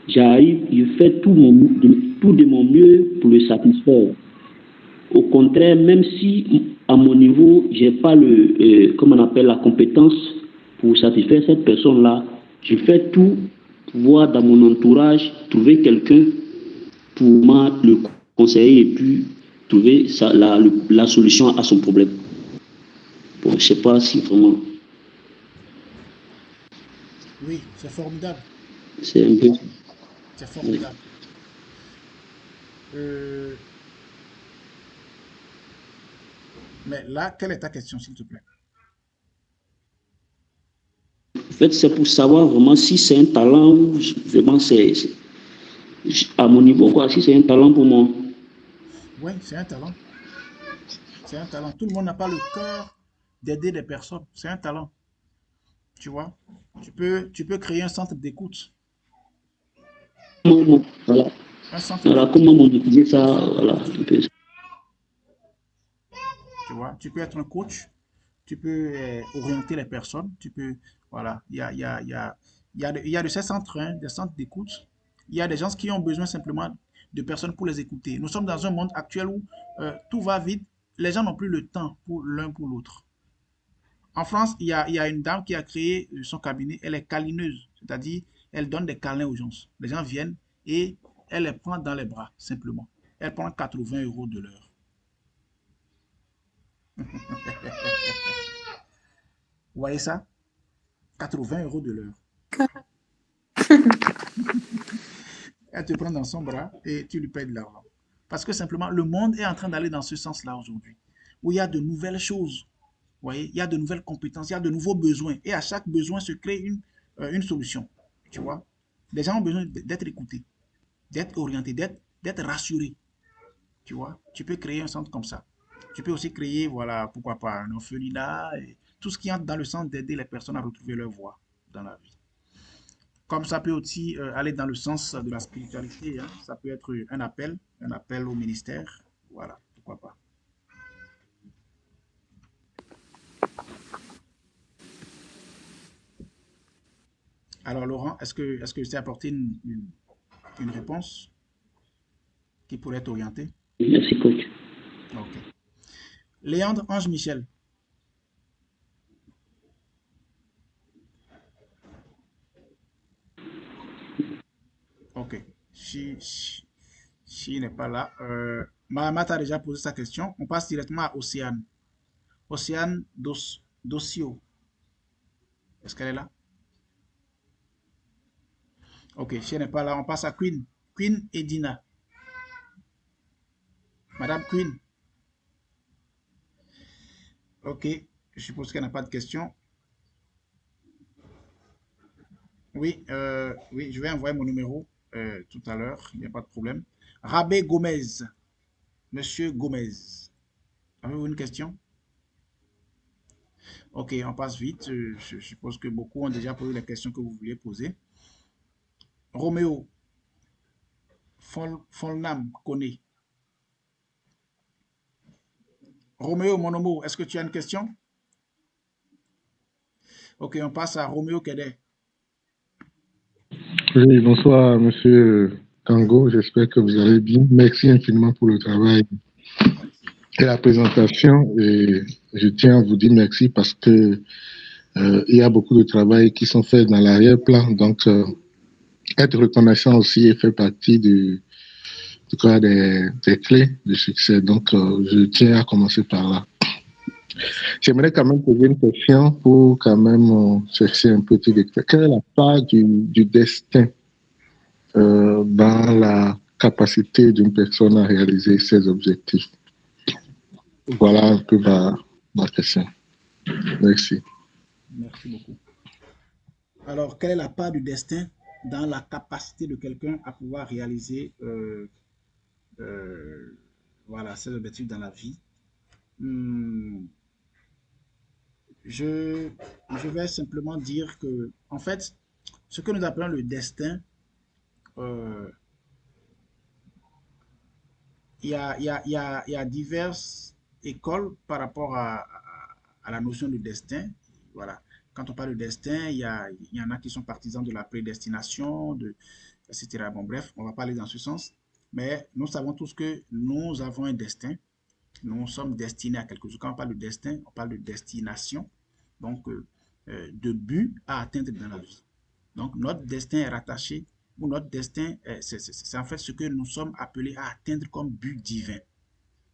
j'arrive, je fais tout de mon mieux pour le satisfaire. Au contraire, même si à mon niveau, je n'ai pas comme on appelle, la compétence pour satisfaire cette personne-là, je fais tout pour voir dans mon entourage, trouver quelqu'un pour le conseiller et puis trouver la solution à son problème. Bon, je ne sais pas si vraiment... Oui, c'est formidable. C'est un peu... C'est formidable. Mais là, quelle est ta question, s'il te plaît? En fait, c'est pour savoir vraiment si c'est un talent ou vraiment c'est à mon niveau, quoi, si c'est un talent pour moi. Oui, c'est un talent. C'est un talent. Tout le monde n'a pas le cœur d'aider des personnes. C'est un talent. Tu vois? Tu peux créer un centre d'écoute. Voilà. Voilà, comment monétiser ça, voilà. Tu vois? Tu peux être un coach. Tu peux orienter les personnes. Tu peux Voilà, il y a de ces centres, hein, des centres d'écoute. Il y a des gens qui ont besoin simplement de personnes pour les écouter. Nous sommes dans un monde actuel où tout va vite. Les gens n'ont plus le temps pour l'un pour l'autre. En France, il y a une dame qui a créé son cabinet. Elle est câlineuse, c'est-à-dire elle donne des câlins aux gens. Les gens viennent et elle les prend dans les bras, simplement. Elle prend 80 € de l'heure. Vous voyez ça? 80 € de l'heure. Elle te prend dans son bras et tu lui payes de l'argent. Parce que simplement, le monde est en train d'aller dans ce sens-là aujourd'hui, où il y a de nouvelles choses. Vous voyez, il y a de nouvelles compétences, il y a de nouveaux besoins. Et à chaque besoin se crée une solution. Tu vois? Les gens ont besoin d'être écoutés, d'être orientés, d'être rassurés. Tu vois? Tu peux créer un centre comme ça. Tu peux aussi créer, voilà, pourquoi pas, un orphelinat, et tout ce qui entre dans le sens d'aider les personnes à retrouver leur voie dans la vie. Comme ça peut aussi aller dans le sens de la spiritualité, hein. Ça peut être un appel au ministère. Voilà, pourquoi pas. Alors Laurent, est-ce que je t'ai apporté une réponse qui pourrait être orientée? Merci, coach. Ok. Léandre Ange Michel. Ok. Si n'est pas là. Mahamat a déjà posé sa question. On passe directement à Océane. Océane Dossio. Est-ce qu'elle est là? Ok, si elle n'est pas là, on passe à Queen. Queen Edina. Madame Queen. Ok, je suppose qu'elle n'a pas de question. Oui, oui, je vais envoyer mon numéro tout à l'heure, il n'y a pas de problème. Rabé Gomez. Monsieur Gomez. Avez-vous une question? Ok, on passe vite. Je suppose que beaucoup ont déjà posé les questions que vous vouliez poser. Roméo. Folnam, connaît. Roméo Monomo, est-ce que tu as une question? Ok, on passe à Roméo Kedé. Oui, bonsoir, monsieur Kango. J'espère que vous allez bien. Merci infiniment pour le travail et la présentation. Et je tiens à vous dire merci parce que il y a beaucoup de travail qui sont faits dans l'arrière-plan. Donc, être reconnaissant aussi fait partie des clés de succès. Donc, je tiens à commencer par là. J'aimerais quand même poser une question pour quand même chercher un petit détail. Quelle est la part du destin dans la capacité d'une personne à réaliser ses objectifs? Voilà un peu ma question. Merci. Merci beaucoup. Alors, quelle est la part du destin dans la capacité de quelqu'un à pouvoir réaliser voilà, ses objectifs dans la vie? Je vais simplement dire que, en fait, ce que nous appelons le destin, il y a diverses écoles par rapport à la notion de destin. Voilà. Quand on parle de destin, il y en a qui sont partisans de la prédestination, etc. Bon, bref, on va pas aller dans ce sens. Mais nous savons tous que nous avons un destin. Nous sommes destinés à quelque chose. Quand on parle de destin, on parle de destination. Donc, de but à atteindre dans la vie. Donc, notre destin est rattaché, ou notre destin, c'est en fait ce que nous sommes appelés à atteindre comme but divin.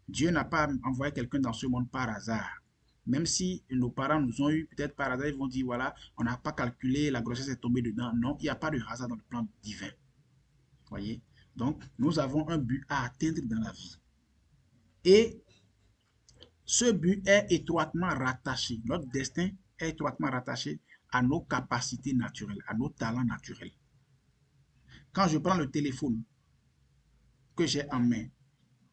Dieu n'a pas envoyé quelqu'un dans ce monde par hasard. Même si nos parents nous ont eu, peut-être par hasard, ils vont dire, voilà, on n'a pas calculé, la grossesse est tombée dedans. Non, il n'y a pas de hasard dans le plan divin. Voyez? Donc, nous avons un but à atteindre dans la vie. Et ce but est étroitement rattaché, notre destin est étroitement rattaché à nos capacités naturelles, à nos talents naturels. Quand je prends le téléphone que j'ai en main,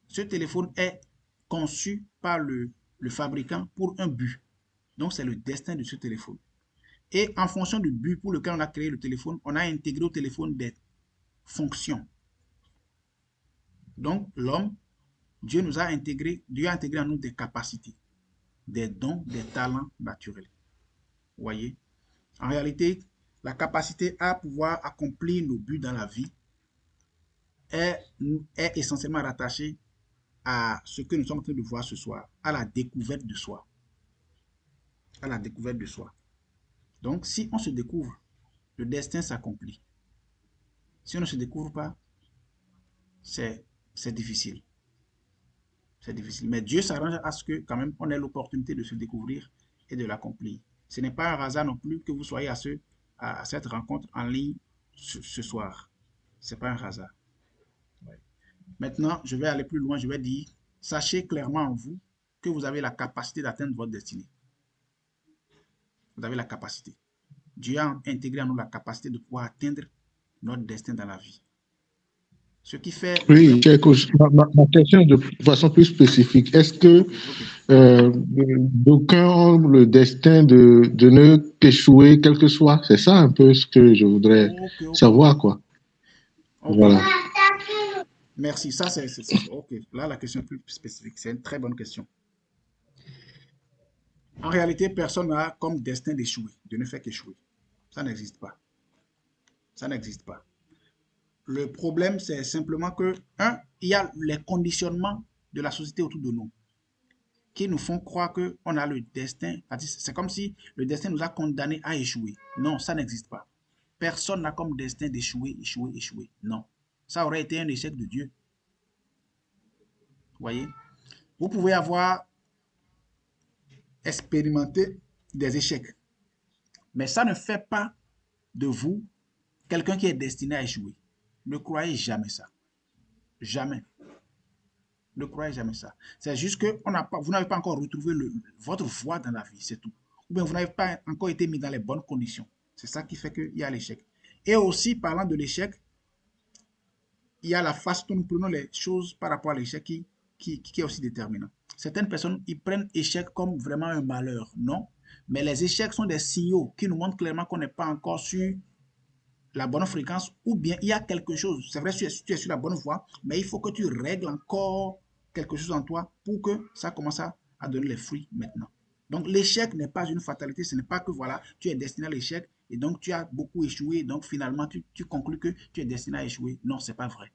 ce téléphone est conçu par le fabricant pour un but. Donc, c'est le destin de ce téléphone. Et en fonction du but pour lequel on a créé le téléphone, on a intégré au téléphone des fonctions. Donc, l'homme, Dieu a intégré en nous des capacités, des dons, des talents naturels. Vous voyez? En réalité, la capacité à pouvoir accomplir nos buts dans la vie est essentiellement rattachée à ce que nous sommes en train de voir ce soir, à la découverte de soi. À la découverte de soi. Donc, si on se découvre, le destin s'accomplit. Si on ne se découvre pas, c'est difficile. C'est difficile. Mais Dieu s'arrange à ce que, quand même, on ait l'opportunité de se découvrir et de l'accomplir. Ce n'est pas un hasard non plus que vous soyez à cette rencontre en ligne ce soir. Ce n'est pas un hasard. Ouais. Maintenant, je vais aller plus loin. Je vais dire, sachez clairement en vous que vous avez la capacité d'atteindre votre destinée. Vous avez la capacité. Dieu a intégré en nous la capacité de pouvoir atteindre notre destin dans la vie. Ce qui fait... Oui, ma question est de façon plus spécifique. Est-ce que d'aucuns ont le destin de ne qu'échouer, quel que soit? C'est ça un peu ce que je voudrais savoir, quoi. Voilà. Merci. Ça, c'est OK. Là, la question est plus spécifique. C'est une très bonne question. En réalité, personne n'a comme destin d'échouer, de ne faire qu'échouer. Ça n'existe pas. Ça n'existe pas. Le problème, c'est simplement que, il y a les conditionnements de la société autour de nous qui nous font croire qu'on a le destin. C'est comme si le destin nous a condamnés à échouer. Non, ça n'existe pas. Personne n'a comme destin d'échouer, échouer, échouer. Non. Ça aurait été un échec de Dieu. Vous voyez? Vous pouvez avoir expérimenté des échecs. Mais ça ne fait pas de vous quelqu'un qui est destiné à échouer. Ne croyez jamais ça. Jamais. Ne croyez jamais ça. C'est juste que vous n'avez pas encore retrouvé votre voie dans la vie, c'est tout. Ou bien vous n'avez pas encore été mis dans les bonnes conditions. C'est ça qui fait qu'il y a l'échec. Et aussi, parlant de l'échec, il y a la façon dont nous prenons les choses par rapport à l'échec qui est aussi déterminant. Certaines personnes, ils prennent échec comme vraiment un malheur. Non. Mais les échecs sont des signaux qui nous montrent clairement qu'on n'est pas encore sur la bonne fréquence, ou bien il y a quelque chose. C'est vrai, tu es sur la bonne voie, mais il faut que tu règles encore quelque chose en toi pour que ça commence à donner les fruits maintenant. Donc l'échec n'est pas une fatalité, ce n'est pas que voilà, tu es destiné à l'échec et donc tu as beaucoup échoué, donc finalement tu conclus que tu es destiné à échouer. Non, c'est pas vrai.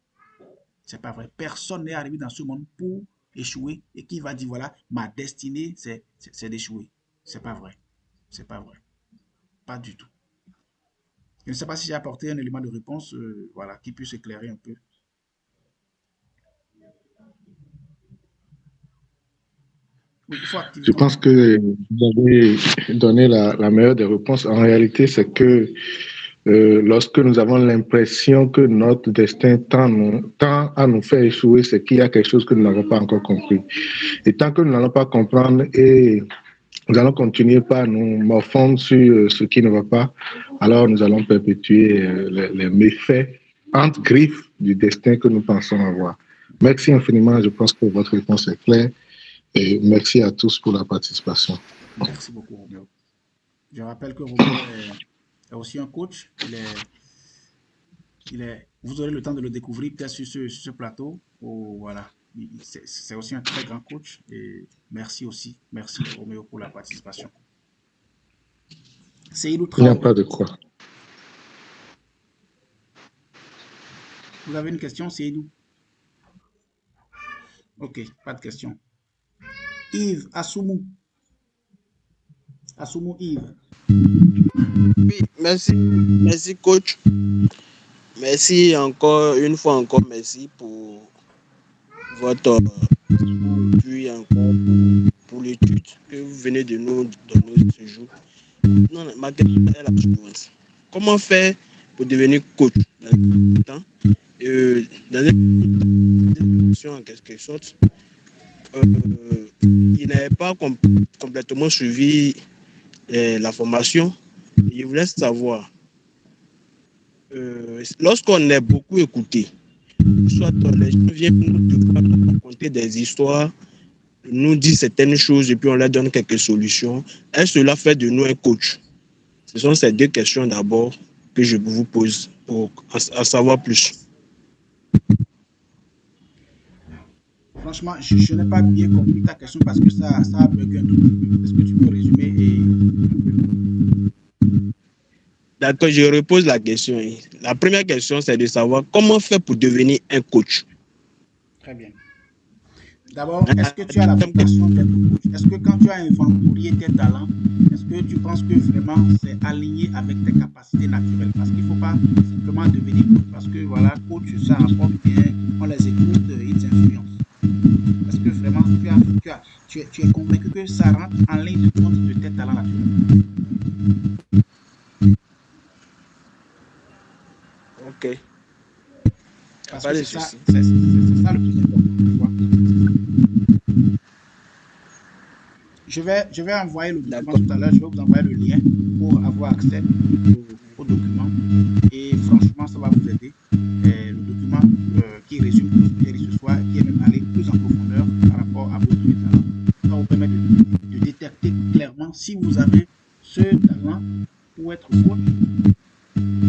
C'est pas vrai. Personne n'est arrivé dans ce monde pour échouer et qui va dire voilà, ma destinée c'est d'échouer. C'est pas vrai. C'est pas vrai. Pas du tout. Je ne sais pas si j'ai apporté un élément de réponse voilà, qui puisse éclairer un peu. Oui, je pense que vous avez donné la meilleure des réponses. En réalité, c'est que lorsque nous avons l'impression que notre destin tend à nous faire échouer, c'est qu'il y a quelque chose que nous n'avons pas encore compris. Et tant que nous n'allons pas comprendre et nous allons continuer par nous morfondre sur ce qui ne va pas, alors nous allons perpétuer les méfaits entre griffes du destin que nous pensons avoir. Merci infiniment. Je pense que votre réponse est claire. Et merci à tous pour la participation. Merci beaucoup, Roméo. Je rappelle que Roméo est aussi un coach. Vous aurez le temps de le découvrir peut-être sur ce plateau. Voilà. C'est aussi un très grand coach. Et merci aussi. Merci, Roméo, pour la participation. Il n'y a pas de quoi. Vous avez une question, Seydou? Ok, pas de question. Yves, Assoumou. Assoumou, Yves. Oui, merci. Merci, coach. Merci une fois encore, merci pour votre puis encore pour l'étude que vous venez de nous donner ce jour. Non, ma question est la suivante. Comment faire pour devenir coach dans une question en quelque sorte? Il n'avait pas complètement suivi la formation. Je voulais savoir, lorsqu'on est beaucoup écouté, soit les gens viennent nous raconter des histoires, nous disent certaines choses et puis on leur donne quelques solutions, est-ce que cela fait de nous un coach? Ce sont ces deux questions d'abord que je vous pose pour en savoir plus. Franchement, je n'ai pas bien compris ta question parce que ça a bugué un tout petit peu. Est-ce que tu peux résumer D'accord, je repose la question. La première question, c'est de savoir comment faire pour devenir un coach. Très bien. D'abord, est-ce que tu as la vocation d'être coach? Est-ce que quand tu as inventorié tes talents, est-ce que tu penses que vraiment c'est aligné avec tes capacités naturelles? Parce qu'il ne faut pas simplement devenir coach. Parce que voilà, coach, ça rapporte bien, on les écoute, ils influencent. Est-ce que vraiment tu es convaincu que ça rentre en ligne de compte de tes talents naturels? Ok. Parce que c'est ça le plus important. Je vais envoyer le document tout à l'heure. Je vais vous envoyer le lien pour avoir accès au document. Et franchement, ça va vous aider. Le document qui résume tout ce que j'ai dit ce soir, qui est même allé plus en profondeur par rapport à vos talents. Ça va vous permettre de détecter clairement si vous avez ce talent pour être coach.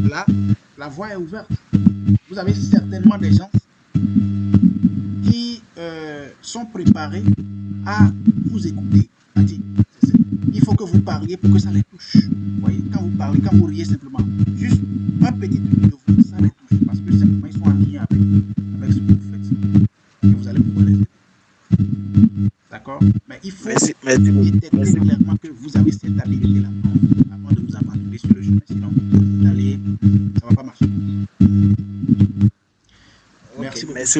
Là, la voie est ouverte. Vous avez certainement des gens qui sont préparés à vous écouter. Il faut que vous parliez pour que ça les touche. Vous voyez, quand vous parlez, quand vous riez simplement, juste un petit truc de vous, ça les touche. Parce que simplement, ils sont en lien avec ce que vous faites. Et vous allez pouvoir les aider. D'accord? Mais il faut détecter clairement que vous avez cette habilité-là avant de vous aventurer sur le chemin. Sinon, vous allez, ça ne va pas marcher. Merci beaucoup. Merci.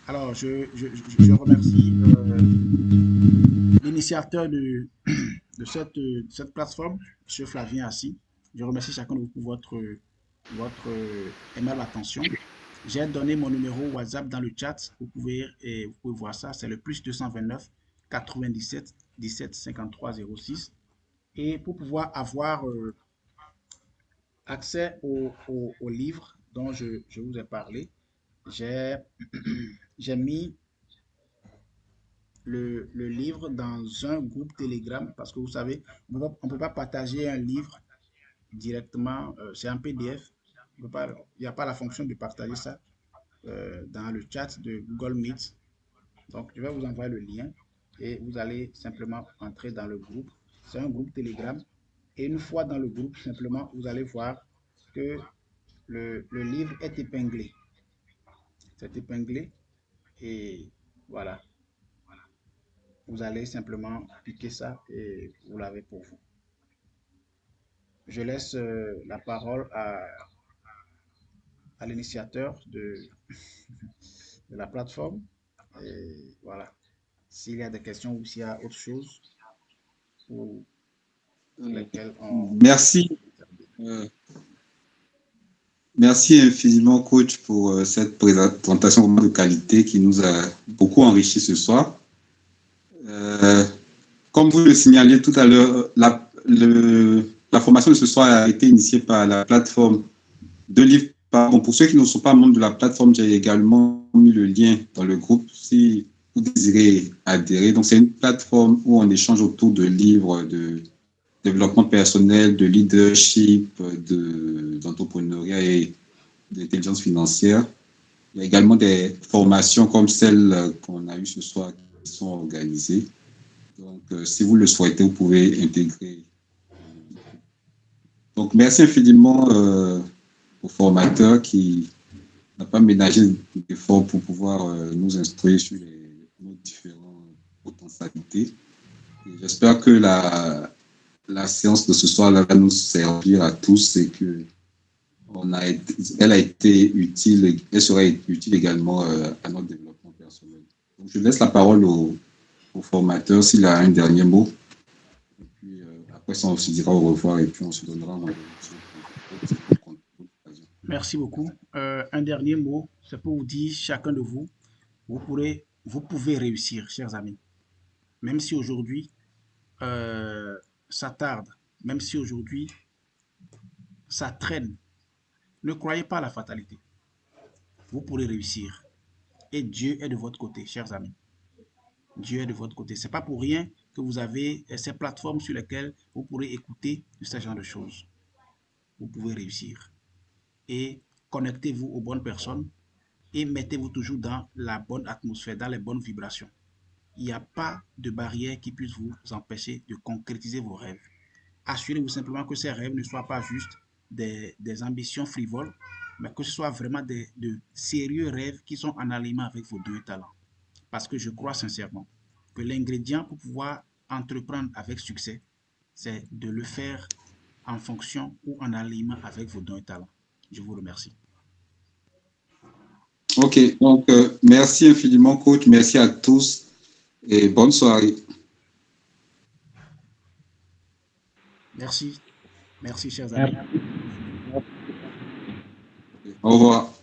Alors, je remercie l'initiateur de cette plateforme, M. Flavien Assis. Je remercie chacun de vous pour votre aimable attention. J'ai donné mon numéro WhatsApp dans le chat. Vous pouvez voir ça. C'est le plus 229 97 17 53 06. Et pour pouvoir avoir accès au livre dont je vous ai parlé, j'ai mis le livre dans un groupe Telegram parce que vous savez, on ne peut pas partager un livre directement, c'est un PDF. Il n'y a pas la fonction de partager ça dans le chat de Google Meet. Donc, je vais vous envoyer le lien et vous allez simplement entrer dans le groupe. C'est un groupe Telegram. Et une fois dans le groupe, simplement, vous allez voir que le livre est épinglé. C'est épinglé et voilà. Vous allez simplement piquer ça et vous l'avez pour vous. Je laisse la parole à l'initiateur de la plateforme. Et voilà. S'il y a des questions ou s'il y a autre chose pour lesquelles on... Merci. Merci infiniment, coach, pour cette présentation de qualité qui nous a beaucoup enrichi ce soir. Comme vous le signaliez tout à l'heure, la formation de ce soir a été initiée par la plateforme de livres. Pour ceux qui ne sont pas membres de la plateforme, j'ai également mis le lien dans le groupe si vous désirez adhérer. Donc, c'est une plateforme où on échange autour de livres de développement personnel, de leadership, d'entrepreneuriat et d'intelligence financière. Il y a également des formations comme celles qu'on a eues ce soir qui sont organisées. Donc, si vous le souhaitez, vous pouvez intégrer. Donc, merci infiniment au formateur qui n'a pas ménagé d'efforts pour pouvoir nous instruire sur nos différentes potentialités. J'espère que la séance de ce soir va nous servir à tous et que elle a été utile, elle sera utile également à notre développement personnel. Donc, je laisse la parole au formateur s'il a un dernier mot. Et puis, après ça, on se dira au revoir et puis on se donnera un rendez-vous. Merci beaucoup. Un dernier mot, c'est pour vous dire, chacun de vous, vous pouvez réussir, chers amis. Même si aujourd'hui, ça tarde, même si aujourd'hui, ça traîne, ne croyez pas à la fatalité. Vous pourrez réussir. Et Dieu est de votre côté, chers amis. Dieu est de votre côté. Ce n'est pas pour rien que vous avez ces plateformes sur lesquelles vous pourrez écouter ce genre de choses. Vous pouvez réussir. Et connectez-vous aux bonnes personnes et mettez-vous toujours dans la bonne atmosphère, dans les bonnes vibrations. Il n'y a pas de barrière qui puisse vous empêcher de concrétiser vos rêves. assurez-vous simplement que ces rêves ne soient pas juste des ambitions frivoles, mais que ce soit vraiment de sérieux rêves qui sont en alignement avec vos dons et talents. Parce que je crois sincèrement que l'ingrédient pour pouvoir entreprendre avec succès, c'est de le faire en fonction ou en alignement avec vos dons et talents. Je vous remercie. Ok, donc merci infiniment, coach. Merci à tous et bonne soirée. Merci. Merci, chers amis. Au revoir.